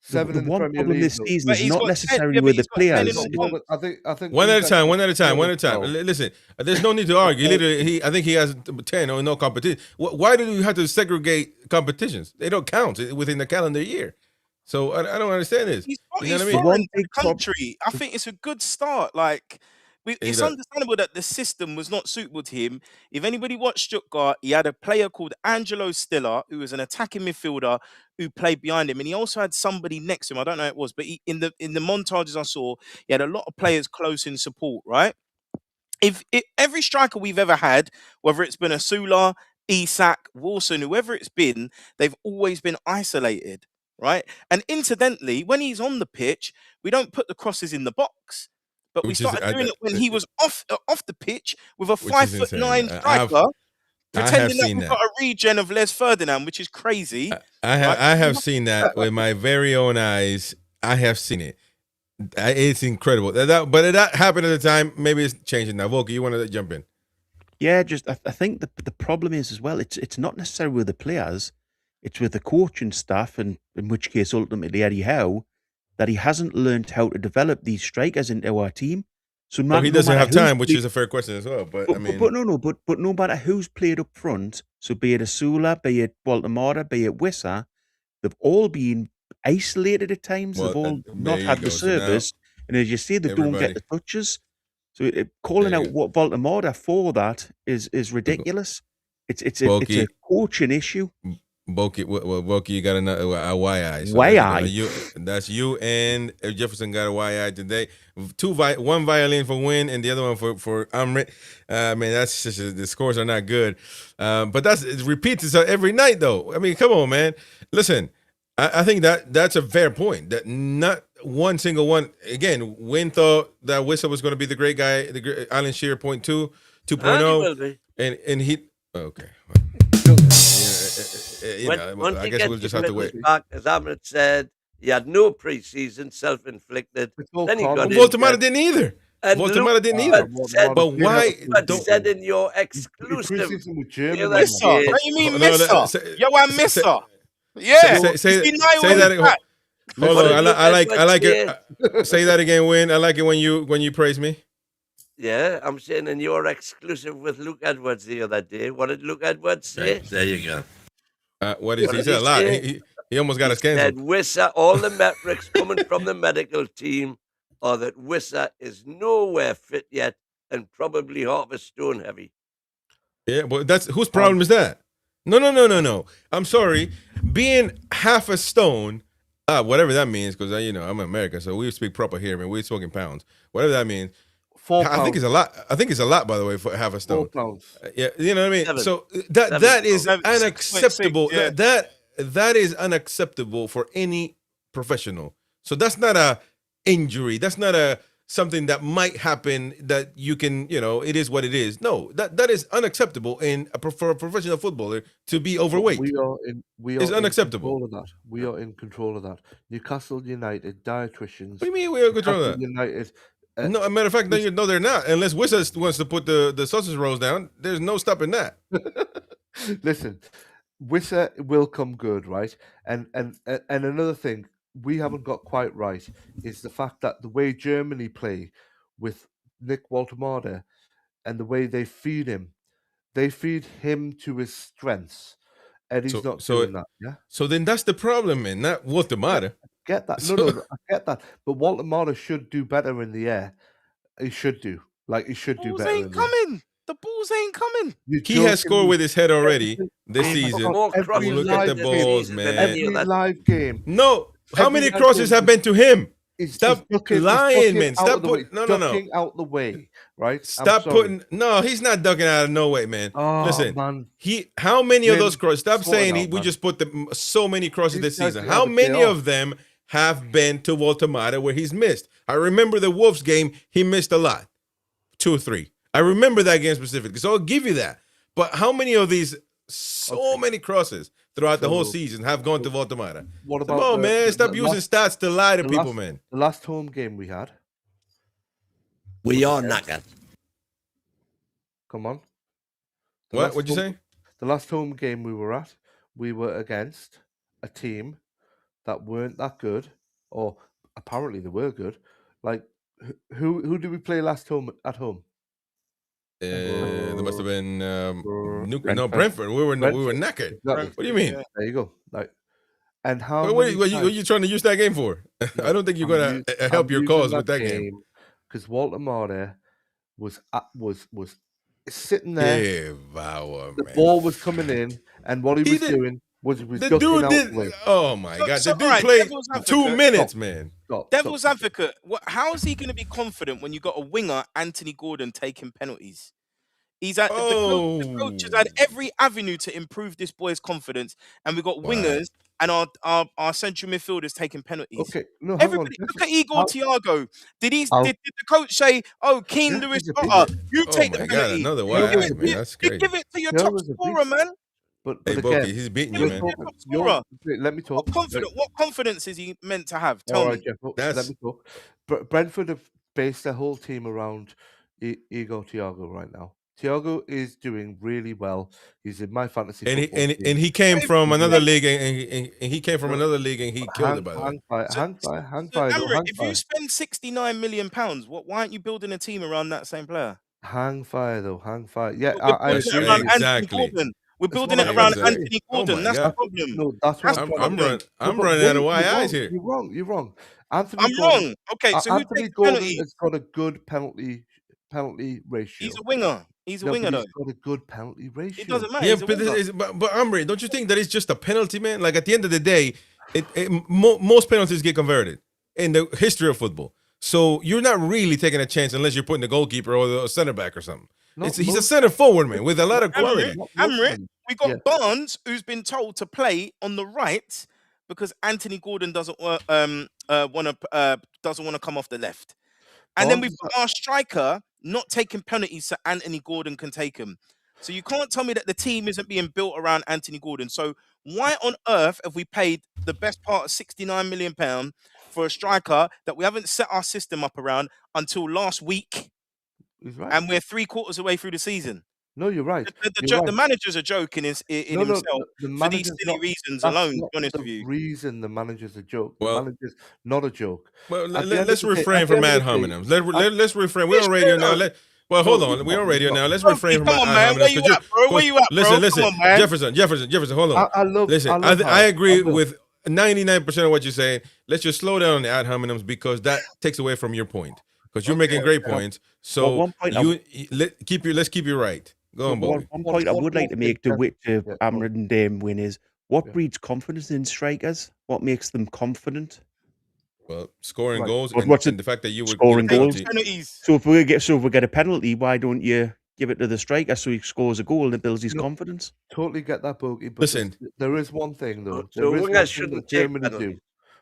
7 the in the one Premier problem League. this though. season But is he's not got 10 necessarily yeah, but with the he's got 10 in players. all He's got more than- I think One at a Isak- time, one at a time, one at a time. No. Listen, there's no need to argue. Literally, I think he has 10 or no competition. Why do you have to segregate competitions? They don't count within the calendar year. So I don't understand this. He's, You know what I he's mean? One foreign to big the prob- country. I think it's a good start. Like, it's does. understandable that the system was not suitable to him. If anybody watched Stuttgart, he had a player called Angelo Stiller, who was an attacking midfielder who played behind him, and he also had somebody next to him. I don't know who it was, but in the montages I saw, he had a lot of players close in support. Right? If every striker we've ever had, whether it's been Asula, Isak, Wilson, whoever it's been, they've always been isolated. Right? And incidentally, when he's on the pitch, we don't put the crosses in the box. But we Which is- started doing it when he was off the pitch with a Which is 5'9" insane. striker, pretending that seen we've that. got a regen of Les Ferdinand, which is crazy. I have seen that with my very own eyes. I have seen it. It's incredible. But that happened at the time. Maybe it's changing now. Volker, you want to jump in? Yeah, just I think the problem is as well. It's not necessarily with the players. It's with the coaching staff, and in which case ultimately Eddie Howe, that he hasn't learned how to develop these strikers into our team. So Well, he doesn't matter have who's time, which played- is a fair question as well. But I mean, but no matter who's played up front, so be it Asula, be it Baltimore, be it Wissa, they've all been isolated at times. Well, they've all there not you had go. the So now service, and as you say, they don't everybody- get the touches. So calling There you out go. what Baltimore for that is ridiculous. It's a Bulky. coaching issue. Bulky, you got another a Y-eye. Y-eye. That's you and Jefferson got a Y-eye today. One violin for Win and the other one for Amrit. Man, that's just, the scores are not good. But it repeats itself every night, though. I mean, come on, man. Listen, I think that's a fair point. That not one single one. Again, Win thought that Wissa was going to be the great guy, the great Alan Shearer 2.0, And he will be. and he okay. Once I he guess gets we'll just his have to fitness wait. back, as Ahmed said, he had no pre-season, self-inflicted. It's all Then he calm. got Voltemata injured. didn't either. And Voltemata look didn't what either. said- But why But don't said in your He exclusive, pre-season with Germany. Yeah, man. that's Misser. Yeah. What do you mean, No, Misser? say- Yo, I'm say- Misser. Yeah. say He's denial say on that. his back. Hold What on, did I like Edwards it. Say that again, Win. I like it when you praise me. yeah, I'm saying in your exclusive with Luke Edwards the other day. What did Luke Edwards say? There you go. What is What he did said? he A lot. say? He almost got He us said canceled. Wissa, all the metrics coming from the medical team are that Wissa is nowhere fit yet and probably half a stone heavy. Yeah, but that's whose problem is that? No. I'm sorry. Being half a stone, whatever that means, because I'm American, so we speak proper here. I mean, we're talking pounds. Whatever that means. 4 I think pounds. it's a lot. I think it's a lot, by the way, for half a 4 stone. pounds. Yeah, you know what I mean. Seven. So that Seven. is Seven. unacceptable. 6.6, yeah. That is unacceptable for any professional. So that's not a injury. That's not a something that might happen that you can, it is what it is. No, that is unacceptable for a professional footballer to be overweight. We are It's in unacceptable. control of that. We are in control of that. Newcastle United dietitians. What do you mean we are controlling Newcastle that? United. No, a matter of fact, no, they're not. Unless Wissa wants to put the sausage rolls down, there's no stopping that. Listen, Wissa will come good, right? And another thing we haven't got quite right is the fact that the way Germany play with Nick Waltemada and the way they feed him to his strengths. Eddie's So- not so doing that. Yeah, So then that's the problem, man. Not Waltemada. get that. So- No, I get that. But Waltemada should do better in the air. He should do. He should do Balls better. ain't in the air. coming. The balls ain't coming. You're He has joking scored me. with his head already this Every- season. More every crosses Look at the this balls, season man. than any Every other. live game. No, how Every many live crosses game. have been to him? Stop lying, man. Stop putting ducking out the way, right? Stop putting he's not ducking out of no way, man. Oh, Listen, man. How many of those crosses? Stop sort it saying out, we man. just put so many crosses this These guys season. can How have a day many off. of them have been to Voltemata where he's missed? I remember the Wolves game, he missed a lot. 2 or 3. I remember that game specifically, so I'll give you that. But how many of these many crosses throughout the whole season have gone to Voltemata? What about Come on, man. Stop using stats to lie to people, man. The last home game we had. We are knackered. Come on. What'd you say? The last home game we were at, we were against a team that weren't that good, or apparently they were good. Like, who did we play last home at home? There must have been Brentford. We were knackered. Exactly. What do you mean? There you go. Like, and how? What are you trying to use that game for? I don't think you're going to help your cause with that game. Because Voltemata was sitting there. The ball was coming in, and what he was doing was ducking out the way. Oh my God! The dude played 2 minutes, man. Devil's advocate. How is he going to be confident when you got a winger, Anthony Gordon, taking penalties? He's at the coach has had every avenue to improve this boy's confidence, and we've got wingers and our central midfielders taking penalties. Okay, no, everybody look at Igor Thiago. Did the coach say, "Oh, Keane Lewis Potter, you take the penalty"? Another man. That's crazy. Give it to your top scorer, man. But hey, again, he's beating you, man. Let me talk. What confidence is he meant to have? Tell me. Jeff, let me talk. Brentford have based their whole team around Igor Thiago right now. Thiago is doing really well. He's in my fantasy football team. And he came from another league, and he came from another league, and he killed it. By the way, hang fire. If you spend £69 million, why aren't you building a team around that same player? Hang fire, though. Hang fire. Yeah, I agree. Exactly. We're building it around Anthony Gordon. That's the problem. No, that's what I'm running out of eyes here. You're wrong. I'm wrong. Okay, so who Anthony takes Gordon penalties? has got a good penalty ratio. He's a winger. He's a winger, though. He's got a good penalty ratio. It doesn't matter. Yeah, but Amri, don't you think that it's just a penalty, man? Like at the end of the day, most penalties get converted in the history of football. So you're not really taking a chance unless you're putting the goalkeeper or the center back or something. He's a center forward, man, with a lot of quality. Amrit, we got Barnes, who's been told to play on the right because Anthony Gordon doesn't want to come off the left. And then we've got our striker not taking penalties so Anthony Gordon can take them. So you can't tell me that the team isn't being built around Anthony Gordon. So why on earth have we paid the best part of £69 million for a striker that we haven't set our system up around until last week? Right. And we're 3/4 away through the season. No, you're right. The manager's a joke in himself for these silly reasons alone, to be honest with you. The reason the manager's a joke. Well, the manager's not a joke. Well, let's refrain from ad hominems. Let's refrain. We're on radio now. Hold on. We're on radio now. Let's refrain from ad hominems. Where you at, bro? Where you at, bro? Listen. Jefferson. Hold on. I agree with 99% of what you're saying. Let's just slow down on the ad hominems because that takes away from your point. Because you're making great points. So let's keep you right. Go on, Bobby. One point I would like to make to Amrit and win is what breeds confidence in strikers? What makes them confident? Well, scoring goals and the fact that you were scoring goals. Penalties. So if we get a penalty, why don't you give it to the striker so he scores a goal and it builds his confidence? Totally get that, Bogey. But listen, there is one thing though. So wingers shouldn't take penalties.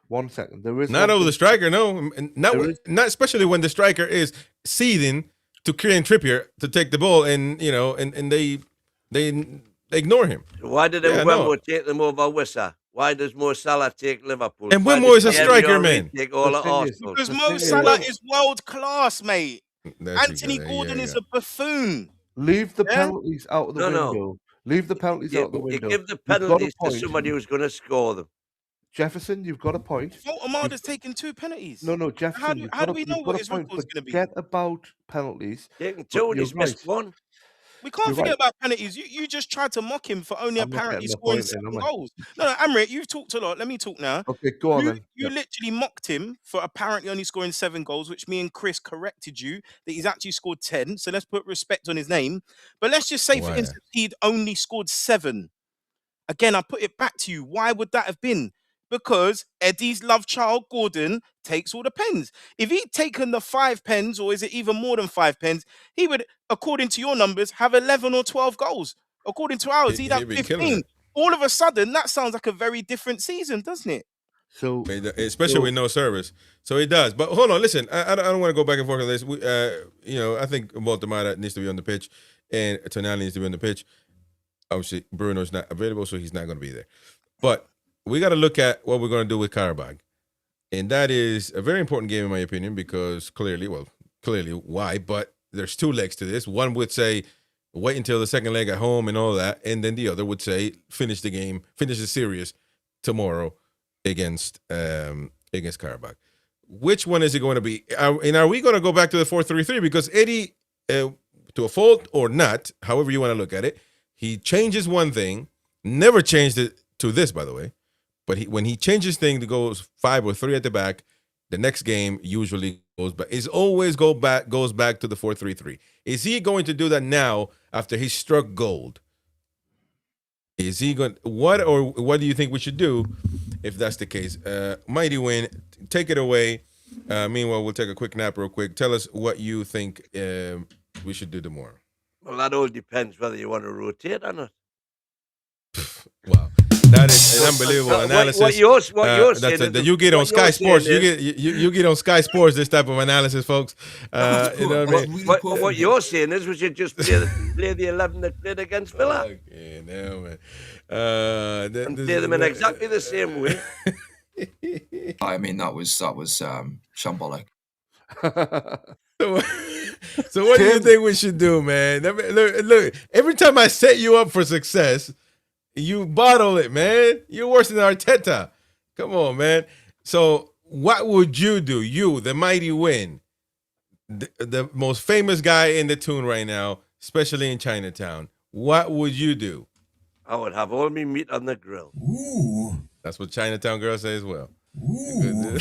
1 second. There is not over the striker, no. Not especially when the striker is seething to Kieran Trippier to take the ball, and they ignore him. Why did Mbeumo take them over Wissa? Why does Mo Salah take Liverpool? And Mbeumo is a striker, man. Take all of Arsenal? Because Mo Salah is world class, mate. Anthony Gordon is a buffoon. Leave the penalties out of the window. Leave the penalties out of the window. You give the penalties to somebody who's going to score them. Jefferson, you've got a point. Voltemada's taken 2 penalties. No, Jefferson. How do we know what his record's going to be? Forget about penalties. Taking 2 and he's missed 1. We can't forget about penalties. You just tried to mock him for only apparently scoring 7 goals. No, Amrit, you've talked a lot. Let me talk now. Okay, go on then. You literally mocked him for apparently only scoring 7 goals, which me and Chris corrected you that he's actually scored 10. So let's put respect on his name. But let's just say, for instance, he'd only scored 7. Again, I put it back to you. Why would that have been? because Eddie's love child, Gordon, takes all the pens. If he'd taken the 5 pens, or is it even more than 5 pens, he would, according to your numbers, have 11 or 12 goals. According to ours, he'd have He'd be killing 15. it. All of a sudden, that sounds like a very different season, doesn't it? So, Especially with no service. So it does. But hold on, listen. I don't want to go back and forth on this. I think Baltimore needs to be on the pitch, and Tonali needs to be on the pitch. Obviously, Bruno's not available, so he's not going to be there. But we got to look at what we're going to do with Carabag. And that is a very important game, in my opinion, because clearly why? But there's 2 legs to this. One would say, wait until the second leg at home and all that. And then the other would say, finish the series tomorrow against Carabag. Which one is it going to be? Are we going to go back to the 4-3-3? Because Eddie, to a fault or not, however you want to look at it, he changes one thing, never changed it to this, by the way. But when he changes thing to go 5 or 3 at the back, the next game usually goes back. It always goes back to the 4-3-3. Is he going to do that now after he struck gold? Is he going? What do you think we should do if that's the case? Mighty Win, take it away. Meanwhile, we'll take a quick nap real quick. Tell us what you think we should do tomorrow. Well, that all depends whether you want to rotate or not. Wow, that is an unbelievable analysis. What you're saying that you get on Sky Sports. You get on Sky Sports this type of analysis, folks. You know what I mean? What you're saying is we should just play the 11 that played against Villa. Okay, no, man. And play them in exactly the same way. I mean, that was shambolic. So what do you think we should do, man? Look, every time I set you up for success, you bottle it, man. You're worse than Arteta. Come on, man. So what would you do? You, the Mighty Win, the most famous guy in the Toon right now, especially in Chinatown. What would you do? I would have all my meat on the grill. Ooh. That's what Chinatown girls say as well. Ooh.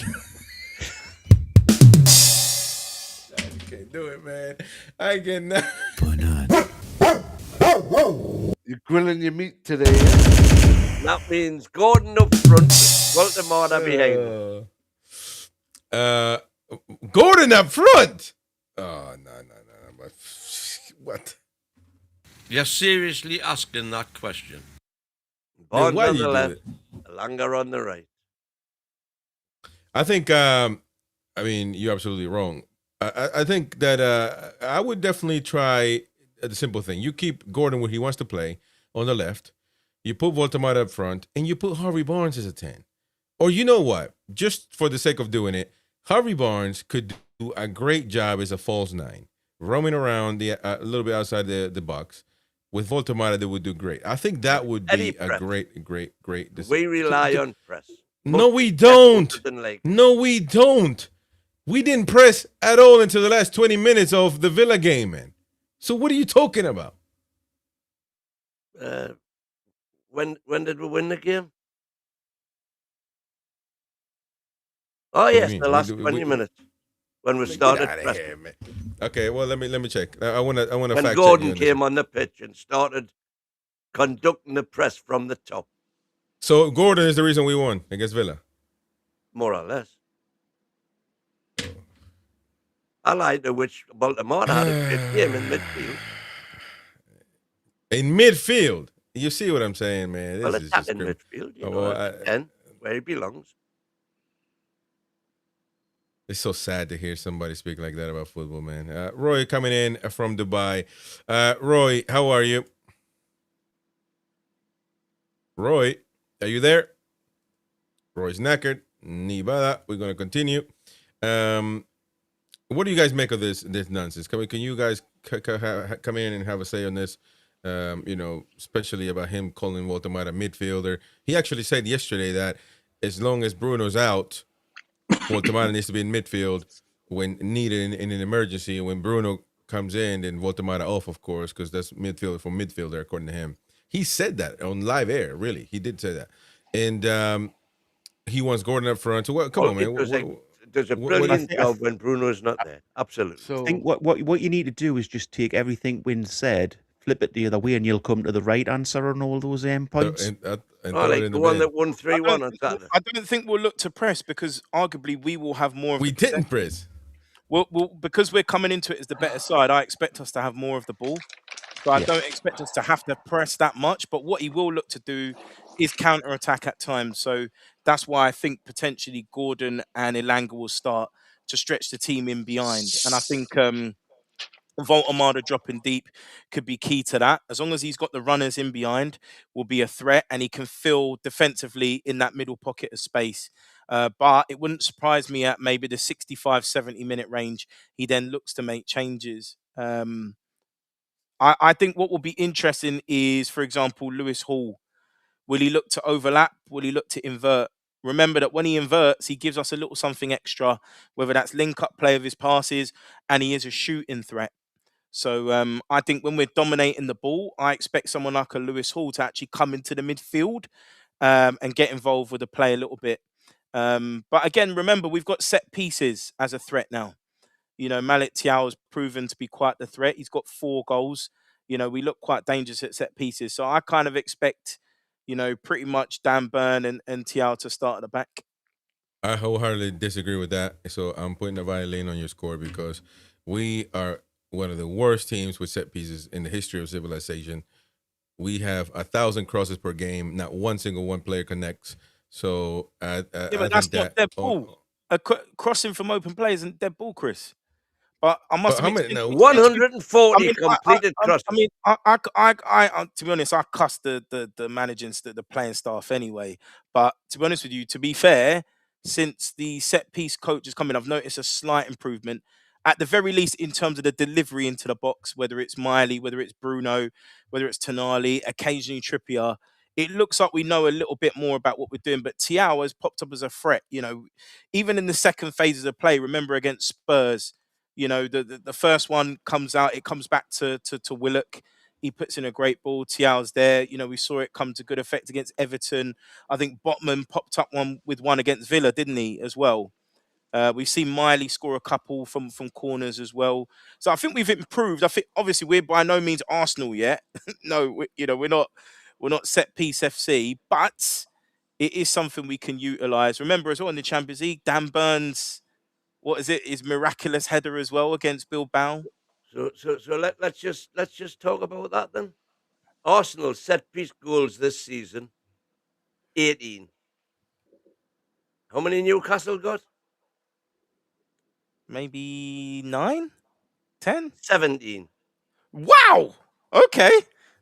I can't do it, man. I cannot. You're grilling your meat today. That means Gordon up front, Baltimore behind. Gordon up front. Oh no. What? You're seriously asking that question? Bond on the left, Langer on the right. I think. I mean, you're absolutely wrong. I think that I would definitely try the simple thing. You keep Gordon where he wants to play on the left. You put Voldemort up front, and you put Harvey Barnes as a 10. Or you know what? Just for the sake of doing it, Harvey Barnes could do a great job as a false 9, roaming around a little bit outside the box. With Voldemort, they would do great. I think that would be a great decision. We rely on press. No, we don't. No, we don't. We didn't press at all until the last 20 minutes of the Villa game, man. So what are you talking about? When did we win the game? Oh yes, the last 20 minutes when we started pressing. Here, man. Okay, well let me check. I want to when fact Gordon check came on the pitch and started conducting the press from the top. So Gordon is the reason we won against Villa. More or less. I lied to which Baltimore had a great game in midfield. In midfield? You see what I'm saying, man? Well, This is attack just in grim. midfield, you Oh, know, well, and where he belongs. It's so sad to hear somebody speak like that about football, man. Roy coming in from Dubai. Roy, how are you? Roy, are you there? Roy's knackered. Nibada. We're going to continue. What do you guys make of this nonsense? Can you guys come in and have a say on this? Especially about him calling Voldemort a midfielder. He actually said yesterday that as long as Bruno's out, Voldemort needs to be in midfield when needed in an emergency. And when Bruno comes in, then Voldemort off, of course, because that's midfielder for midfielder, according to him. He said that on live air, really. He did say that. And he wants Gordon up front. So, come on, man. There's a brilliant job when Bruno's not there. Absolutely. I think what you need to do is just take everything Wynn said flip it the other way and you'll come to the right answer on all those points. Like the one that won 3-1 on Saturday. I don't think we'll look to press because arguably we will have more of We didn't press. Well, because we're coming into it as the better side, I expect us to have more of the ball. So I don't expect us to have to press that much. But what he will look to do is counter-attack at times. So that's why I think potentially Gordon and Elanga will start to stretch the team in behind. And I think Voltamada dropping deep could be key to that. As long as he's got the runners in behind, will be a threat, and he can fill defensively in that middle pocket of space. But it wouldn't surprise me at maybe the 65, 70-minute range. He then looks to make changes. I think what will be interesting is, for example, Lewis Hall. Will he look to overlap? Will he look to invert? Remember that when he inverts, he gives us a little something extra, whether that's link-up play of his passes, and he is a shooting threat. So I think when we're dominating the ball, I expect someone like a Lewis Hall to actually come into the midfield and get involved with the play a little bit. But again, remember, we've got set pieces as a threat now. You know, Malik Thiaw has proven to be quite the threat. He's got 4 goals. You know, we look quite dangerous at set pieces. So I kind of expect, you know, pretty much Dan Burn and Thiaw to start at the back. I wholeheartedly disagree with that. So I'm putting a violin on your score because we are one of the worst teams with set pieces in the history of civilization. We have 1,000 crosses per game. Not one single one player connects. So but that's not dead ball. Crossing from open play isn't dead ball, Chris. But I must admit, 140 completed crosses. I mean, I to be honest, I cussed the managing, the playing staff anyway. But to be honest with you, to be fair, since the set piece coach has come in, I've noticed a slight improvement. At the very least, in terms of the delivery into the box, whether it's Miley, whether it's Bruno, whether it's Toon Army, occasionally Trippier, it looks like we know a little bit more about what we're doing. But Thiaw has popped up as a threat. You know, even in the second phases of play, remember against Spurs, you know, the first one comes out, it comes back to Willock. He puts in a great ball. Thiaw's there. You know, we saw it come to good effect against Everton. I think Botman popped up with one against Villa, didn't he, as well? We've seen Miley score a couple from corners as well. So I think we've improved. I think obviously we're by no means Arsenal yet. No, we're not set piece FC, but it is something we can utilize. Remember as well in the Champions League, Dan Burns, his miraculous header as well against Bilbao. So let's just talk about that then. Arsenal set piece goals this season, 18. How many Newcastle got? Maybe 9? 10? 17. Wow! Okay.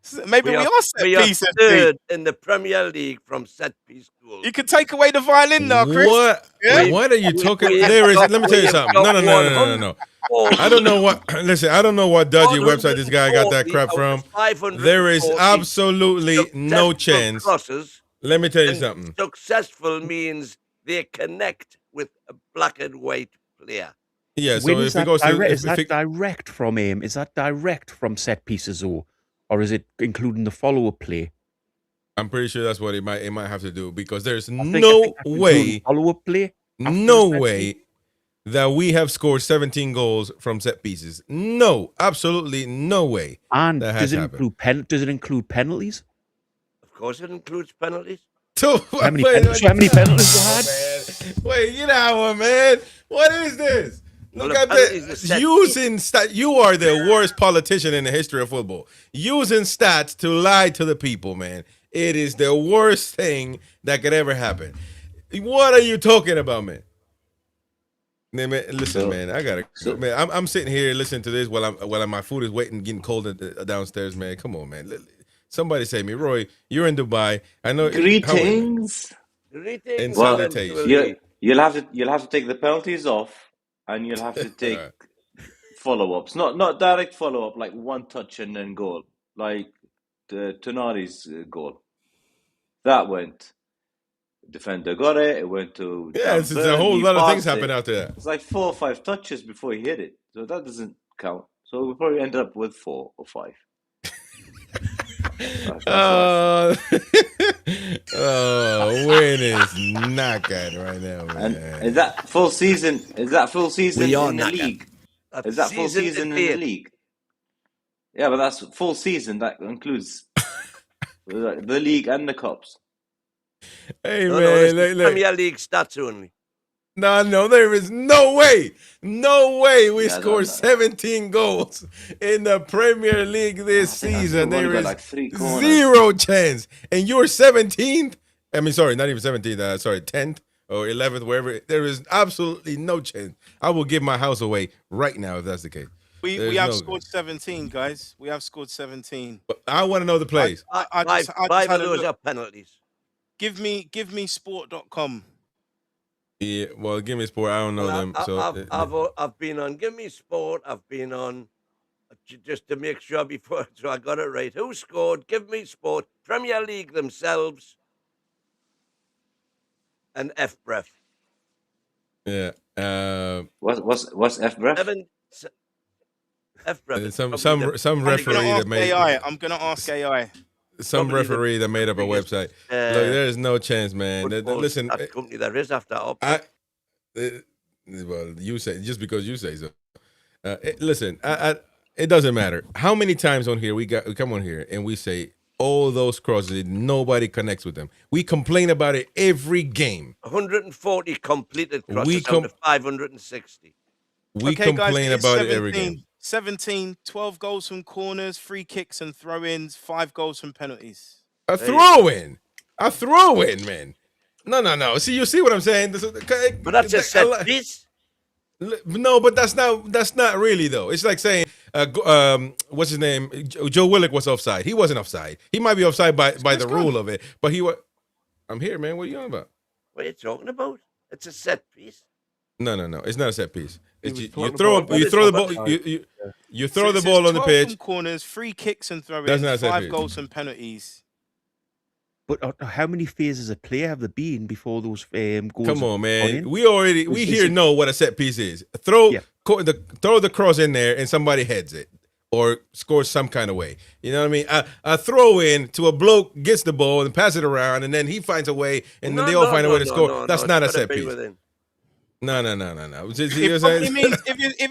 So maybe we are set piece third in the Premier League from set piece goals. You can take away the violin now, Chris. What? Yeah? What are you talking? Let me tell you something. No. I don't know what. Listen, I don't know what dodgy website this guy got that crap from. There is absolutely no chance. Let me tell you something. Successful means they connect with a black and white player. Yeah. So if it goes is that direct from aim? Is that direct from set pieces, or is it including the follow-up play? I'm pretty sure that's what it might have to do because there's no way follow-up play. No way that we have scored 17 goals from set pieces. No, absolutely no way. And does it include penalties? Of course, it includes penalties. So how many penalties you had? Wait, you know, man. What is this? Look at this. Using stats. You are the worst politician in the history of football. Using stats to lie to the people, man. It is the worst thing that could ever happen. What are you talking about, man? Man, listen, man. I gotta. Man, I'm sitting here listening to this while my food is waiting, getting cold downstairs, man. Come on, man. Somebody say me, Roy. You're in Dubai. I know. Greetings. Greetings. Well, you'll have to take the penalties off, and you'll have to take follow-ups. Not direct follow-up, like one touch and then goal, like the Tonari's goal. That went. Defender got it. It went to it's a whole lot of things happen out there. It's like 4 or 5 touches before he hit it, so that doesn't count. So we probably ended up with 4 or 5. Win is knockout right now, man. And is that full season? Is that full season in the league? Is that full season in the league? Yeah, but that's full season. That includes the league and the cups. Hey, No, man. this is Look. Premier League stats only. No, there is no way we Yeah, scored 17 goals in the Premier League this I think season. we've only There got is like 3 corners. zero chance. And you're 17th? I mean, sorry, not even 17th. Sorry, 10th or 11th, wherever. There is absolutely no chance. I will give my house away right now if that's the case. We There's have no- scored 17, guys. We have scored 17. But I want to know the plays. I Five just of had a those look. are penalties. Give me sport.com. Yeah, well, give me sport. I don't know them. I've been on Give Me Sport. I've been on just to make sure before, so I got it right. Who scored? Give Me Sport, Premier League themselves, and FBref. Yeah. What's FBref? FBref. Some referee that made I'm gonna ask AI. some Probably referee that made up a website. Look, there is no chance, man. Listen, that company there is after up. Well, you say just because you say so. Listen, it doesn't matter how many times on here we come on here and we say all those crosses, nobody connects with them. We complain about it every game. 140 completed crosses out of 560. We complain about it every game. 17, 12 goals from corners, free kicks and throw-ins, 5 goals from penalties. A throw-in, man. No. See, you see what I'm saying? But that's a set piece. No, but that's not really though. It's like saying, what's his name? Joe Willock was offside. He wasn't offside. He might be offside by the rule of it, but he was. I'm here, man. What are you on about? What are you talking about? It's a set piece. No. It's not a set piece. He You was throw talking you about throw the offside. ball. You throw the ball on the 12 pitch. from corners, free kicks and That's throw-ins, not a set 5 piece. goals from penalties. But how many phases of play have there been before those goals? Come on, gone man. in? We here know what a set piece is. Throw the cross in there and somebody heads it or scores some kind of way. You know what I mean? A throw in to a bloke gets the ball and pass it around, and then he finds a way, and then they all find a way to score. That's not a set piece. No. If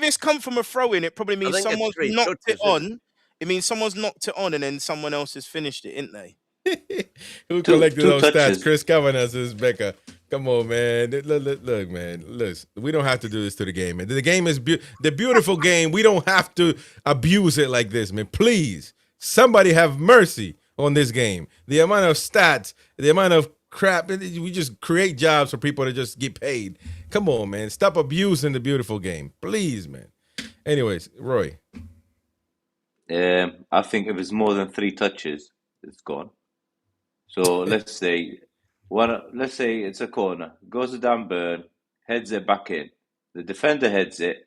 it's come from a throw-in, it probably means think it's someone's 3 knocked it touches, on. It means someone's knocked it on, and then someone else has finished it, ain't they? Who collected two those stats? touches. Chris Kavanagh says Becca. Come on, man. Look, man. Listen, we don't have to do this to the game, man. The game is the beautiful game. We don't have to abuse it like this, man. Please, somebody have mercy on this game. The amount of stats, the amount of crap. We just create jobs for people to just get paid. Come on, man. Stop abusing the beautiful game, please, man. Anyways, Roy. I think if it's more than 3 touches, it's gone. So let's say it's a corner, goes to Dan Burn, heads it back in. The defender heads it,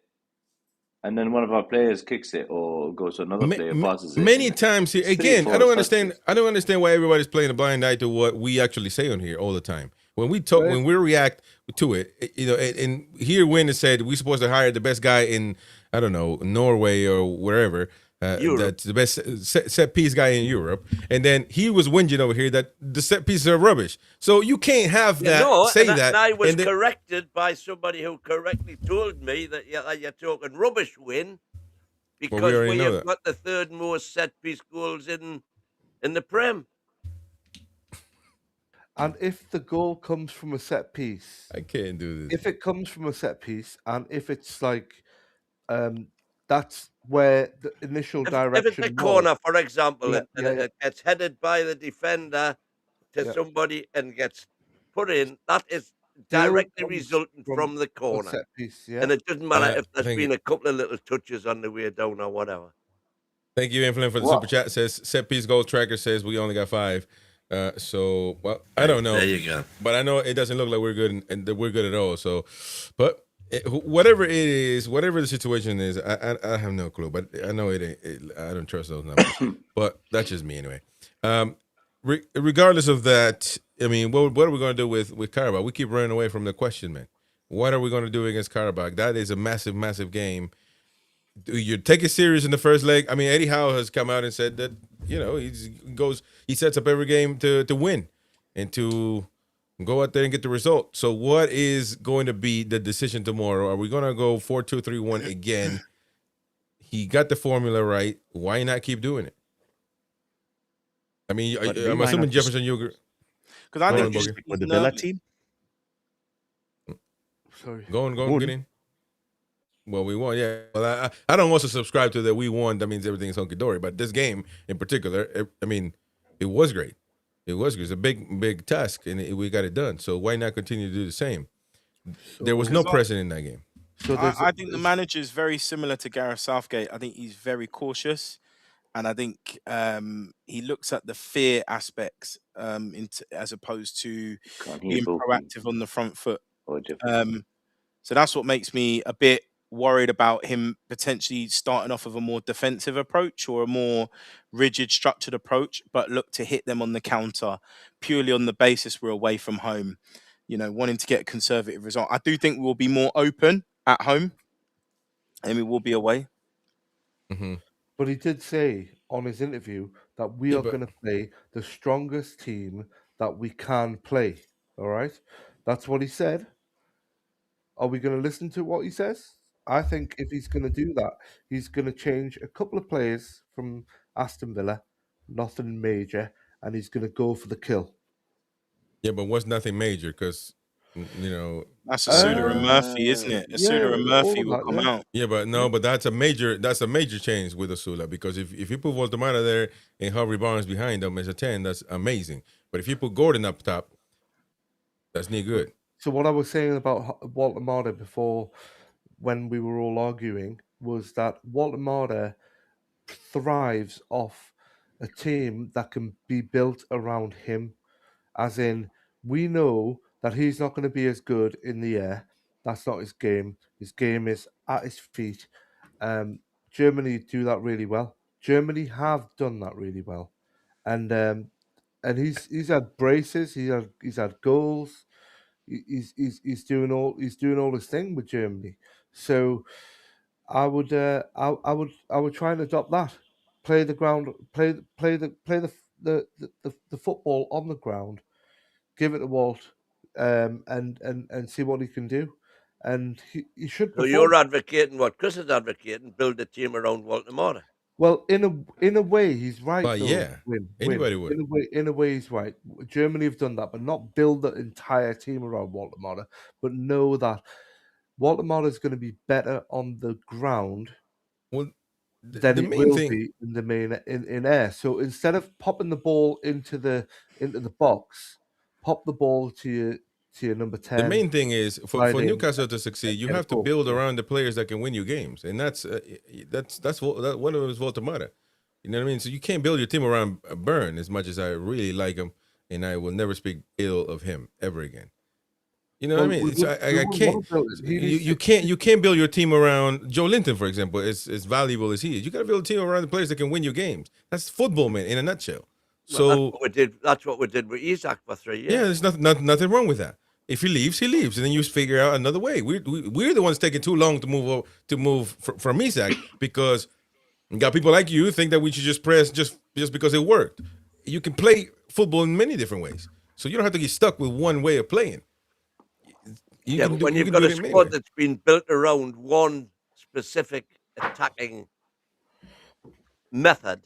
and then one of our players kicks it or goes to another player, passes it. Many times here, It's again, 3, I don't 4 understand. touches. I don't understand why everybody's playing a blind eye to what we actually say on here all the time. When we talk, when we react to it, you know, and here Win has said we're supposed to hire the best guy in, I don't know, Norway or wherever. That's the best set piece guy in Europe, and then he was whinging over here that the set pieces are rubbish. So you can't have that. And I was corrected by somebody who correctly told me that you're talking rubbish, Win, because you've got the 3rd most set piece goals in the Prem. And if the goal comes from a set piece, I can't do this. If it comes from a set piece, and if it's like, that's where the initial direction. If it's a corner, for example, and it gets headed by the defender to somebody and gets put in, that is directly resulting from the corner. Set piece, and it doesn't matter if there's been a couple of little touches on the way down or whatever. Thank you, Inflin, for the super chat. Says set piece goal tracker says we only got 5. So I don't know. There you go. But I know it doesn't look like we're good and that we're good at all. So, but whatever it is, whatever the situation is, I have no clue. But I know it ain't. I don't trust those numbers. But that's just me anyway. Regardless of that, I mean, what are we going to do with Carabag? We keep running away from the question, man. What are we going to do against Carabag? That is a massive, massive game. Do you take it serious in the first leg? I mean, Eddie Howe has come out and said that, you know, he sets up every game to win and to go out there and get the result. So what is going to be the decision tomorrow? Are we going to go 4-2-3-1 again He got the formula right. Why not keep doing it? I mean, I'm why assuming not just Jefferson, you agree. Because I Go think on, he's Boogie. with the Villa nervous. team? Sorry. Go on, Won. get in. Well, we won, yeah. Well, I don't also subscribe to that we won. That means everything's hunky-dory. But this game in particular, it was great. It was good. It's a big task, and we got it done. So why not continue to do the same? There was no pressing in that game. So I think the manager is very similar to Gareth Southgate. I think he's very cautious, and I think he looks at the fear aspects as opposed to being proactive on the front foot. So that's what makes me a bit worried about him potentially starting off with a more defensive approach or a more rigid, structured approach, but look to hit them on the counter purely on the basis we're away from home, wanting to get a conservative result. I do think we'll be more open at home and we will be away. Mm-hmm. But he did say on his interview that we are going to play the strongest team that we can play. All right? That's what he said. Are we going to listen to what he says? I think if he's going to do that, he's going to change a couple of players from Aston Villa, nothing major, and he's going to go for the kill. Yeah, but what's nothing major? Because, that's Asuda and Murphy, isn't it? Asuda and Murphy will come out. Yeah, but that's a major change with Asula, because if you put Voltemata there and Harvey Barnes behind them as a 10, that's amazing. But if you put Gordon up top, that's not good. So what I was saying about Voltemata before, when we were all arguing, was that Voltemata thrives off a team that can be built around him. As in, we know that he's not going to be as good in the air. That's not his game. His game is at his feet. Germany do that really well. Germany have done that really well, and he's had braces. He's had goals. He's doing all his thing with Germany. So I would try and adopt that. Play the ground. Play the football on the ground. Give it to Walt, and see what he can do. And he should. So you're advocating what Chris is advocating: build a team around Voltemata. Well, in a way, he's right. But yeah, anybody would. In a way, he's right. Germany have done that, but not build the entire team around Voltemata, but know that Voltemata is going to be better on the ground than it will be in the main in air. So instead of popping the ball into the box, pop the ball to your number 10. The main thing is for Newcastle to succeed, you have to build around the players that can win you games, and that's one of them is Voltemata. You know what I mean? So you can't build your team around Byrne as much as I really like him, and I will never speak ill of him ever again. You know what I mean? I can't. You can't build your team around Joe Linton, for example. As valuable as he is, you got to build a team around the players that can win you games. That's football, man, in a nutshell. So that's what we did with Isaac for 3 years. Yeah, there's nothing wrong with that. If he leaves, he leaves, and then you figure out another way. We're the ones taking too long to move from Isaac, because you got people like you think that we should just press just because it worked. You can play football in many different ways, so you don't have to get stuck with one way of playing. But when you've got a squad that's been built around one specific attacking method,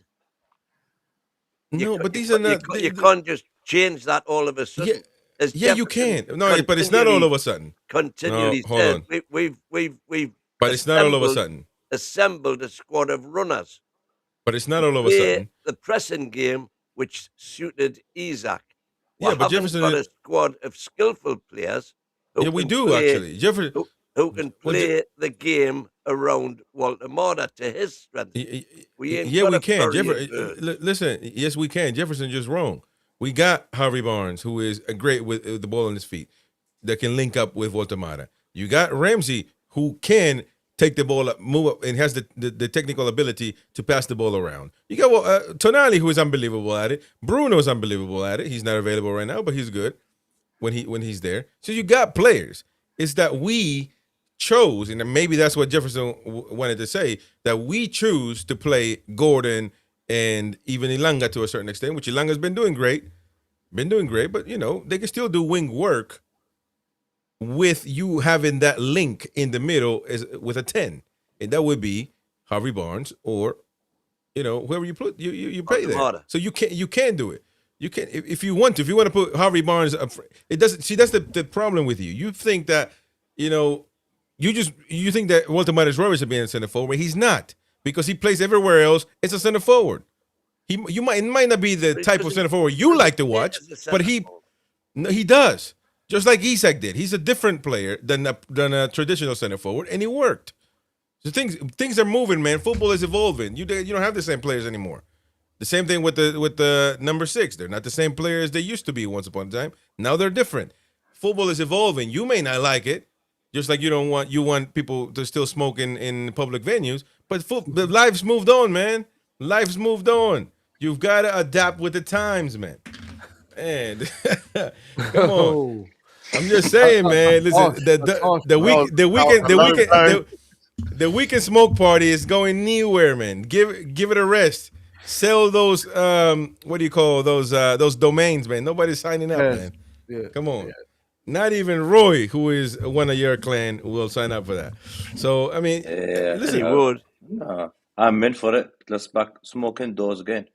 these are not. You can't just change that all of a sudden. Yeah, you can. No, but it's not all of a sudden. Continually hold on. We've. But it's not all of a sudden. Assembled a squad of runners. But it's not all of a sudden. The pressing game, which suited Isaac. Yeah, but Jefferson got a squad of skillful players. Yeah, we do actually. Jefferson who can play the game around Voltemata to his strength. We can. Listen, yes, we can. Jefferson just wrong. We got Harvey Barnes, who is great with the ball on his feet, that can link up with Voltemata. You got Ramsey, who can take the ball up, move up, and has the technical ability to pass the ball around. You got Tonali, who is unbelievable at it. Bruno is unbelievable at it. He's not available right now, but he's good when he's there. So you got players. It's that we chose, and maybe that's what Jefferson wanted to say, that we choose to play Gordon and even Ilanga to a certain extent, which Ilanga's been doing great, but they can still do wing work with you having that link in the middle with a 10, and that would be Harvey Barnes or whoever you put you play there. Armada. So you can do it. You can if you want to put Harvey Barnes up. It doesn't. See, that's the problem with you. You think that you think that Walter Matters Roberts should be in center forward. He's not, because he plays everywhere else. It's a center forward. It might not be the type of center forward you like to watch, but he does. Just like Isak did. He's a different player than a traditional center forward, and he worked. So things are moving, man. Football is evolving. You don't have the same players anymore. The same thing with the number 6. They're not the same players they used to be once upon a time. Now they're different. Football is evolving. You may not like it, just like you want people to still smoke in public venues. But life's moved on, man. Life's moved on. You've got to adapt with the times, man. And come on. I'm just saying, man. Listen, the weekend smoke party is going nowhere, man. Give it a rest. Sell those what do you call those domains, man? Nobody's signing up, man. Yeah. Come on. Yeah. Not even Roy, who is one of your clan, will sign up for that. So I mean, listen, he would. No, I'm in for it. Let's back smoking doors again.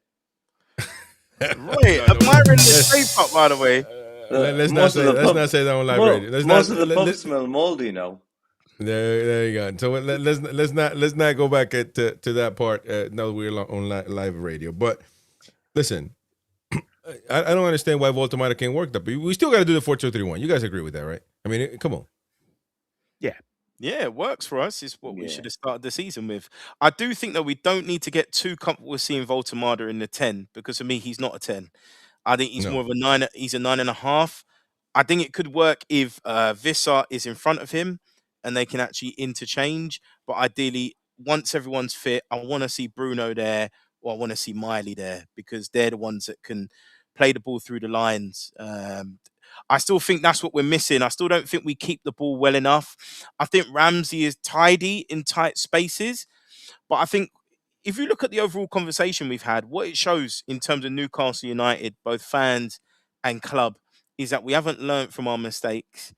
Roy, admiring the shape up, by the way. Let's not say that on live radio. Most of the pubs smell moldy now. There you go. So let's not go back to that part. Now we're on live radio. But listen, I don't understand why Voltamata can't work that. But we still got to do the 4-2-3-1. You guys agree with that, right? I mean, come on. Yeah, it works for us. It's what we should have started the season with. I do think that we don't need to get too comfortable with seeing Voltamata in the 10, because for me, he's not a 10. I think he's more of a 9. He's a 9.5. I think it could work if Vissar is in front of him and they can actually interchange. But ideally, once everyone's fit, I want to see Bruno there, or I want to see Miley there, because they're the ones that can play the ball through the lines. I still think that's what we're missing. I still don't think we keep the ball well enough. I think Ramsey is tidy in tight spaces. But I think if you look at the overall conversation we've had, what it shows in terms of Newcastle United, both fans and club, is that we haven't learnt from our mistakes.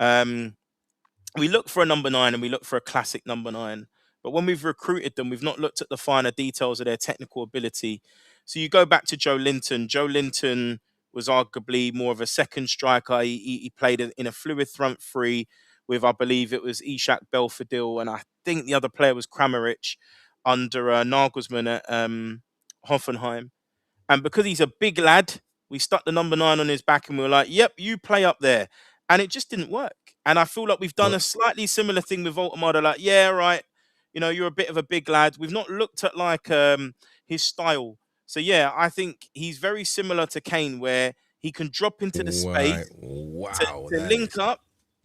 We look for a number 9 and we look for a classic number 9. But when we've recruited them, we've not looked at the finer details of their technical ability. So you go back to Joe Linton. Joe Linton was arguably more of a second striker. He played in a fluid front three with, I believe it was Ishak Belfodil, and I think the other player was Kramaric under Nagelsmann at Hoffenheim. And because he's a big lad, we stuck the number 9 on his back and we were like, yep, you play up there. And it just didn't work. And I feel like we've done a slightly similar thing with Voltamata. Like, yeah, right, you're a bit of a big lad. We've not looked at like his style. So, yeah, I think he's very similar to Kane, where he can drop into the space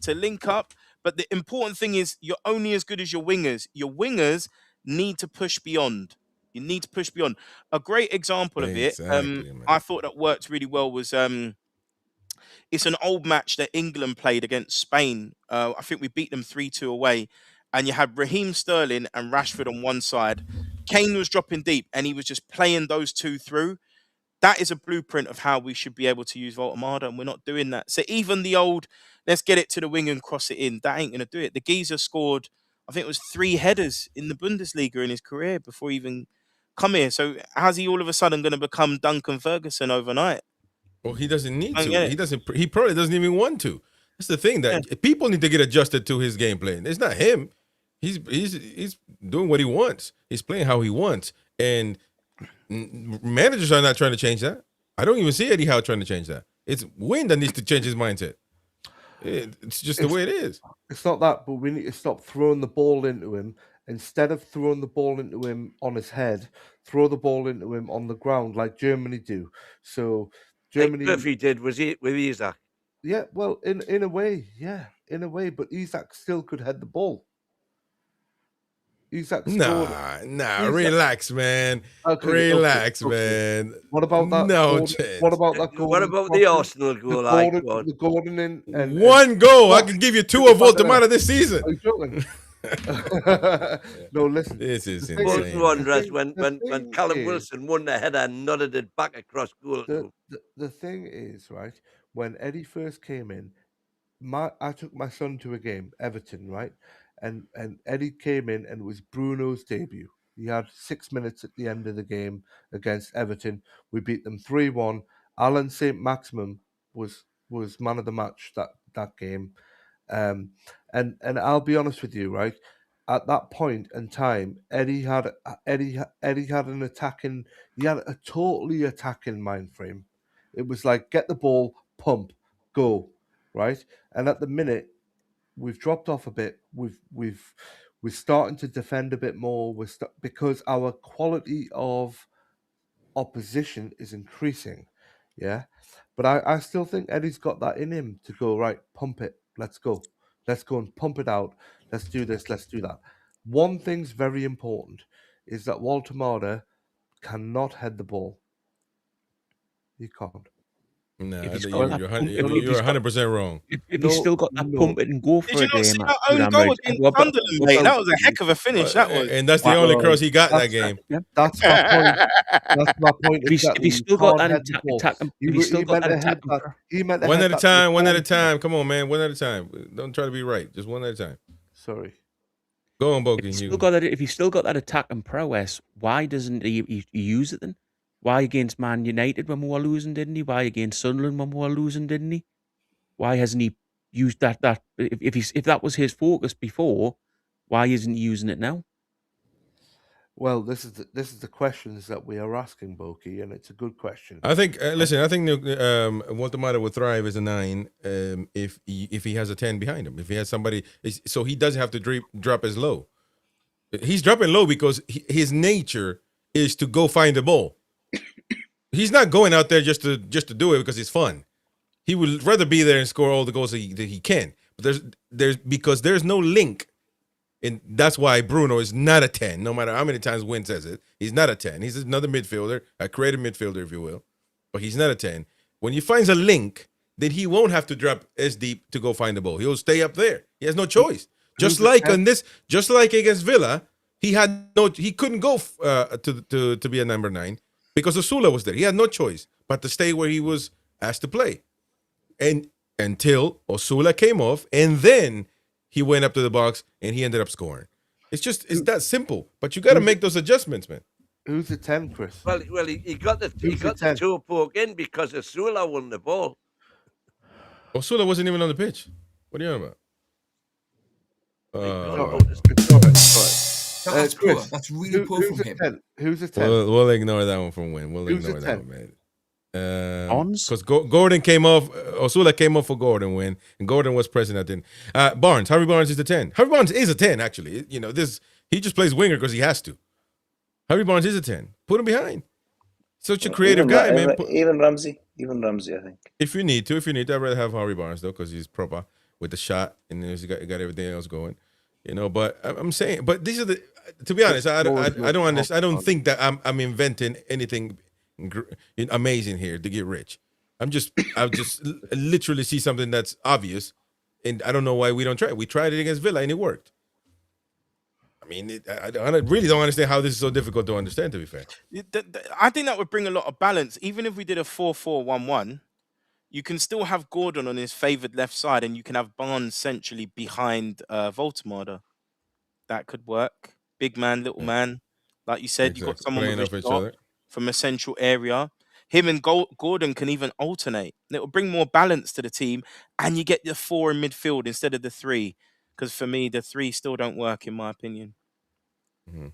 to link up. But the important thing is you're only as good as your wingers. Your wingers need to push beyond. You need to push beyond. A great example of it, I thought that worked really well, was it's an old match that England played against Spain. I think we beat them 3-2 away. And you had Raheem Sterling and Rashford on one side. Kane was dropping deep and he was just playing those two through. That is a blueprint of how we should be able to use Voltamata, and we're not doing that. So even the old, let's get it to the wing and cross it in, that ain't going to do it. The geezer scored, I think it was 3 headers in the Bundesliga in his career before he even come here. So how's he all of a sudden going to become Duncan Ferguson overnight? Well, he doesn't need to. He probably doesn't even want to. That's the thing, that people need to get adjusted to his gameplay. It's not him. He's doing what he wants. He's playing how he wants. And managers are not trying to change that. I don't even see Eddie Howe trying to change that. It's Wayne that needs to change his mindset. It's just the way it is. It's not that, but we need to stop throwing the ball into him. Instead of throwing the ball into him on his head, throw the ball into him on the ground like Germany do. So Germany, like Krafth did with Isak. Yeah, well, in a way, but Isak still could head the ball. Isak scored. Relax, man. Relax, man. What about that? No goal? chance. What about that goal? What about the Arsenal goal? The Gordon and one goal. I can give you 2 of Voltamata this season. Are you joking? No, listen. This is insane. Wonders when Callum Wilson won the header and nodded it back across goal. The thing is, right, when Eddie first came in, I took my son to a game, Everton, right? and Eddie came in, and it was Bruno's debut. He had 6 minutes at the end of the game against Everton. We beat them 3-1. Alan St. Maximum was man of the match that game. And I'll be honest with you, right? At that point in time, Eddie had an attacking. He had a totally attacking mind frame. It was like get the ball, pump, go, right? And at the minute, we've dropped off a bit. We're starting to defend a bit more. Because our quality of opposition is increasing, yeah. But I still think Eddie's got that in him to go right. Pump it. Let's go and pump it out. Let's do this. Let's do that. One thing's very important is that Walter Marder cannot head the ball. He can't. No, If he's you're got that pump- if he's got- 100% wrong. If he's still got that pump it and go for Did you a not see game, that own goal against Sunderland, mate? That was a heck of a finish. That was. And that's the only cross he got that game. That's my point. That's my point. If he's still got that attack, if he's still got that attack, One at a time, one at a time. Come on, man. One at a time. Don't try to be right. Just one at a time. Sorry. Go on, Boki. if he's still got that attack and prowess, why doesn't he use it then? Why against Man United when we were losing, didn't he? Why against Sunderland when we were losing, didn't he? Why hasn't he used that? If that was his focus before, why isn't he using it now? Well, this is the questions that we are asking, Boki, and it's a good question. I think. Listen, I think Walter Marder would thrive as a 9 if he has a 10 behind him. If he has somebody, so he doesn't have to drop as low. He's dropping low because his nature is to go find the ball. He's not going out there just to do it because it's fun. He would rather be there and score all the goals that he can. But there's no link, and that's why Bruno is not a 10. No matter how many times Wynn says it, he's not a 10. He's another midfielder, a creative midfielder, if you will, but he's not a 10. When he finds a link, then he won't have to drop as deep to go find the ball. He'll stay up there. He has no choice. Just like against Villa, he couldn't go to be a number 9 because Osula was there. He had no choice but to stay where he was asked to play. And until Osula came off, and then he went up to the box and he ended up scoring. It's that simple. But you got to make those adjustments, man. Who's the 10, Chris? Well, he got the toe poke in because Osula won the ball. Osula wasn't even on the pitch. What are you on about? That's poor. That's really poor from him. Who's the 10? We'll ignore that one from Wynn. We'll ignore that one, man. Because Gordon came off, Osula came off for Gordon Wynn, and Gordon was present at the end. Barnes, Harvey Barnes is the 10. Harvey Barnes is a 10, actually. You know, he just plays winger because he has to. Harvey Barnes is a 10. Put him behind. Such a creative guy, man. Even Ramsey, I think. If you need to, I'd rather have Harvey Barnes though, because he's proper with the shot and he's got everything else going. You know, but I'm saying, but these are the. To be honest, I don't understand. I don't think that I'm inventing anything amazing here to get rich. I just literally see something that's obvious, and I don't know why we don't try it. We tried it against Villa and it worked. I mean, I really don't understand how this is so difficult to understand, to be fair. I think that would bring a lot of balance. Even if we did a 4-4-1-1, you can still have Gordon on his favoured left side, and you can have Barnes centrally behind Voltemada. That could work. Big man, little man. Like you said, you've got someone with a shot from a central area. Him and Gordon can even alternate. It will bring more balance to the team, and you get the 4 in midfield instead of the 3. Because for me, the 3 still don't work, in my opinion. Mm-hmm.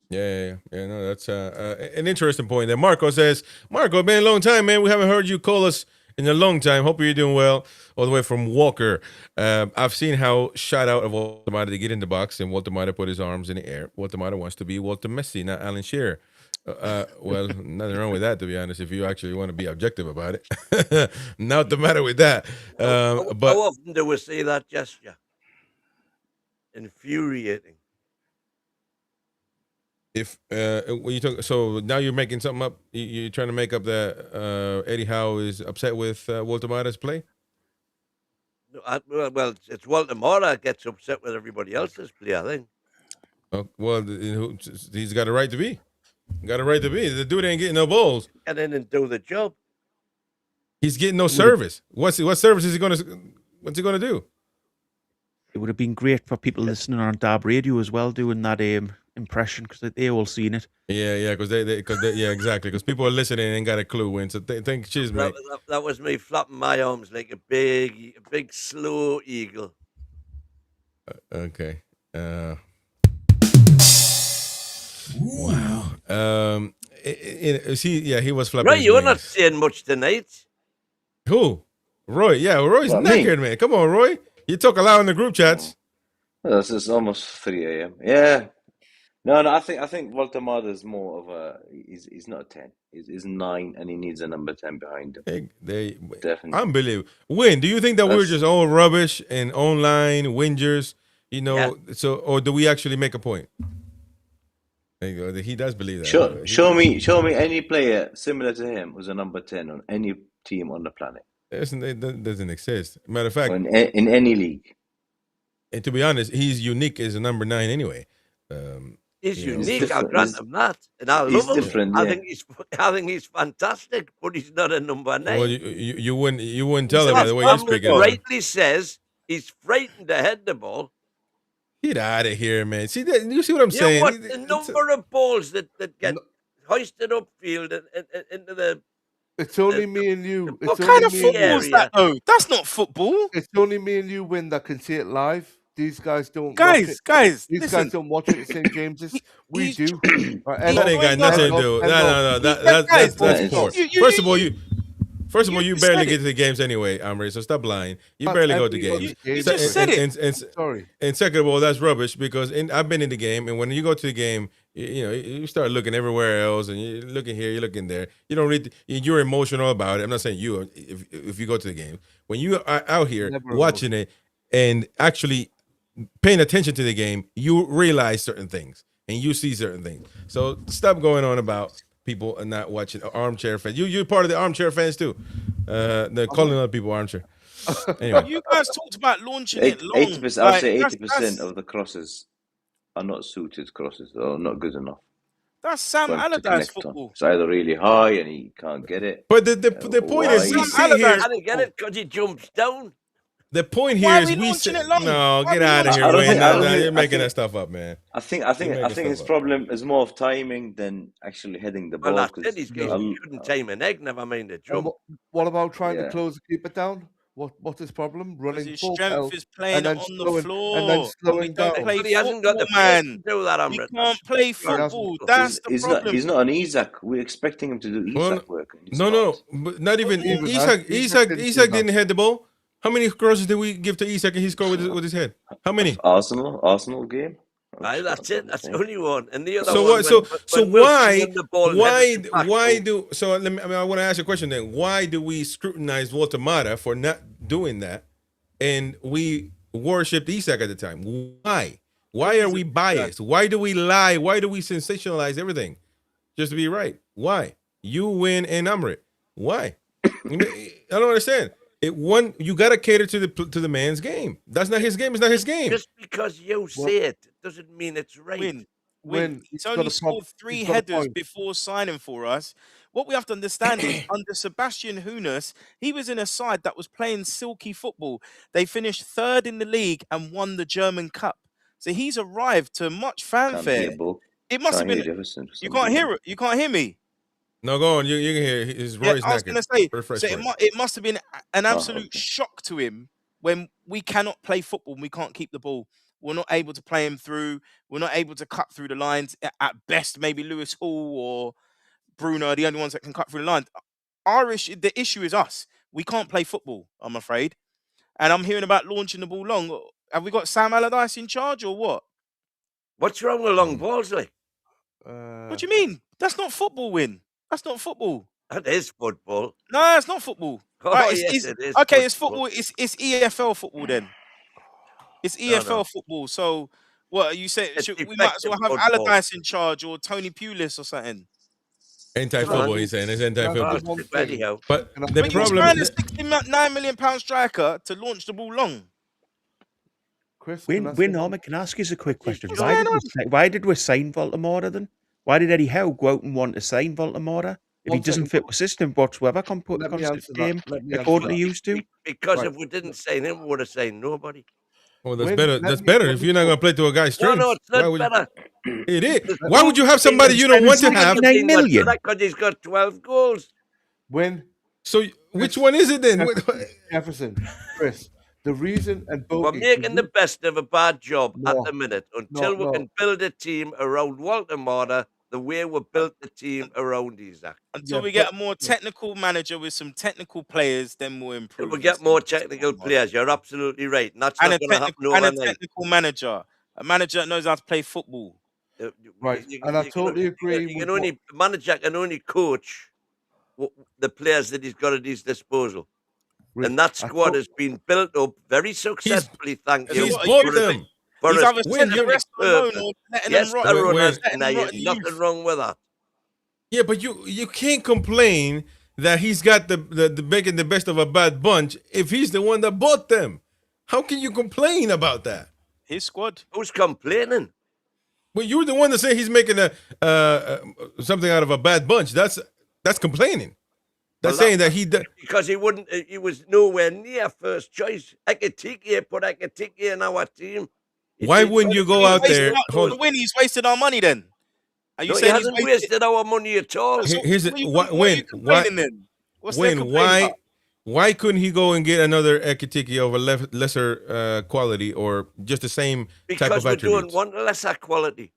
Yeah. No, that's an interesting point there. Marco says, Marco, it's been a long time, man. We haven't heard you call us in a long time. Hope you're doing well. All the way from Walker. I've seen how shout out of Walter Marder to get in the box, and Walter Marder put his arms in the air. Walter Marder wants to be Walter Messi, not Alan Shearer. Well, nothing wrong with that, to be honest, if you actually want to be objective about it. Not the matter with that. But how often do we see that gesture? Infuriating. If when you talk, so now you're making something up. You're trying to make up that Eddie Howe is upset with Walter Marder's play. Well, it's Walter Marder gets upset with everybody else's play, I think. Well, he's got a right to be. Got a right to be. The dude ain't getting no balls. Get in and do the job. He's getting no service. What service is he going to What's he going to do? It would have been great for people listening on Dab Radio as well, doing that impression, because they all seen it. Yeah, because yeah, exactly. Because people are listening and ain't got a clue. When so think, cheers, mate. That was me flapping my arms like a big slow eagle. Okay. Wow. He was flapping. Right, his you're wings. not saying much tonight. Who? Roy. Yeah, Roy's Well, knackered, man. Come on, Roy. You talk a lot in the group chats. Well, it's almost 3 a.m. Yeah. No, I think Voltemada is more of a. He's not a 10. He's 9, and he needs a number 10 behind him. Definitely. Unbelievable. Win. Do you think that we're just all rubbish and online whingers? You know, Yeah. so or do we actually make a point? There you go. He does believe that. Show me any player similar to him who's a number 10 on any team on the planet. It doesn't exist. Matter of fact, Or in any league. And to be honest, he's unique as a number 9 anyway. He's you know. unique. I'll grant him that, and I He's love him. different, I yeah. think he's fantastic, but he's not a number 9. Well, you wouldn't tell him by the way you're speaking. Rightly says he's frightened to head the ball. Get out of here, man. See that? You see what I'm saying? What the number of balls that get hoisted upfield and into the. It's only me and you. What kind of football is that, though? That's not football. It's only me and you, Win, that can see it live. These guys don't. Guys, watch it. guys, These listen. guys don't watch it at St James's. We do. That ain't got nothing to do. No. That's sport. First of all, you barely get to the games anyway, Amri. So stop lying. You barely go to games. You just said it. Sorry. And second of all, that's rubbish because I've been in the game, and when you go to the game, you start looking everywhere else, and you're looking here, you're looking there. You don't read. You're emotional about it. I'm not saying you. If you go to the game, when you are out here watching it and actually paying attention to the game, you realize certain things and you see certain things. So stop going on about people and not watching armchair fans. You're part of the armchair fans too. They're calling other people armchair. Anyway. You guys talked about launching it long. 80%. I'll say 80% of the crosses are not suited crosses or not good enough. That's Sam For him to Allardyce connect on. football. It's either really high and he can't get it. But the point is, we sit here. I didn't get it because he jumps down. The point here Why is are we we launching sit. it long? No, Why get are we out of launching here, I don't Wayne. think- I don't No, think- you're I making think- that stuff up, man. I think making his stuff up. problem is more of timing than actually heading the ball. Well, that's 'cause, it. He couldn't time an egg. Never mind the And jump. what about trying to Yeah. close the keeper down? What's his problem? Running His full strength pelt is playing and then on the slowing- floor. and then We slowing don't down. play But he hasn't got the football, pace man. to do that, He Amrit. can't play hasn't football. got- That's the problem. He's not an Isaac. We're expecting him to do Isaac work. and he's No, not. but not even Even Isak. that- Isak Isak didn't didn't head the ball. How many crosses did we give to Isak and he scored with his head? How many? Arsenal game. Aye, that's it. That's the only one. And the other So one. what? So when Wilson why? won the ball, headed to back Why goal. do? So let me. I want to ask you a question then. Why do we scrutinize Walter Mata for not doing that, and we worshipped Isak at the time? Why? Why are we biased? Why do we lie? Why do we sensationalize everything just to be right? Why? You win and Amrit. Why? I don't understand. You got to cater to the man's game. That's not his game. It's not his game. Just because you say it doesn't mean it's right. Win. He's only scored 3 headers before signing for us. What we have to understand is under Sebastian Hoeneß, he was in a side that was playing silky football. They finished 3rd in the league and won the German Cup. So he's arrived to much fanfare. It must have been. You can't hear it. You can't hear me. No, go on. You can hear his voice. I was going to say, so it must have been an absolute shock to him when we cannot play football and we can't keep the ball. We're not able to play him through. We're not able to cut through the lines. At best, maybe Lewis Hall or Bruno are the only ones that can cut through the lines. The issue is us. We can't play football, I'm afraid. And I'm hearing about launching the ball long. Have we got Sam Allardyce in charge or what? What's wrong with long balls, like? What do you mean? That's not football, Win. That's not football. That is football. No, it's not football. Oh, Right, yes, it is. Okay, it's football. It's EFL football then. It's EFL football. So what you said? We might as well have Allardyce in charge or Tony Pulis or something. Anti-football, he's saying. It's anti-football. But the But problem you're trying a £69 million striker to launch the ball long. Win Norman, can I ask you a quick question? Why did we sign Voltemora then? Why did Eddie Howe go out and want to sign Voltemora? If he doesn't fit the system whatsoever, Let me answer that. Let me answer according to that. used to. Because Right. if we didn't sign him, we would have signed nobody. Well, that's When- better. let That's me- better let if me you're not talk. going to play to a guy's No, strengths. no, it's Why not would you- better. It is. Why would you have somebody you don't want to have? 9 million. Because he's got 12 goals. When So which one is it then? Jefferson, Chris, the reason and We're Bogey, making the best of a bad job No, at the minute until we no. can build a team around Walter Marder the way we built the team around Isaac. Until Yeah, we get but- a more technical manager with some technical players, then we'll Till improve. we get this more thing. technical players. You're absolutely right. And that's And not a going to happen technical, and a overnight. technical manager, a manager that knows how to play football. Right, and I totally agree You with can only manager can only coach the players that he's got at his disposal, Rick, and that I squad tot- has been built up very successfully. Thank you. He's what bought you- them. For He's a either when sent the you're- rest alone or letting yes, them rot. everyone When- has letting them denied rot in nothing youth. wrong with that. Yeah, but you can't complain that he's got the making the best of a bad bunch if he's the one that bought them. How can you complain about that? His squad. Who's complaining? Well, you're the one that say he's making something out of a bad bunch. That's complaining. That's Well, saying that he. Because he wouldn't. He was nowhere near first choice. Ekitike put Ekitike in our team. He Why did wouldn't you very go well. out there? For the win, he's wasted our money then. Are you No, he saying he's hasn't wasted? wasted our money at all. Here's it. What are you complaining then? What's their complaint about? Why couldn't he go and get another Ekitike of a lesser quality or just the same type Because of we don't attributes? want lesser quality.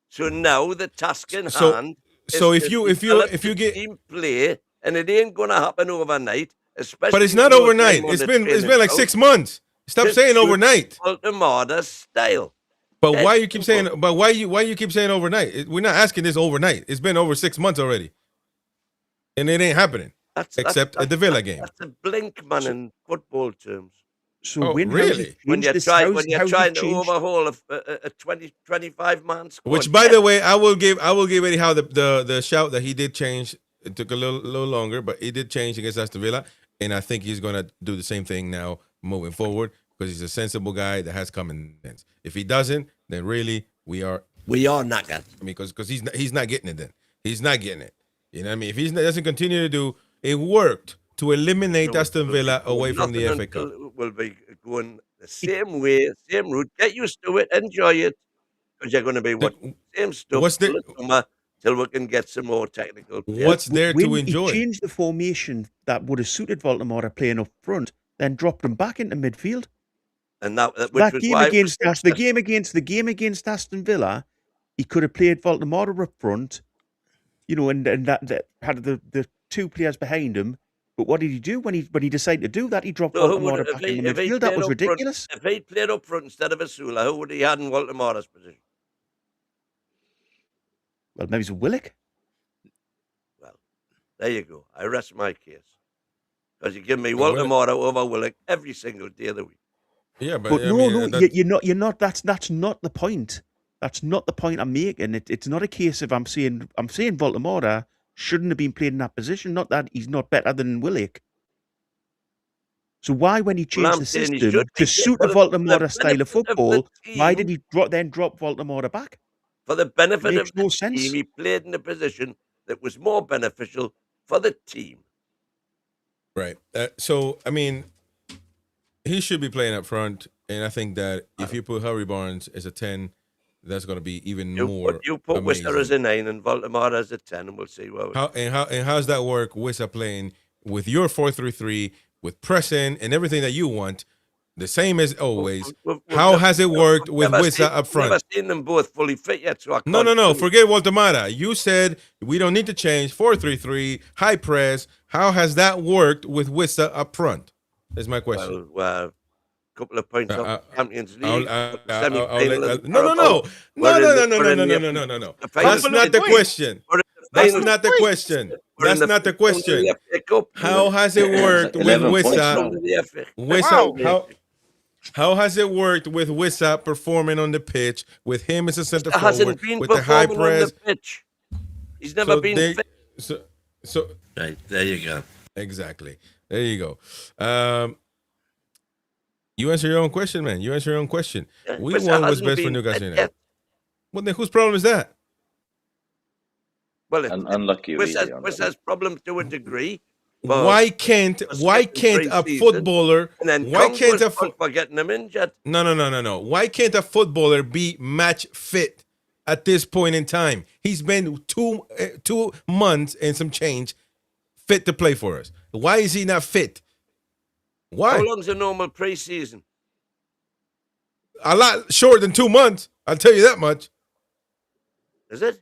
So now the task in So- hand. so is if to you develop if you the get team play, and it ain't going to happen overnight. Especially but it's with not no overnight. time on It's the been training like ground. 6 months. Stop Just saying do overnight. Baltimore style. But Dead why you keep simple. saying? But why you keep saying overnight? We're not asking this overnight. It's been over 6 months already, and it ain't happening except at the Villa game. That's a blink, man, in football terms. So Oh, when really? When you're this, trying, how's- when you're how's it trying to changed? overhaul a 25-man squad. Which, by the way, I will give Eddie Howe the shout that he did change. It took a little longer, but he did change against Aston Villa, and I think he's going to do the same thing now moving forward because he's a sensible guy that has common sense. If he doesn't, then really we are knackered. I mean, because he's not getting it. Then he's not getting it. You know what I mean? If he doesn't continue to do it, worked to eliminate Aston Villa away from the FA Cup. We'll be going the same way, same route. Get used to it, enjoy it, because you're going to be watching the same stuff What's the- till the summer, till we can get some more technical players. What's there when to enjoy? He changed the formation that would have suited Baltimore playing up front, then dropped him back into midfield. And that That was game why it was against us, the successful. game against Aston Villa, he could have played Baltimore up front, and that had the two players behind him. But what did he do when he decided to do that? He dropped So who Baltimore would- back in the if he midfield. That played was up front- ridiculous. If he played up front instead of Asula, who would he had in Walter Morris' position? Well, maybe it's Willock. Well, there you go. I rest my case. Because you give me Well, Walter Morris over Willock every single day of the week. Yeah, But I no, mean, no, you're not. That's not the point. That's not the point I'm making. It's not a case of I'm saying Baltimore shouldn't have been played in that position. Not that he's not better than Willock. So why, when he Well, changed I'm the saying he system should be to suit for the the Baltimore style benefit of of the football, why team. did he then drop Baltimore back? For the benefit Makes of no the sense. team, he played in a position that was more beneficial for the team. right. So I mean, he should be playing up front, and I think that if you put Harry Barnes as a 10, that's going to be even more. You put Worcester as amazing. a 9 and Baltimore as a 10, and we'll see where we How's that work? Worcester playing with your 4-3-3 with pressing and everything that you want, the same as always. How has it worked with Worcester up front? Never seen them both fully fit yet, so I No. can't- Forget Waltemada. You said we don't need to change 4-3-3, high press. How has that worked with Worcester up front? Is my question. Well, couple of points off the Champions League. No. semi-final of the No. Carabao. We're in the- No. the final That's not the stage. question. We're in the That's final not the stage. question. We're in That's not the final of question. FA Cup. How has it worked with 11 points Worcester? now. Round of the FA. Wissa, how has it worked with Wissa performing on the pitch with him as a center He forward hasn't been with the high performing on press? the pitch. He's never been fit. So Right, there you go. exactly. There you go. You answer your own question, man. You answer your own question. We Wissa won what's hasn't best for been Newcastle fit United. yet. Well, then whose problem is that? Well, unlucky, really. Wissa's problems to a degree. Why can't a footballer? Why can't for getting him injured? No. Why can't a footballer be match fit at this point in time? He's been 2 months and some change fit to play for us. Why is he not fit? Why? How long's a normal preseason? A lot shorter than 2 months. I'll tell you that much. Is it?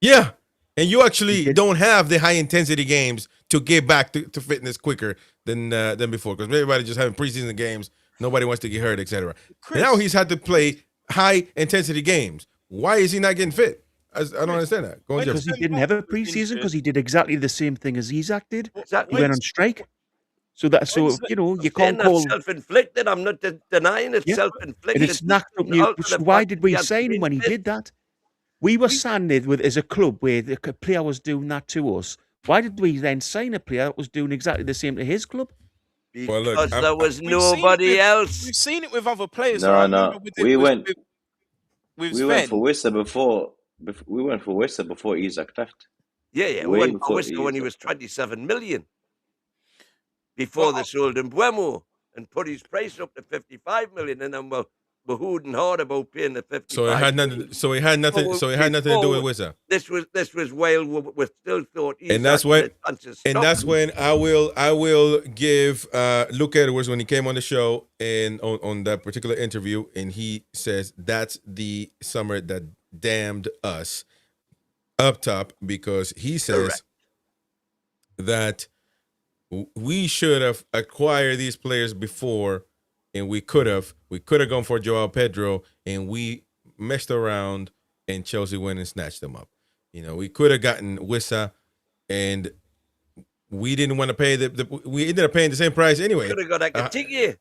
Yeah. And you actually don't have the high intensity games to get back to fitness quicker than before, because everybody just having preseason games. Nobody wants to get hurt, etc. Now he's had to play high intensity games. Why is he not getting fit? I don't understand that. Go on, because he didn't have a preseason, because he did exactly the same thing as Isaac did. Exactly. He went on strike. So you can't call self-inflicted. I'm not denying it's self-inflicted. And it's knocked up new. So why did we sign him when he did that? We were signed with as a club where the player was doing that to us. Why did we then sign a player that was doing exactly the same to his club? Because there was nobody else. We've seen it with other players. No. We went Sven. for Wissa before. We went for Wissa before Isaac left. Yeah. We went for Wissa when he was 27 million. Before they sold him Buemo and put his price up to 55 million, and then we're hooting hard about paying the 55. So it had nothing. So it had nothing to do with Wissa. This was while we still thought. And that's when I will give Luke Edwards, when he came on the show and on that particular interview, and he says that's the summer that damned us up top, because he says that we should have acquired these players before, and we could have gone for Joao Pedro, and we messed around, and Chelsea went and snatched them up. We could have gotten Wissa, and we didn't want to pay we ended up paying the same price anyway. Could have got Akatigui.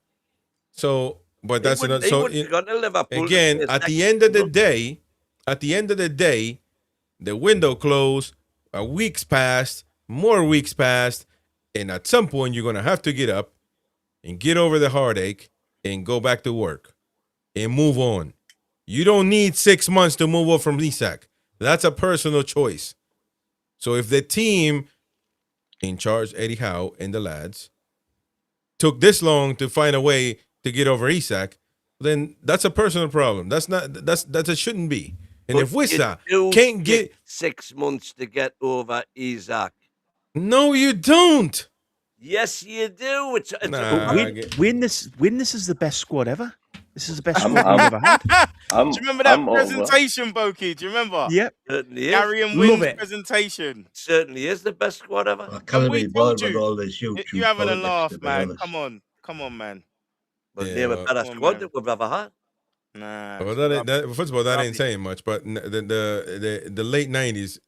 But that's another. So again, at the end of the day, the window closed. More weeks passed. And at some point, you're going to have to get up and get over the heartache and go back to work and move on. You don't need 6 months to move on from Isaac. That's a personal choice. So if the team in charge, Eddie Howe and the lads, took this long to find a way to get over Isaac, then that's a personal problem. That shouldn't be. And if Wissa can't get 6 months to get over Isaac. No, you don't. Yes, you do. Win this is the best squad ever. This is the best squad we've ever had. Do you remember that presentation, Boki? Do you remember? Yep. Gary and Wynn's presentation. Certainly is the best squad ever. We told you. You're having a laugh, man. Come on, man. But they're a better squad that we've ever had. Nah. Well, first of all, that ain't saying much. But the late 90s.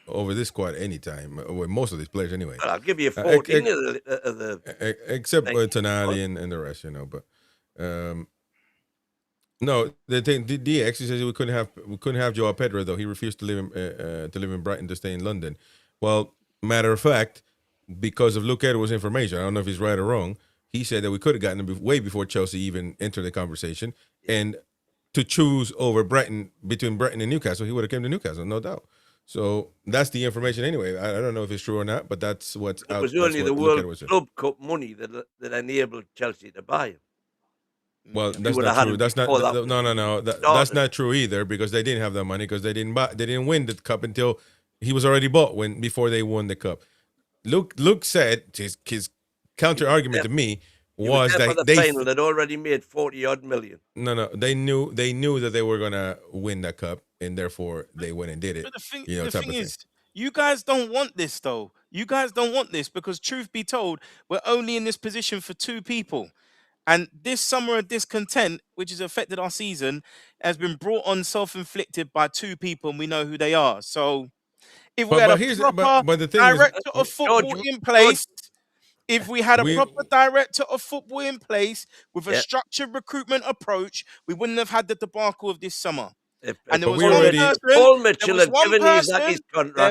Over this squad anytime, with most of these players anyway. Well, I'll give you 14 of the except Tonali and the rest, But no, the thing DX, he says we couldn't have Joao Pedro, though he refused to live in Brighton to stay in London. Well, matter of fact, because of Luke Edwards' information, I don't know if he's right or wrong. He said that we could have gotten him way before Chelsea even entered the conversation, and to choose over between Brighton and Newcastle, he would have come to Newcastle, no doubt. So that's the information anyway. I don't know if it's true or not, but that's what's out. It was only the World Club Cup money that enabled Chelsea to buy him. Well, that's not true. That's not that's not true either, because they didn't have that money, because they didn't win the cup until he was already bought before they won the cup. Luke said his counter argument to me was that the final had already made 40-odd million. No, they knew that they were gonna win that cup, and therefore they went and did it. But the thing is, you guys don't want this, though. You guys don't want this, because truth be told, we're only in this position for 2 people. And this summer of discontent, which has affected our season, has been brought on self-inflicted by 2 people, and we know who they are. So if we had a proper director of football in place, if we had a proper director of football in place with a structured recruitment approach, we wouldn't have had the debacle of this summer. And there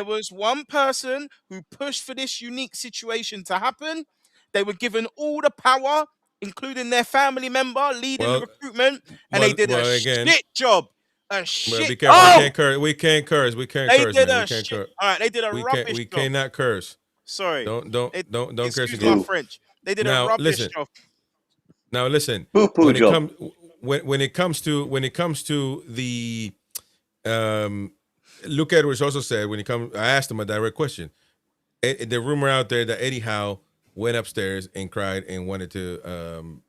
was one person who pushed for this unique situation to happen. They were given all the power, including their family member leading the recruitment, and they did a shit job. a Well, shit. be careful. Oh! We can't curse. We can't They curse, did man. a We can't shit. curse. All right, they did a We rubbish can't. We job. cannot curse. Sorry. Don't curse Excuse again. my French. They did a Now rubbish listen. job. Now listen. Poo-poo When it job. comes when it comes to the Luke Edwards also said I asked him a direct question. The rumor out there that Eddie Howe went upstairs and cried and wanted to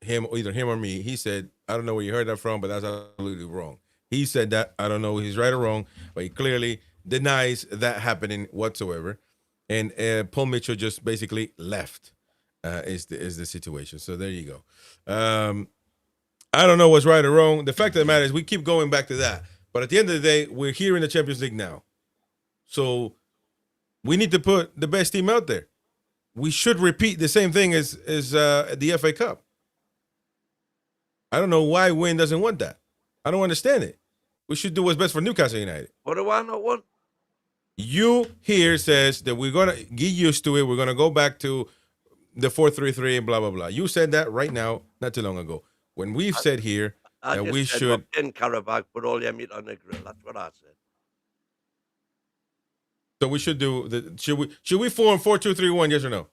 either him or me. He said, I don't know where you heard that from, but that's absolutely wrong. He said that. I don't know if he's right or wrong, but he clearly denies that happening whatsoever. And Paul Mitchell just basically left is the situation. So there you go. I don't know what's right or wrong. The fact of the matter is we keep going back to that. But at the end of the day, we're here in the Champions League now. So we need to put the best team out there. We should repeat the same thing as the FA Cup. I don't know why Wayne doesn't want that. I don't understand it. We should do what's best for Newcastle United. What do I not want? You here says that we're going to get used to it. We're going to go back to the 4-3-3 and blah, blah, blah. You said that right now, not too long ago. When we've said here that we should... in Carabag, put all your meat on the grill. That's what I said. So we should do... Should we form 4-2-3-1, yes or no?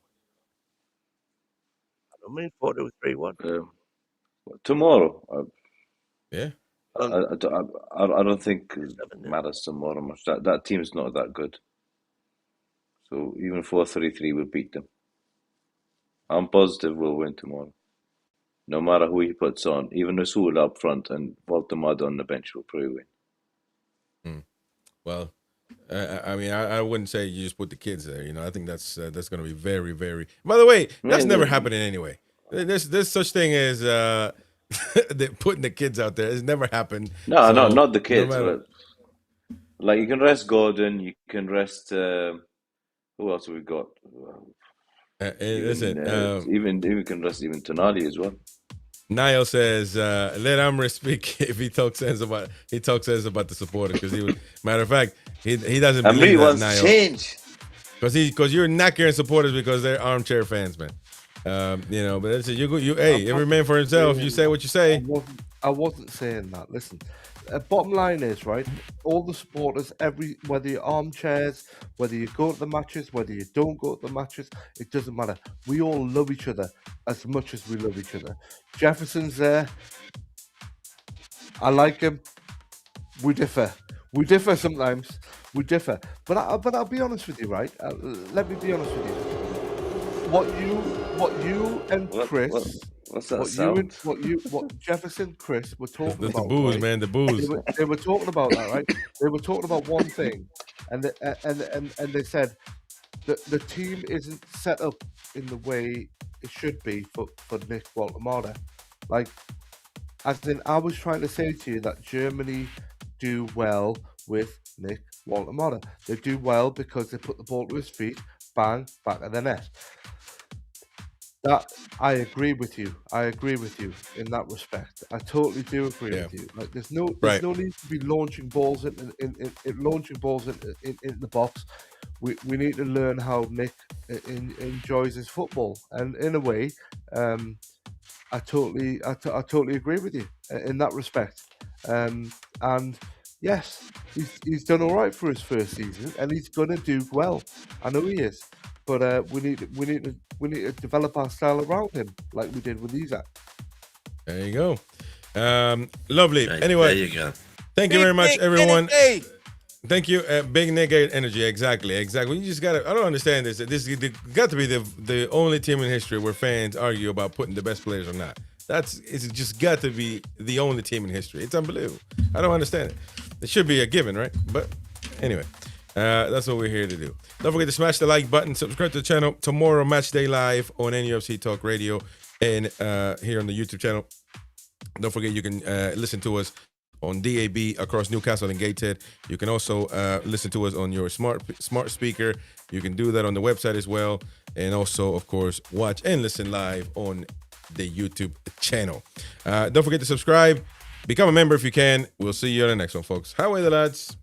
I don't mean 4-2-3-1. Tomorrow. Yeah. I don't think it matters tomorrow much. That team's not that good. So even 4-3-3 will beat them. I'm positive we'll win tomorrow. No matter who he puts on, even Rasul up front and Vlachodimos on the bench will probably win. Well, I mean, I wouldn't say you just put the kids there. You know, I think that's going to be very, very. By the way, that's never happening anyway. There's such thing as putting the kids out there. It's never happened. No, not the kids. But like you can rest Gordon, you can rest. Who else have we got? Even can rest even Tonali as well. Niall says, "Let Amrit speak if he talks sense about the supporters." Because matter of fact, he doesn't believe that. Niall change because you're not carrying supporters because they're armchair fans, man. You know, but every man for himself. You say what you say. I wasn't saying that. Listen, bottom line is right. All the supporters, whether you're armchairs, whether you go to the matches, whether you don't go to the matches, it doesn't matter. We all love each other as much as we love each other. Jefferson's there. I like him. We differ. We differ sometimes. We differ. But I'll be honest with you, right? Let me be honest with you. What you and Chris. What's that sound? What Jefferson, Chris were talking about. The booze, right? man. The booze. They were talking about that, right? They were talking about one thing, and they said that the team isn't set up in the way it should be for Nick Vlachodimos. Like, as in, I was trying to say to you that Germany do well with Nick Vlachodimos. They do well because they put the ball to his feet, bang, back of the net. That I agree with you. I agree with you in that respect. I totally do agree with you. Like, there's no need to be launching balls in the box. We need to learn how Nick enjoys his football, and in a way, I totally agree with you in that respect. And yes, he's done all right for his first season, and he's gonna do well. I know he is. But we need to develop our style around him like we did with Isaac. There you go. Lovely. Right, anyway, there you go. Thank you very much, Nick everyone. Energy. Thank you, Big Nick Energy. Exactly. You just gotta. I don't understand this. This got to be the only team in history where fans argue about putting the best players or not. It's just got to be the only team in history. It's unbelievable. I don't understand it. It should be a given, right? But anyway. That's what we're here to do. Don't forget to smash the like button, subscribe to the channel. Tomorrow, Match Day Live on NUFC Talk Radio and here on the YouTube channel. Don't forget you can listen to us on DAB across Newcastle and Gateshead. You can also listen to us on your smart speaker. You can do that on the website as well. And also, of course, watch and listen live on the YouTube channel. Don't forget to subscribe. Become a member if you can. We'll see you on the next one, folks. Highway the lads.